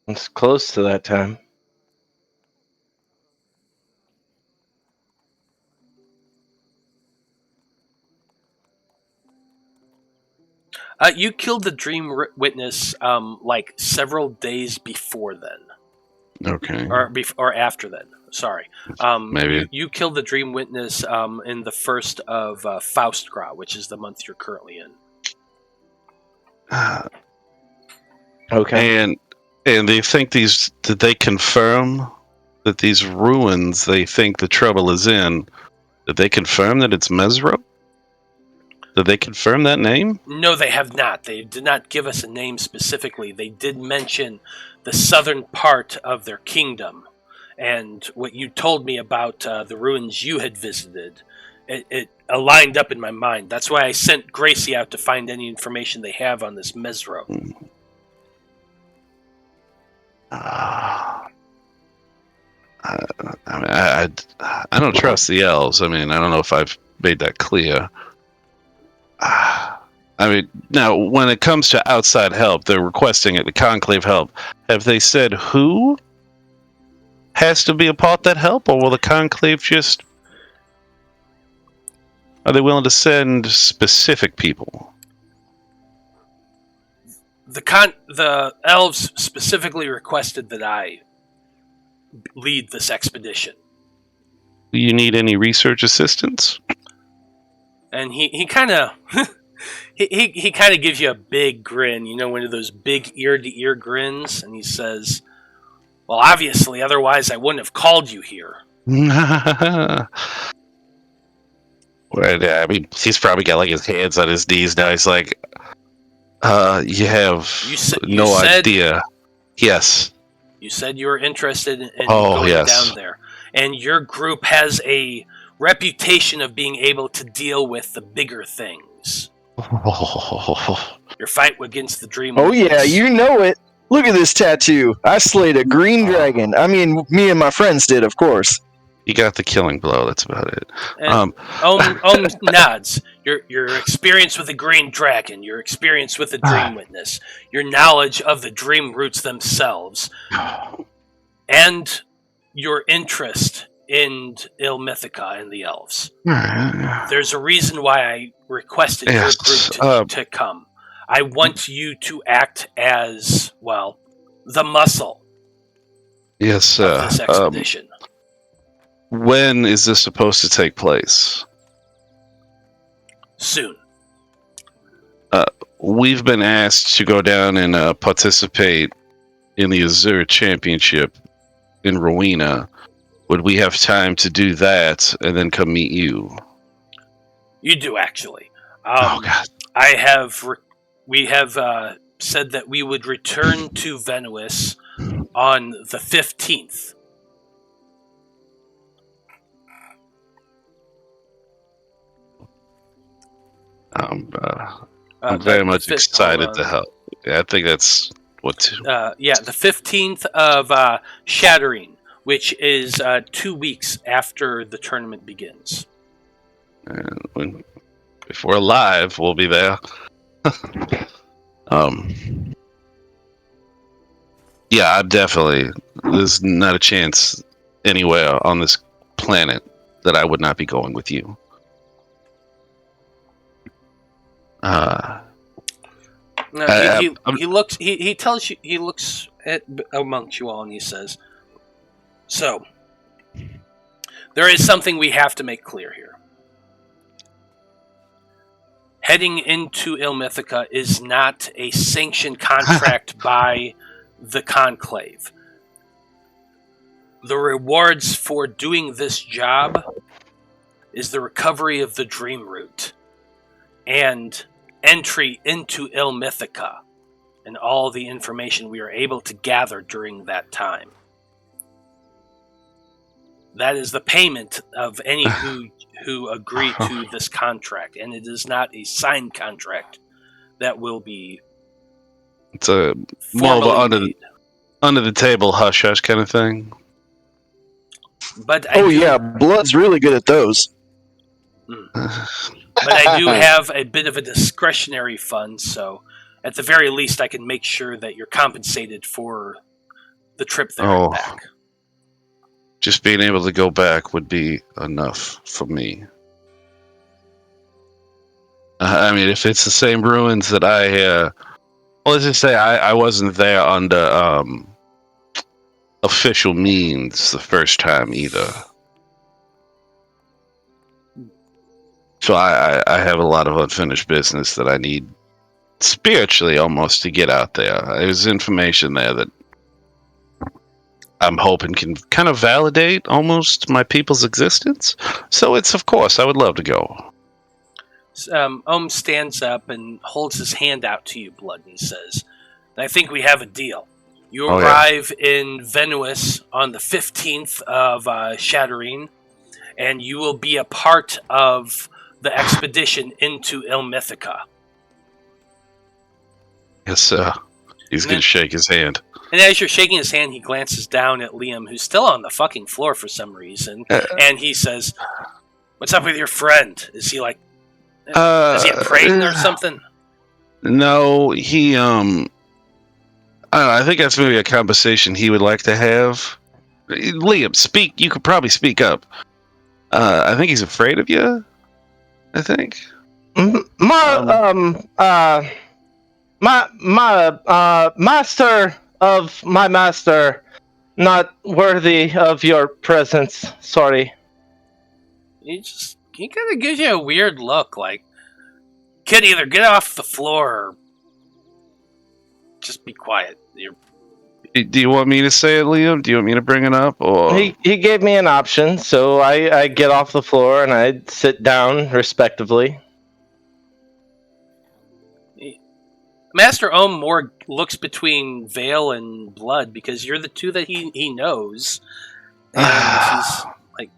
It's close to that time.
You killed the Dream Witness like several days before then.
Okay.
Or after then. Sorry.
Maybe.
You killed the Dream Witness in the first of Faustgra, which is the month you're currently in.
Okay.
And they think did they confirm that these ruins they think the trouble is in? Did they confirm that it's Mesro? Did they confirm that name?
No, they have not. They did not give us a name specifically. They did mention the southern part of their kingdom. And what you told me about the ruins you had visited, it aligned up in my mind. That's why I sent Gracie out to find any information they have on this Mesro.
I don't trust the elves. I mean, I don't know if I've made that clear. I mean, now, when it comes to outside help, they're requesting it, the Conclave help. Have they said who has to be a part of that help, or will the Conclave just... Are they willing to send specific people?
The elves specifically requested that I lead this expedition.
Do you need any research assistance?
And he kind of he kind of gives you a big grin, you know, one of those big ear-to-ear grins, and he says, well, obviously, otherwise I wouldn't have called you here.
Well, I mean, he's probably got like his hands on his knees now. He's like, you have no idea. Yes.
You said you were interested in going down there. And your group has a reputation of being able to deal with the bigger things. Your fight against the Dream
Oh,
Witness.
yeah, you know it. Look at this tattoo. I slayed a green dragon. I mean, me and my friends did, of course.
You got the killing blow. That's about it.
Ohm nods. Your experience with the Green Dragon, your experience with the Dream Witness, your knowledge of the Dream Roots themselves, and your interest in Ilmythica and the elves. There's a reason why I requested your group to come. I want you to act as, well, the muscle
of
this expedition.
When is this supposed to take place?
soon.
We've been asked to go down and participate in the Azure Championship in Rowena. Would we have time to do that and then come meet you?
You do, actually.
Oh, God.
We have said that we would return to Venuis on the 15th.
I'm very much excited to help. Yeah, I think that's what.
The 15th of Shattering, which is 2 weeks after the tournament begins.
And if we're alive, we'll be there. Yeah, I'm definitely. There's not a chance anywhere on this planet that I would not be going with you.
He looks. He tells you. He looks at amongst you all, and he says, "So, there is something we have to make clear here. Heading into Ilmithica is not a sanctioned contract by the Conclave. The rewards for doing this job is the recovery of the Dream Root and entry into Ilmithica and all the information we are able to gather during that time. That is the payment of any who agree to this contract, and it is not a signed contract that will be.
It's a more of a under the table hush hush kind of thing.
But
Blood's really good at those.
But I do have a bit of a discretionary fund, so at the very least, I can make sure that you're compensated for the trip there and back.
Just being able to go back would be enough for me. I mean, if it's the same ruins that let's just say I wasn't there under official means the first time either. So I have a lot of unfinished business that I need spiritually almost to get out there. There's information there that I'm hoping can kind of validate almost my people's existence. So of course, I would love to go.
Ohm stands up and holds his hand out to you, Blood, and he says, I think we have a deal. You arrive in Venuis on the 15th of Shattering, and you will be a part of the expedition into Ilmithica.
Yes, sir. He's going to shake his hand.
And as you're shaking his hand, he glances down at Liam, who's still on the fucking floor for some reason, and he says, "What's up with your friend? Is he like, is he praying or something?"
No, he, I don't know, I think that's maybe a conversation he would like to have. Liam, speak. You could probably speak up. I think he's afraid of you. I think.
My master of my master, not worthy of your presence. Sorry.
He kind of gives you a weird look, like, kid, either get off the floor or just be quiet.
Do you want me to say it, Liam? Do you want me to bring it up? Or
he gave me an option, so I get off the floor and I sit down respectively.
Master Ohm more looks between Veil and Blood because you're the two that he knows. And he's like,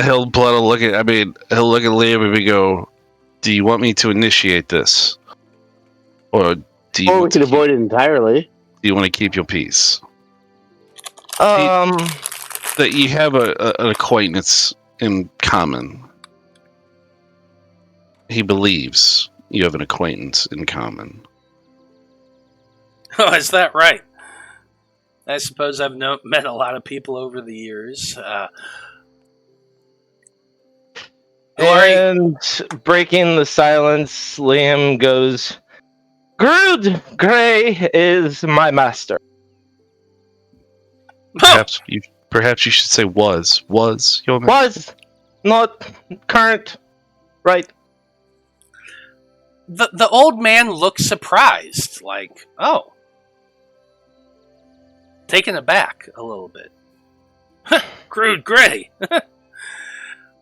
he'll look at Liam and go, "Do you want me to initiate this, or do you?
Or we can avoid it entirely.
Do you want to keep your peace?"
That
you have an acquaintance in common. He believes you have an acquaintance in common.
Oh, is that right? I suppose I've met a lot of people over the years.
And breaking the silence, Liam goes, "Grood Grey is my master."
Perhaps you should say was your master.
Was, not current. right?
The old man looks surprised, like, oh. Taken aback a little bit. Crude Gray. Well,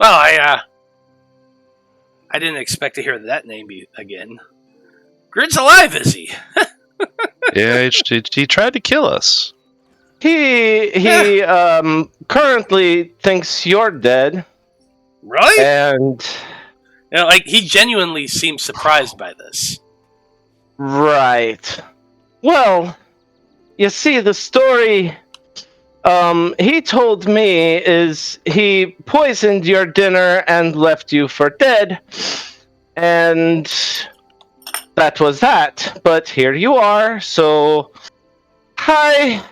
I didn't expect to hear that name again. Grid's alive, is he?
Yeah, he tried to kill us.
He currently thinks you're dead.
Really?
And
Like, he genuinely seems surprised by this.
right. Well, you see, the story he told me is he poisoned your dinner and left you for dead. And that was that. But here you are, so hi.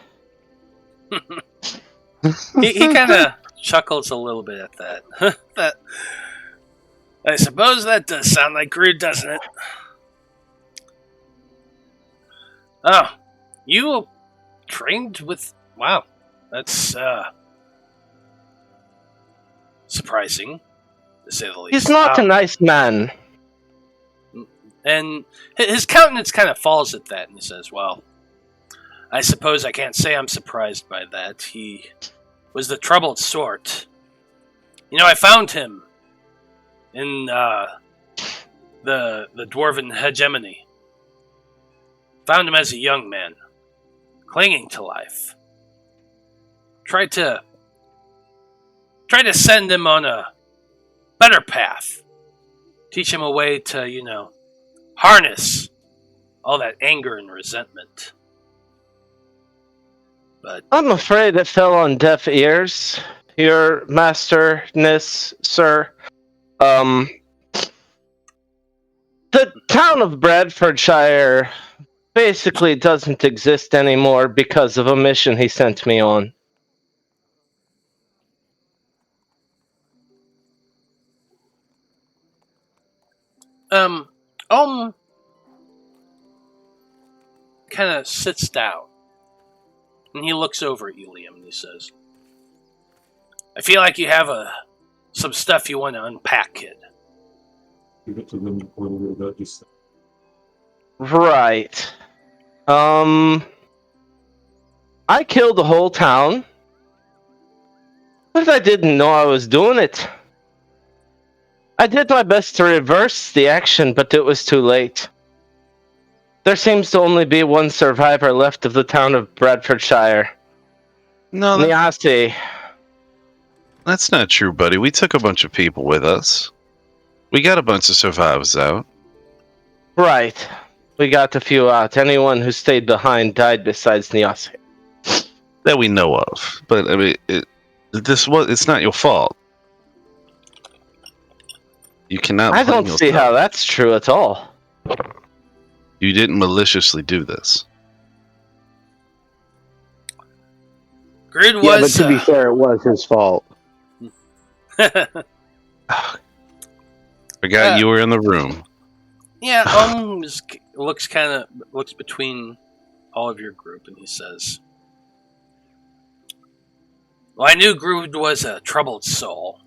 He kind of chuckles a little bit at that. I suppose that does sound like Crude, doesn't it? Oh, you trained with... Wow, that's surprising, to say the least.
He's not a nice man.
And his countenance kind of falls at that, and he says, well, I suppose I can't say I'm surprised by that. He was the troubled sort. You know, I found him in the Dwarven hegemony. Found him as a young man, clinging to life. Tried to send him on a better path. Teach him a way to, harness all that anger and resentment. But
I'm afraid it fell on deaf ears, your masterness, sir. The town of Bradfordshire basically doesn't exist anymore because of a mission he sent me on.
kind of sits down. And he looks over at you, Liam, and he says, I feel like you have some stuff you want to unpack, kid.
Right. I killed the whole town. But I didn't know I was doing it. I did my best to reverse the action, but it was too late. There seems to only be one survivor left of the town of Bradfordshire.
No,
Niasi.
that's not true, buddy. We took a bunch of people with us. We got a bunch of survivors out.
Right. We got a few out. Anyone who stayed behind died besides Niasi.
That we know of. But, I mean, it's not your fault. You cannot
I
blame
don't see
yourself.
how that's true at all.
You didn't maliciously do this.
Grid
Yeah, but
was...
to be fair, it was his fault.
Forgot you were in the room.
Yeah, looks between all of your group, and he says, well, I knew Grood was a troubled soul.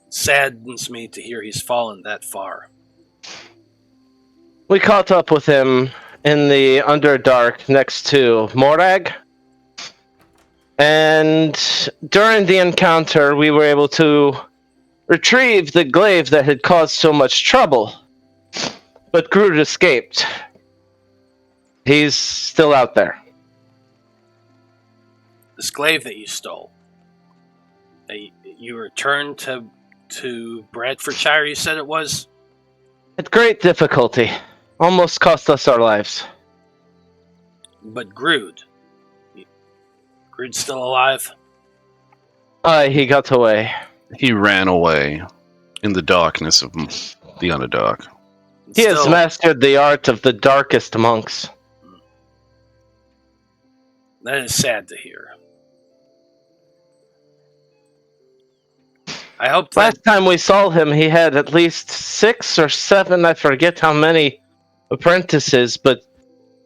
It saddens me to hear he's fallen that far.
We caught up with him in the Underdark next to Morag. And during the encounter, we were able to retrieve the glaive that had caused so much trouble. But Groot escaped. He's still out there.
This glaive that you stole, that you returned to Bradfordshire, you said it was?
At great difficulty. Almost cost us our lives.
But Grood's still alive?
He got away.
He ran away in the darkness of the Underdark.
He has mastered the art of the darkest monks.
That is sad to hear. I hope that...
Last time we saw him, he had at least 6 or 7, I forget how many, apprentices, but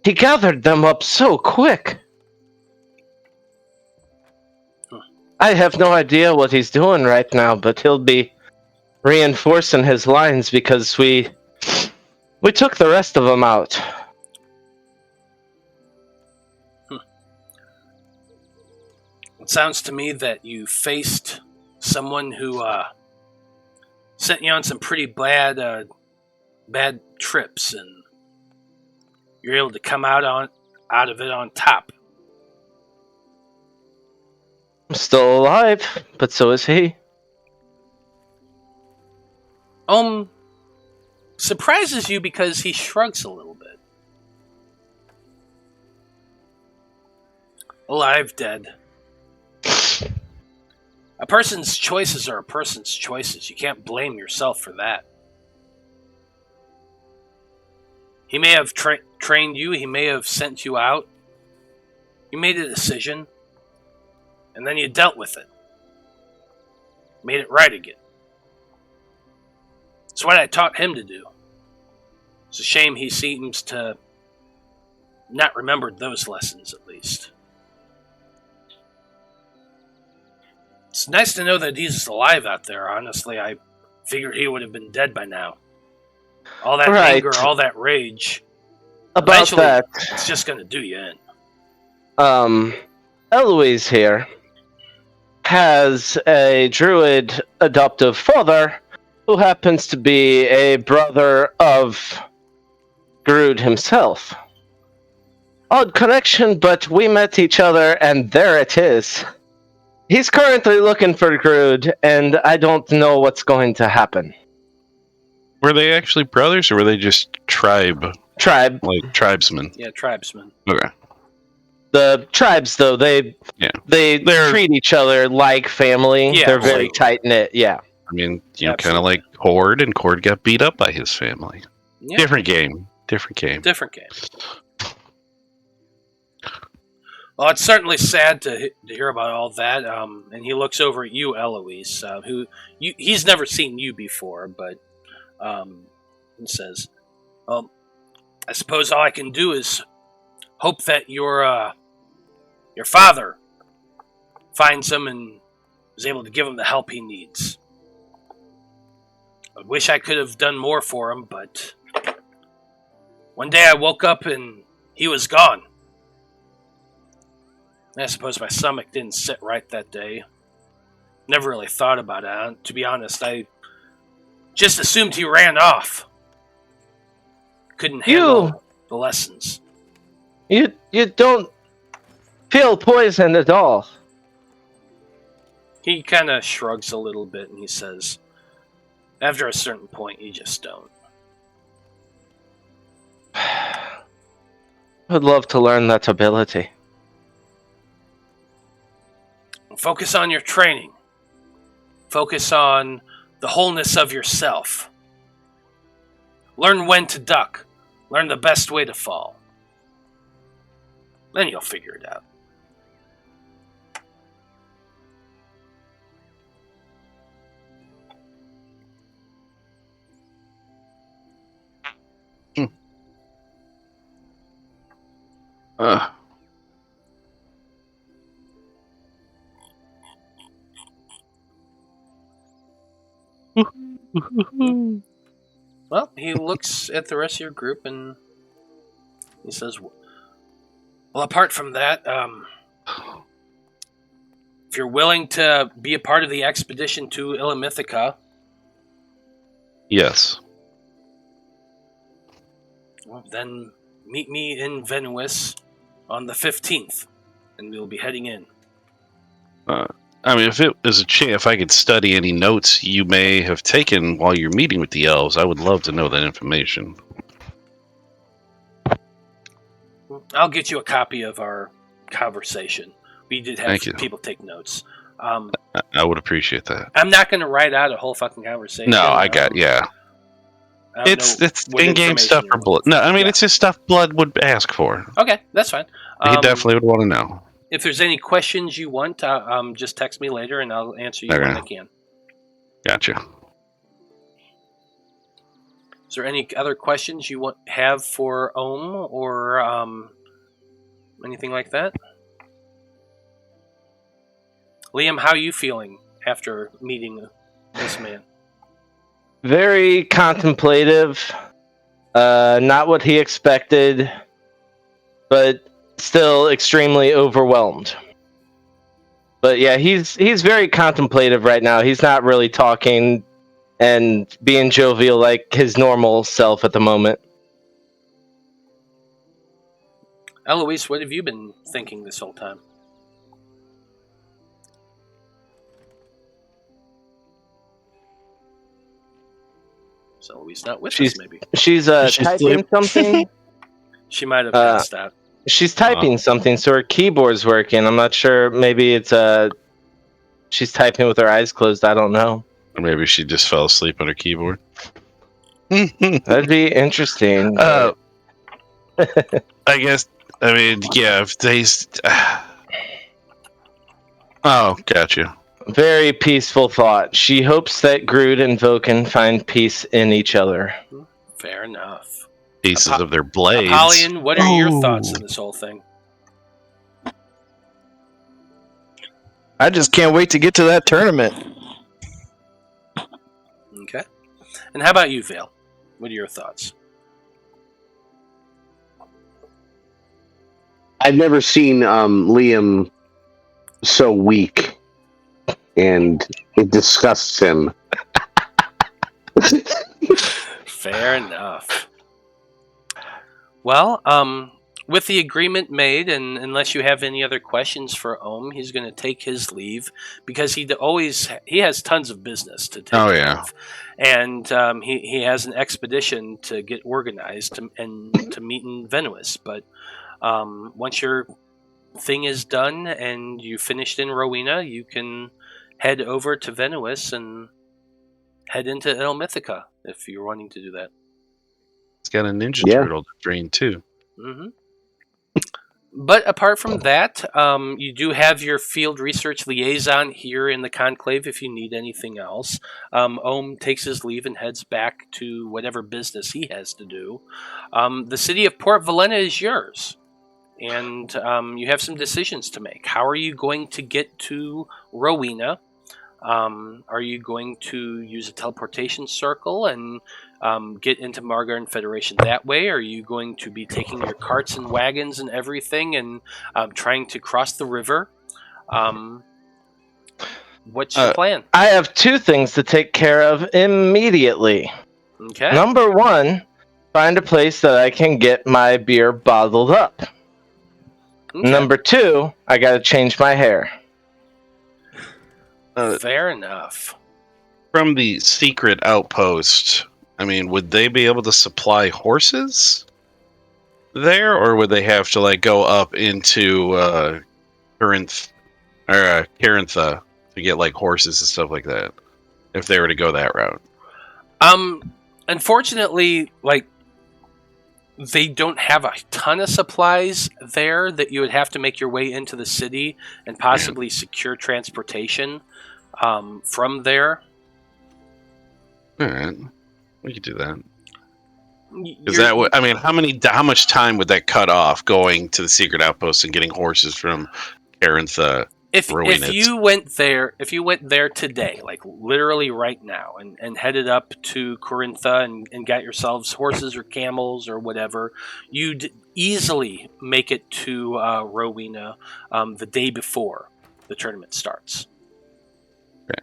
he gathered them up so quick. I have no idea what he's doing right now, but he'll be reinforcing his lines because we took the rest of them out.
It sounds to me that you faced someone who sent you on some pretty bad trips, and you're able to come out of it on top.
I'm still alive, but so is he.
Surprises you because he shrugs a little bit. Alive, dead. A person's choices are a person's choices. You can't blame yourself for that. He may have trained you. He may have sent you out. You made a decision, and then you dealt with it. Made it right again. It's what I taught him to do. It's a shame he seems to not remember those lessons, at least. It's nice to know that he's alive out there. Honestly, I figured he would have been dead by now. All that anger, all that rage.
About
eventually,
that,
it's just going to do you in.
Eloise here has a druid adoptive father who happens to be a brother of Grood himself. Odd connection, but we met each other, and there it is. He's currently looking for Grood, and I don't know what's going to happen.
Were they actually brothers, or were they just
Tribe.
like tribesmen?
Yeah, tribesmen.
Okay.
The tribes, though, they treat each other like family.
Yeah,
they're very
like-
tight-knit, yeah.
I mean, kind of
Absolutely.
like Horde, and Horde got beat up by his family.
Yeah,
Different game. Different game.
different game. Well, it's certainly sad to hear about all that. And he looks over at you, Eloise, he's never seen you before, but he says, I suppose all I can do is hope that your father finds him and is able to give him the help he needs. I wish I could have done more for him, but one day I woke up and he was gone. I suppose my stomach didn't sit right that day. Never really thought about it. To be honest, I just assumed he ran off. Couldn't handle the lessons.
You don't feel poisoned at all.
He kind of shrugs a little bit and he says, after a certain point, you just don't.
I'd love to learn that ability.
Focus on your training. Focus on the wholeness of yourself. Learn when to duck. Learn the best way to fall. Then you'll figure it out. Well, he looks at the rest of your group and he says, well, apart from that, if you're willing to be a part of the expedition to Illimythica,
Yes.
well, then meet me in Venuis on the 15th, and we'll be heading in.
I mean, if it was a chance, if I could study any notes you may have taken while you're meeting with the elves, I would love to know that information.
I'll get you a copy of our conversation. We did have
Thank you.
people take notes.
I would appreciate that.
I'm not going to write out a whole fucking conversation.
No, I got, yeah.
I don't
It's
know what
in-game
information
stuff
you're
for Blood.
looking
No,
for.
I mean,
Yeah.
it's just stuff Blood would ask for.
Okay, that's fine.
He definitely would want to know.
If there's any questions you want, just text me later and I'll answer you
Okay.
when I can.
Gotcha.
Is there any other questions you have for Ohm or anything like that? Liam, how are you feeling after meeting this man?
Very contemplative. Not what he expected, but still extremely overwhelmed. But yeah, he's very contemplative right now. He's not really talking and being jovial like his normal self at the moment.
Eloise, what have you been thinking this whole time? So Eloise not with us, maybe.
She's typing something.
She might have passed out.
She's typing something, so her keyboard's working. I'm not sure. Maybe it's she's typing with her eyes closed. I don't know.
Or maybe she just fell asleep on her keyboard.
That'd be interesting.
I guess. I mean, yeah. If they. Oh, gotcha.
Very peaceful thought. She hopes that Groot and Vulcan find peace in each other.
Fair enough.
Pieces of their blades.
Apollyon, what are your thoughts on this whole thing?
I just can't wait to get to that tournament.
Okay. And how about you, Veil? What are your thoughts?
I've never seen Liam so weak, and it disgusts him.
Fair enough. Well, with the agreement made, and unless you have any other questions for Ohm, he's going to take his leave because he has tons of business to take care of, and he has an expedition to get organized and to meet in Venice. But once your thing is done and you finished in Rowena, you can head over to Venice and head into El Mythica if you're wanting to do that.
It's got a ninja turtle to train too.
Mm-hmm. But apart from that, you do have your field research liaison here in the Conclave if you need anything else. Ohm takes his leave and heads back to whatever business he has to do. The city of Port Valena is yours, and you have some decisions to make. How are you going to get to Rowena? Are you going to use a teleportation circle and get into Margarine Federation that way? Are you going to be taking your carts and wagons and everything and trying to cross the river? What's your plan?
I have two things to take care of immediately.
Okay.
Number one, find a place that I can get my beer bottled up. Okay. Number two, I gotta change my hair.
Fair enough.
From the secret outpost, I mean, would they be able to supply horses there, or would they have to like go up into Carintha to get like horses and stuff like that? If they were to go that route.
Unfortunately, like they don't have a ton of supplies there that you would have to make your way into the city and possibly secure transportation from there.
All right, we could do that. Is that what I mean? How much time would that cut off going to the secret outpost and getting horses from Carintha?
If you went there today, like literally right now, and headed up to Corintha and got yourselves horses or camels or whatever, you'd easily make it to Rowena the day before the tournament starts. Okay.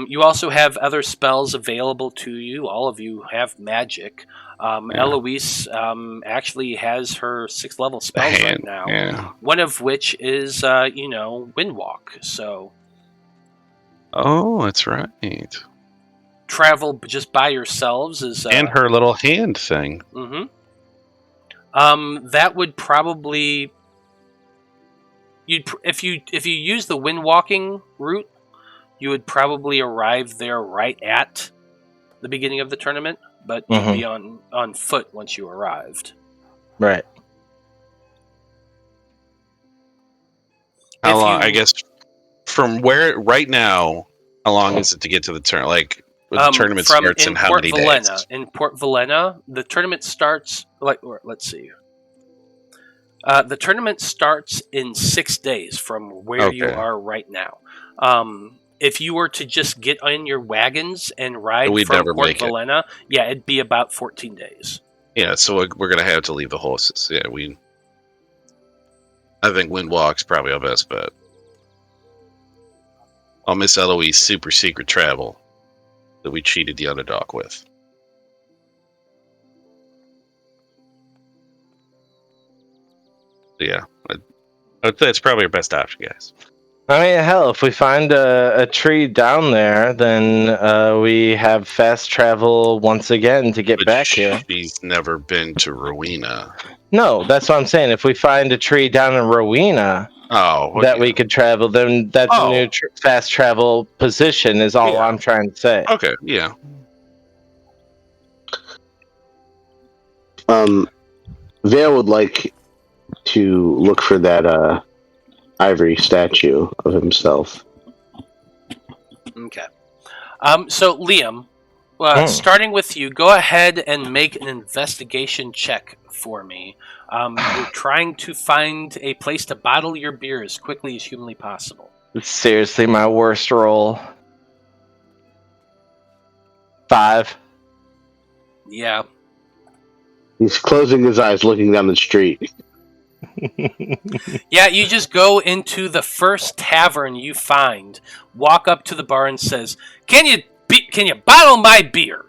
You also have other spells available to you. All of you have magic. Eloise actually has her 6th level spells right now. Yeah. One of which is, Windwalk. So.
Oh, that's right.
Travel just by yourselves is.
And her little hand thing.
Mm-hmm. That would probably. If you use the Windwalking route, you would probably arrive there right at the beginning of the tournament. But you'd be on foot once you arrived.
Right.
How long? I guess from where right now, how long is it to get to the tournament? Like the tournament starts in how many days?
In Port Valena, the tournament starts. Let's see. The tournament starts in 6 days from where you are right now. if you were to just get in your wagons and ride
We'd
from
never
Port
make it.
Valena, yeah, it'd be about 14 days.
Yeah, so we're gonna have to leave the horses. Yeah, I think Windwalk's probably our best bet. I'll miss Eloise super secret travel that we cheated the underdog with. Yeah, that's probably our best option, guys.
I mean, hell, if we find a tree down there, then we have fast travel once again to get
But
back here.
She's never been to Rowena.
No, that's what I'm saying. If we find a tree down in Rowena we could travel, then that's a new fast travel position, is all I'm trying to say.
Okay, yeah.
Vale would like to look for that ivory statue of himself.
Okay. So, Liam, starting with you, go ahead and make an investigation check for me. You're trying to find a place to bottle your beer as quickly as humanly possible.
It's seriously my worst roll. 5.
Yeah.
He's closing his eyes, looking down the street.
Yeah, you just go into the first tavern you find, walk up to the bar and says, Can you bottle my beer?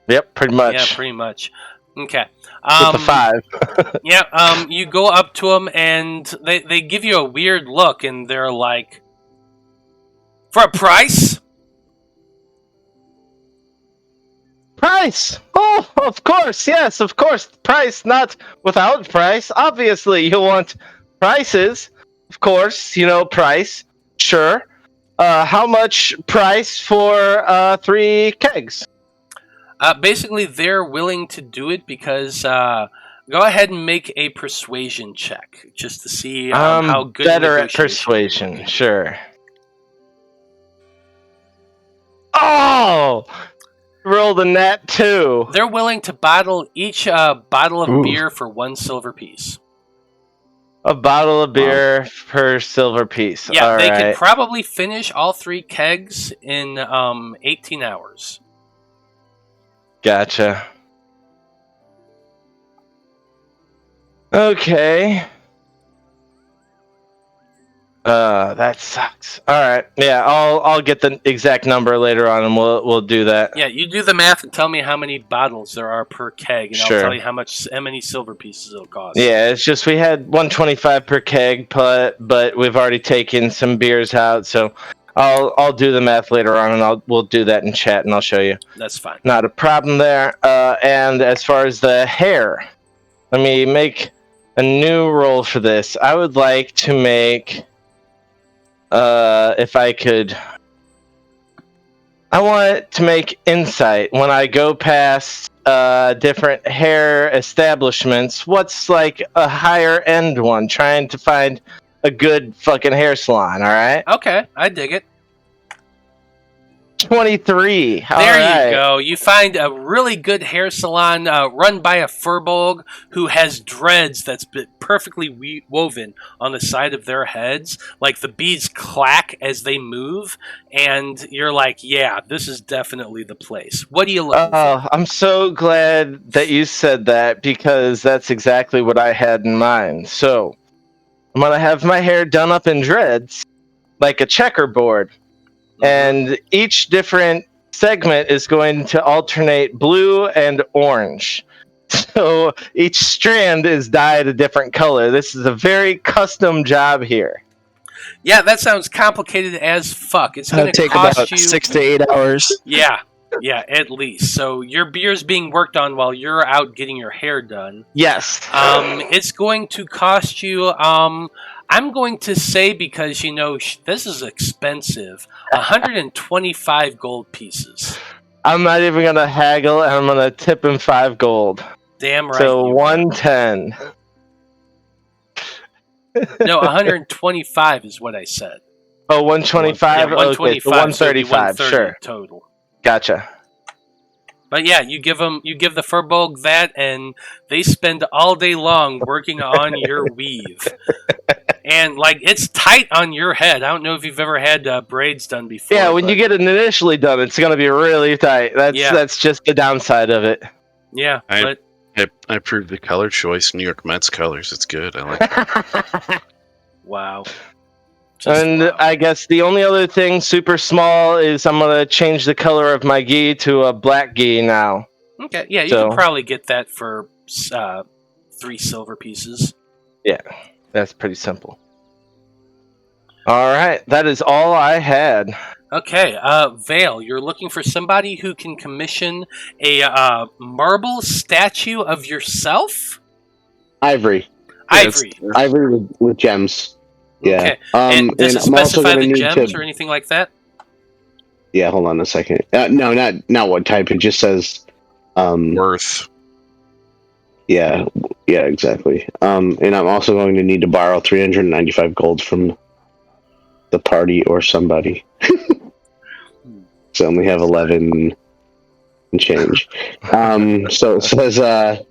Yep, pretty much.
Yeah, pretty much. Okay.
With the 5.
Yeah, you go up to them and they give you a weird look and they're like, For a price?
Price! Oh, of course, yes, of course. Price, not without price. Obviously, you want prices. Of course, price. Sure. How much price for 3 kegs?
Basically, they're willing to do it because go ahead and make a persuasion check just to see how good.
Better at persuasion, sure. Oh! Rolled a nat 2.
They're willing to bottle each bottle of beer for 1 silver piece.
A bottle of beer per silver piece.
Yeah,
all
they
right.
could probably finish all 3 kegs in 18 hours.
Gotcha. Okay. That sucks. All right. Yeah, I'll get the exact number later on, and we'll do that.
Yeah, you do the math and tell me how many bottles there are per keg, and
Sure.
I'll tell you how many silver pieces it'll cost.
Yeah, it's just we had 125 per keg, but we've already taken some beers out, so I'll do the math later on, and we'll do that in chat, and I'll show you.
That's fine.
Not a problem there. And as far as the hair, let me make a new roll for this. I would like to make. If I could, I want to make insight when I go past different hair establishments. What's like a higher end one? Trying to find a good fucking hair salon. All right.
Okay, I dig it.
23.
There you go. You find a really good hair salon run by a furbolg who has dreads that's been perfectly woven on the side of their heads. Like the beads clack as they move, and you're like, yeah, this is definitely the place. What do you look for?
I'm so glad that you said that, because that's exactly what I had in mind. So I'm going to have my hair done up in dreads like a checkerboard. And each different segment is going to alternate blue and orange. So each strand is dyed a different color. This is a very custom job here.
Yeah, that sounds complicated as fuck. It's going to
take
cost
about
you
6 to 8 hours.
Yeah, at least. So your beer's being worked on while you're out getting your hair done.
Yes.
It's going to cost you. I'm going to say, because this is expensive, 125 gold pieces.
I'm not even going to haggle, and I'm going to tip him 5 gold.
Damn right.
So 110.
No, 125 is what I said.
Oh, 125?
Yeah, 125.
Okay, so 135,
so
sure.
Total.
Gotcha.
But yeah, you give the furbolg that, and they spend all day long working on your weave. and like it's tight on your head. I don't know if you've ever had braids done before.
Yeah, when you get it initially done, it's going to be really tight. That's just the downside of it.
Yeah, but
I approved the color choice. New York Mets colors. It's good. I like it.
wow.
Wow. I guess the only other thing super small is I'm going to change the color of my gi to a black gi now.
Okay, yeah, you can probably get that for 3 silver pieces.
Yeah, that's pretty simple. All right, that is all I had.
Okay, Veil, you're looking for somebody who can commission a marble statue of yourself?
Ivory. Ivory with gems. Yeah.
Okay. And does it specify the gems or anything like that?
Yeah, hold on a second. No, not what type. It just says
worth.
Yeah, exactly. And I'm also going to need to borrow 395 gold from the party or somebody. So I only have 11 and change. So it says a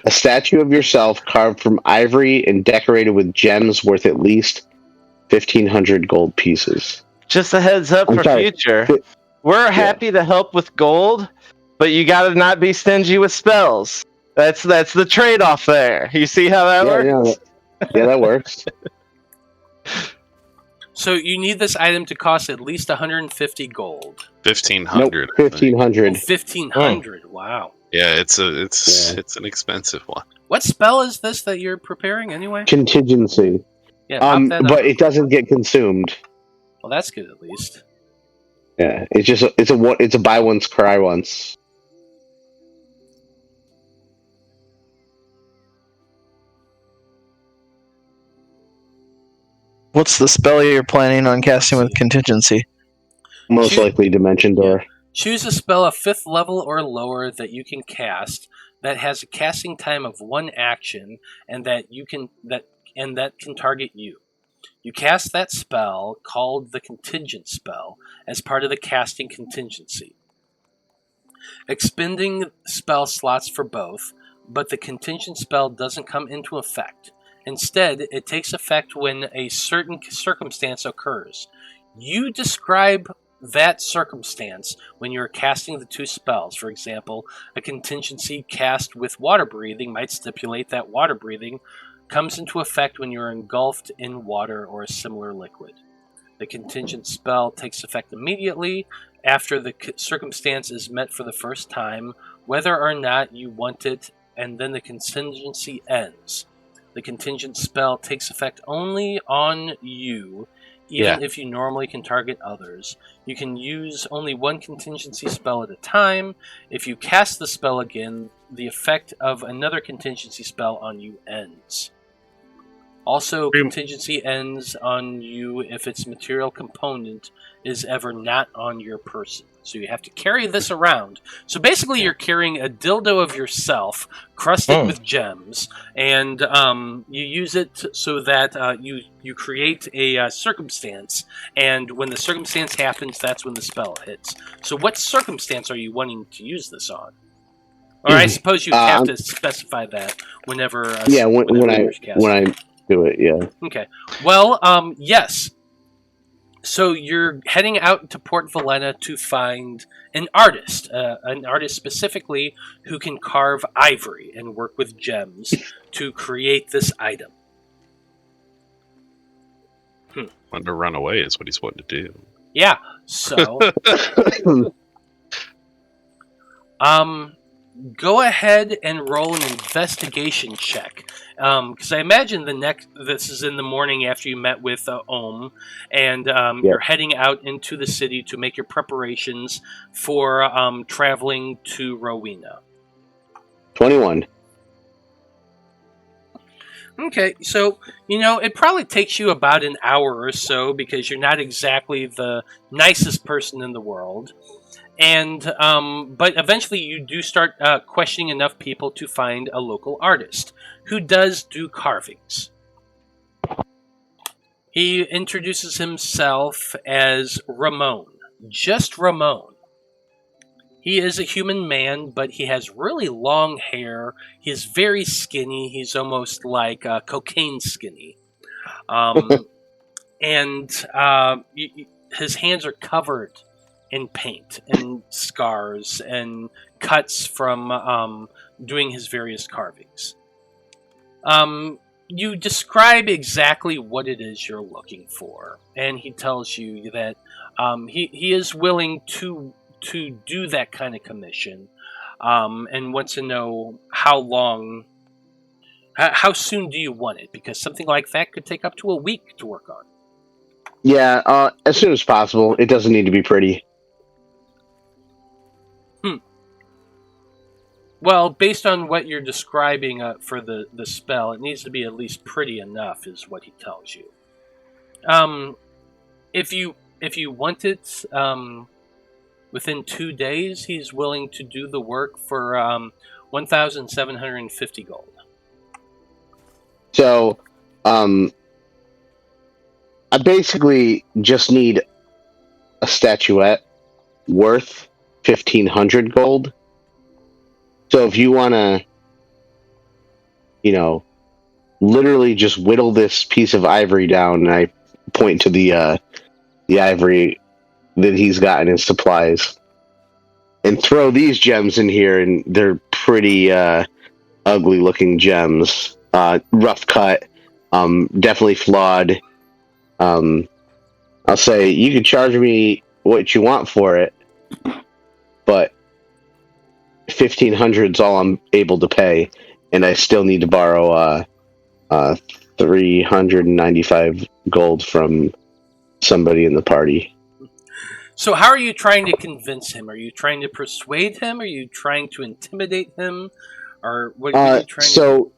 statue of yourself carved from ivory and decorated with gems worth at least 1,500 gold pieces.
Just a heads up for future. We're happy to help with gold, but you gotta not be stingy with spells. That's the trade-off there. You see how that works?
Yeah, that works.
So you need this item to cost at least 150 gold.
1,500.
Nope, 1,500.
1,500. Wow.
Yeah, it's an expensive one.
What spell is this that you're preparing anyway?
Contingency.
Yeah,
but it doesn't get consumed.
Well, that's good at least.
Yeah, it's a buy once, cry once.
What's the spell you're planning on casting with contingency?
Most likely Dimension Door.
Choose a spell of 5th level or lower that you can cast that has a casting time of 1 action and that can target you. You cast that spell, called the contingent spell, as part of the casting contingency. Expending spell slots for both, but the contingent spell doesn't come into effect. Instead, it takes effect when a certain circumstance occurs. You describe that circumstance when you're casting the 2 spells. For example, a contingency cast with water breathing might stipulate that water breathing comes into effect when you're engulfed in water or a similar liquid. The contingent spell takes effect immediately after the circumstance is met for the first time, whether or not you want it, and then the contingency ends. The contingent spell takes effect only on you, even if you normally can target others. You can use only 1 contingency spell at a time. If you cast the spell again, the effect of another contingency spell on you ends. Also, contingency ends on you if its material component is ever not on your person. So you have to carry this around. So basically you're carrying a dildo of yourself, crusted with gems, and you use it so that you create a circumstance, and when the circumstance happens, that's when the spell hits. So what circumstance are you wanting to use this on? Or I suppose you have to specify that whenever...
when I do it, yeah.
Okay. Well, yes. So you're heading out to Port Valena to find an artist specifically who can carve ivory and work with gems to create this item.
Want to run away is what he's wanting to do.
Yeah. So, go ahead and roll an investigation check. Because I imagine this is in the morning after you met with Ohm, and you're heading out into the city to make your preparations for traveling to Rowena.
21.
Okay, so, it probably takes you about an hour or so because you're not exactly the nicest person in the world. And but eventually you do start questioning enough people to find a local artist who does do carvings. He introduces himself as Ramon, just Ramon. He is a human man, but he has really long hair. He is very skinny. He's almost like cocaine skinny. And his hands are covered in paint and scars and cuts from doing his various carvings. You describe exactly what it is you're looking for, and he tells you that he is willing to do that kind of commission, and wants to know how soon do you want it, because something like that could take up to a week to work on.
Yeah, as soon as possible. It doesn't need to be pretty.
Well, based on what you're describing for the spell, it needs to be at least pretty enough, is what he tells you. If you want it within 2 days, he's willing to do the work for 1,750 gold.
So, I basically just need a statuette worth 1,500 gold. So if you want to, literally just whittle this piece of ivory down, and I point to the ivory that he's got in his supplies, and throw these gems in here, and they're pretty ugly-looking gems, rough cut, definitely flawed. I'll say you can charge me what you want for it, but 1,500 is all I'm able to pay, and I still need to borrow 395 gold from somebody in the party.
So how are you trying to convince him? Are you trying to persuade him? Are you trying to intimidate him? Or what are you trying to...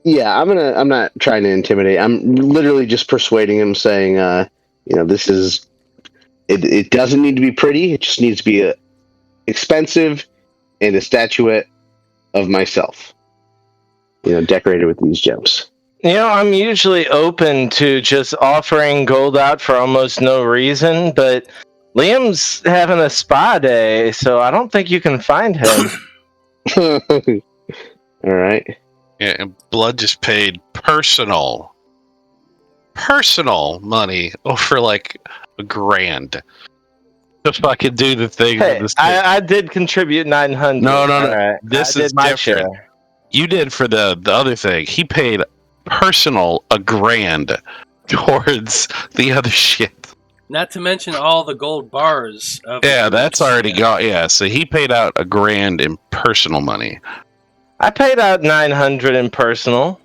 Yeah, I'm not trying to intimidate. I'm literally just persuading him, saying, this is... It doesn't need to be pretty. It just needs to be expensive and a statuette of myself, decorated with these gems.
I'm usually open to just offering gold out for almost no reason, but Liam's having a spa day, so I don't think you can find him.
All right.
Yeah, and Blood just paid personal money over like $1,000 to fucking do the thing.
Hey, I did contribute 900.
No.
Right.
This
I
is
did my
different.
share.
You did for the other thing. He paid personal $1,000 towards the other shit.
Not to mention all the gold bars.
That's already gone. Yeah, so he paid out $1,000 in personal money.
I paid out 900 in personal.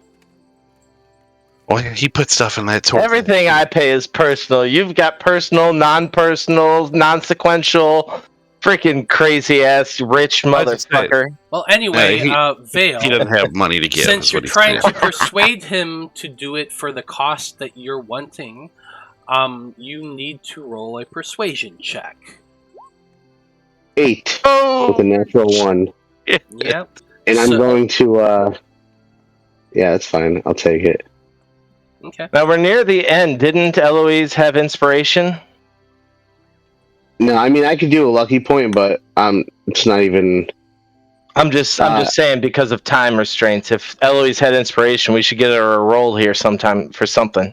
Well, he put stuff in that towards
Everything I pay is personal. You've got personal, non-personal, non-sequential, freaking crazy-ass rich motherfucker.
Well, anyway, Veil.
He doesn't have money to give.
Since you're trying to persuade him to do it for the cost that you're wanting, you need to roll a persuasion check.
8 with a natural 1.
Yep.
And I'm going to... yeah, that's fine. I'll take it.
Okay.
Now we're near the end. Didn't Eloise have inspiration?
No, I mean I could do a lucky point, but it's not even.
I'm just saying because of time restraints. If Eloise had inspiration, we should get her a roll here sometime for something.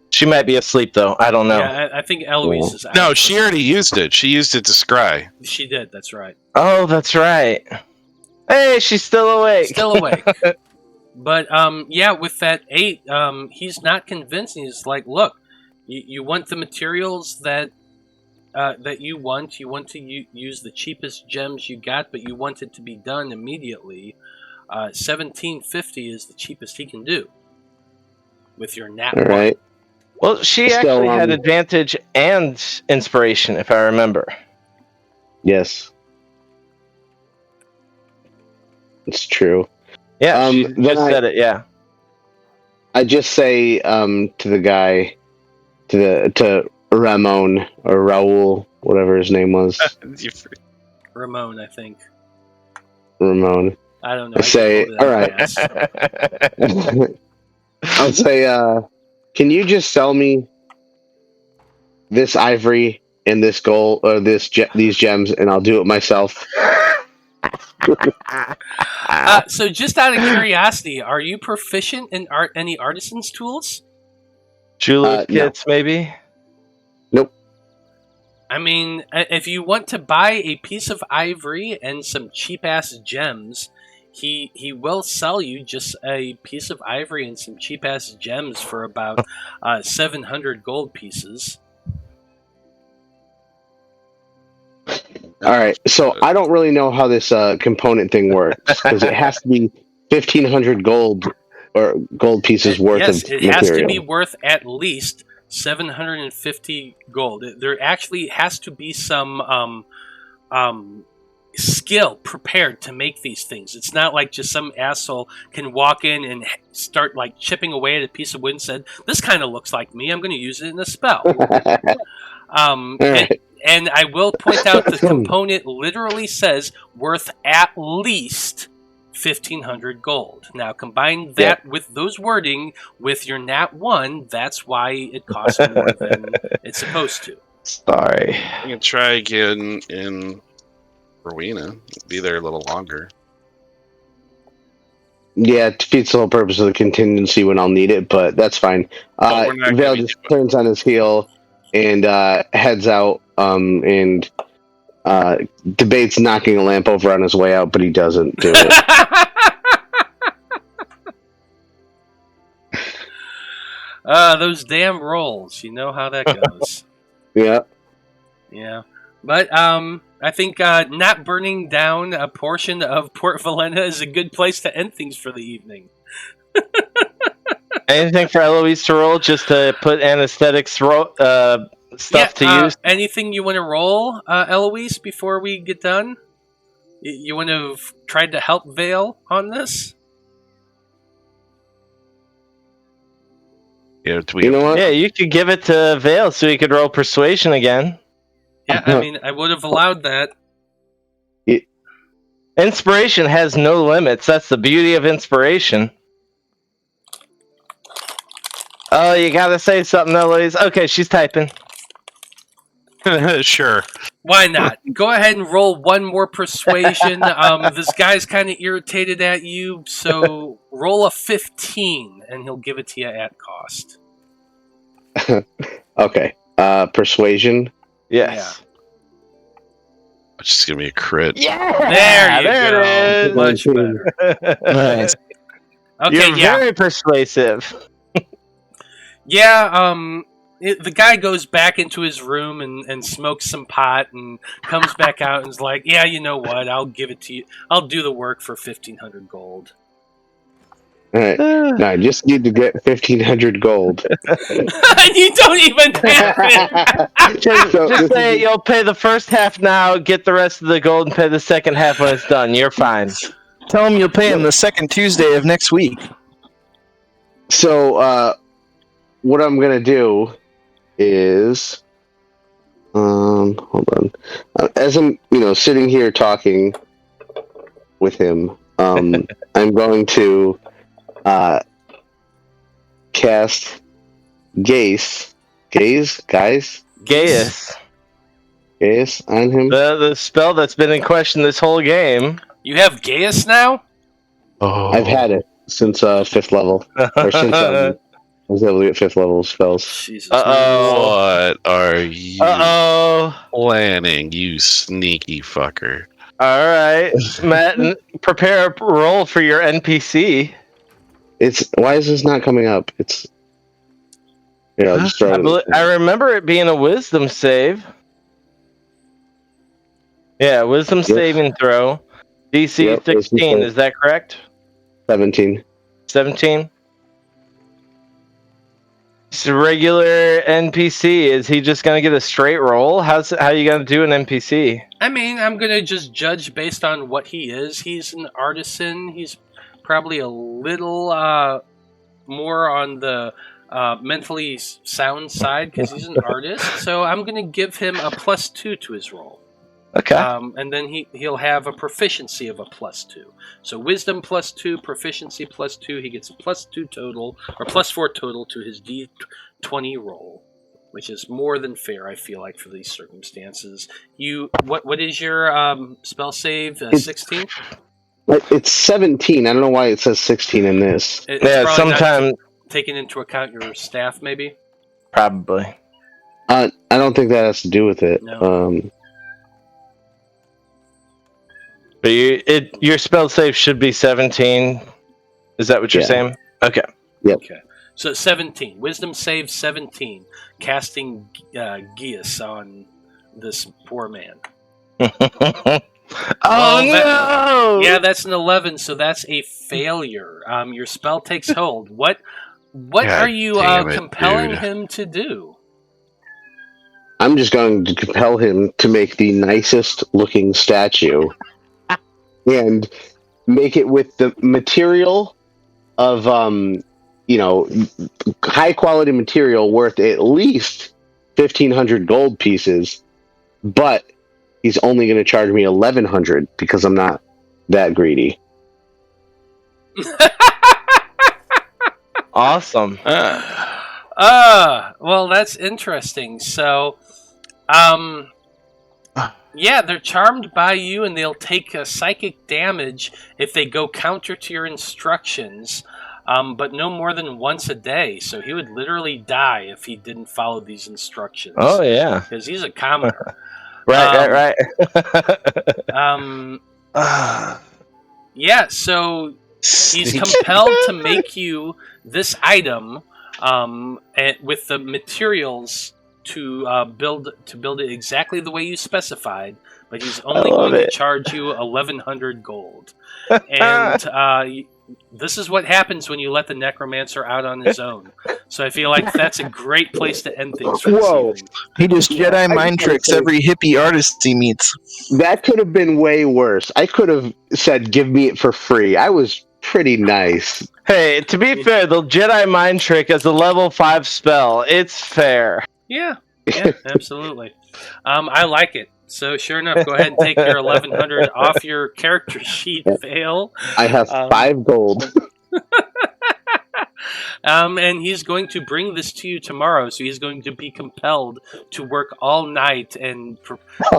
She might be asleep though. I don't know.
Yeah, I think Eloise is out.
No, she already used it. She used it to scry.
She did. That's right.
Oh, that's right. Hey, she's still awake.
Still awake. But with that 8, he's not convinced. He's like, look, you want the materials that you want. You want to use the cheapest gems you got, but you want it to be done immediately. 1750 is the cheapest he can do with your nat.
All right.
Well, she actually had advantage and inspiration, if I remember.
Yes, it's true.
Yeah, she just said it. Yeah.
I just say to the guy, to Ramon or Raul, whatever his name was.
Ramon, I think.
Ramon.
I don't know.
I say, all right. I'll say, can you just sell me this ivory and this gold, or these gems, and I'll do it myself.
So just out of curiosity, are you proficient in any artisan's tools?
Jeweler's
No.
kits, maybe?
Nope.
I mean, if you want to buy a piece of ivory and some cheap-ass gems, he will sell you just a piece of ivory and some cheap-ass gems for about 700 gold pieces.
All right, so I don't really know how this component thing works because it has to be 1,500 gold or gold pieces worth
Yes,
of
it
material.
has to be worth at least 750 gold. There actually has to be some skill prepared to make these things. It's not like just some asshole can walk in and start like chipping away at a piece of wood and said, "This kind of looks like me. I'm going to use it in a spell."
All right.
And I will point out the component literally says worth at least 1,500 gold. Now combine that with those wording with your nat 1, that's why it costs more than it's supposed to.
Sorry.
I can try again in Rowena. Be there a little longer.
Yeah, it defeats the whole purpose of the contingency when I'll need it, but that's fine.
But we're not
Vale
gonna
just
do it.
turns on his heel and heads out and debates knocking a lamp over on his way out, but he doesn't do it.
Those damn rolls. You know how that goes.
Yeah.
Yeah. But I think not burning down a portion of Port Valena is a good place to end things for the evening.
Anything for Eloise to roll just to put anesthetics stuff to use?
Anything you want to roll, Eloise, before we get done? You want to have tried to help Vale on this?
Yeah,
You know what?
Yeah, you could give it to Vale so he could roll persuasion again.
Yeah, I mean, I would have allowed that.
Inspiration has no limits. That's the beauty of inspiration. Oh, you gotta say something, Eloise. Okay, she's typing.
Sure.
Why not? Go ahead and roll one more persuasion. This guy's kind of irritated at you, so roll a 15, and he'll give it to you at cost.
Okay. Persuasion.
Yes.
It's just gonna be a crit.
Yeah!
There you go.
it is.
Much better.
Nice.
Okay,
You're
yeah.
very persuasive.
Yeah, the guy goes back into his room and smokes some pot and comes back out and is like, yeah, you know what? I'll give it to you. I'll do the work for 1,500 gold.
All right. No, I just need to get 1,500 gold.
You don't even have it!
Just say you'll pay the first half now, get the rest of the gold, and pay the second half when it's done. You're fine.
Tell him you'll pay him the second Tuesday of next week.
So, what I'm gonna do is, hold on. As I'm, sitting here talking with him, I'm going to cast Gaius on him.
The spell that's been in question this whole game.
You have Gaius now?
Oh,
I've had it since 5th level, or since I was able to get 5th level spells.
Jesus.
What are you
Uh-oh.
planning, you sneaky fucker?
All right. Matt, prepare a roll for your NPC.
Why is this not coming up? It's I'll just throw it.
I remember it being a wisdom save. Yeah, wisdom saving throw. DC
Yep,
16, is that correct?
17.
17? It's a regular NPC. Is he just going to get a straight roll? How are you going to do an NPC?
I mean, I'm going to just judge based on what he is. He's an artisan. He's probably a little more on the mentally sound side because he's an artist. So I'm going to give him a +2 to his roll.
Okay.
And then he'll have a proficiency of a +2. So wisdom +2, proficiency +2. He gets a +2 total, or +4 total to his D20 roll. which is more than fair, I feel like, for these circumstances. What is your spell save? 16?
It's 17. I don't know why it says 16 in this.
It's
Yeah,
probably not
sometimes
taking into account your staff, maybe.
probably.
I don't think that has to do with it.
No.
But your spell save should be 17. Is that what you're
Yeah.
saying? Okay.
Okay. So 17. Wisdom save 17. Casting Geas on this poor man.
Oh
Well,
no!
Yeah, that's an 11, so that's a failure. Your spell takes hold. What
God
are you
damn it,
compelling
dude.
him to do?
I'm just going to compel him to make the nicest looking statue and make it with the material of high quality material worth at least 1,500 gold pieces, but he's only going to charge me 1,100 because I'm not that greedy.
Awesome.
Well, that's interesting. So, yeah, they're charmed by you, and they'll take psychic damage if they go counter to your instructions, but no more than once a day. So he would literally die if he didn't follow these instructions.
Oh yeah.
Because he's a commoner.
Right.
Yeah, so he's compelled to make you this item with the materials to build it exactly the way you specified, but he's only going to charge you 1,100 gold. And this is what happens when you let the necromancer out on his own. So I feel like that's a great place to end things for this evening.
He just Jedi mind tricks every hippie artist he meets.
That could have been way worse. I could have said, "Give me it for free." I was pretty nice.
Hey, to be fair, the Jedi mind trick is a level 5 spell. It's fair.
Yeah, absolutely. I like it. So sure enough, go ahead and take your 1,100 off your character sheet, Veil.
I have 5 gold.
And he's going to bring this to you tomorrow, so he's going to be compelled to work all night and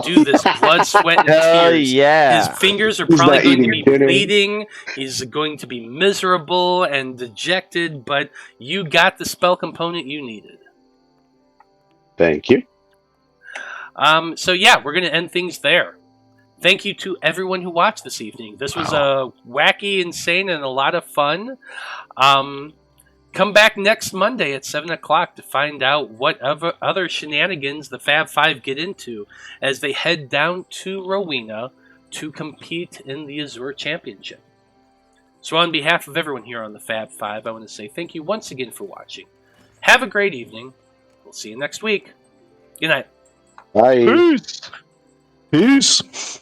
do this blood, sweat, and
Oh
tears.
yeah.
His fingers are
He's
probably
not
going to
eating
be
dinner.
bleeding. He's going to be miserable and dejected, but you got the spell component you needed.
Thank you.
So yeah, we're going to end things there. Thank you to everyone who watched this evening. This was wacky, insane, and a lot of fun. Come back next Monday at 7 o'clock to find out what other shenanigans the Fab Five get into as they head down to Rowena to compete in the Azure Championship. So on behalf of everyone here on the Fab Five, I want to say thank you once again for watching. Have a great evening. We'll see you next week. Good night.
Bye.
Peace.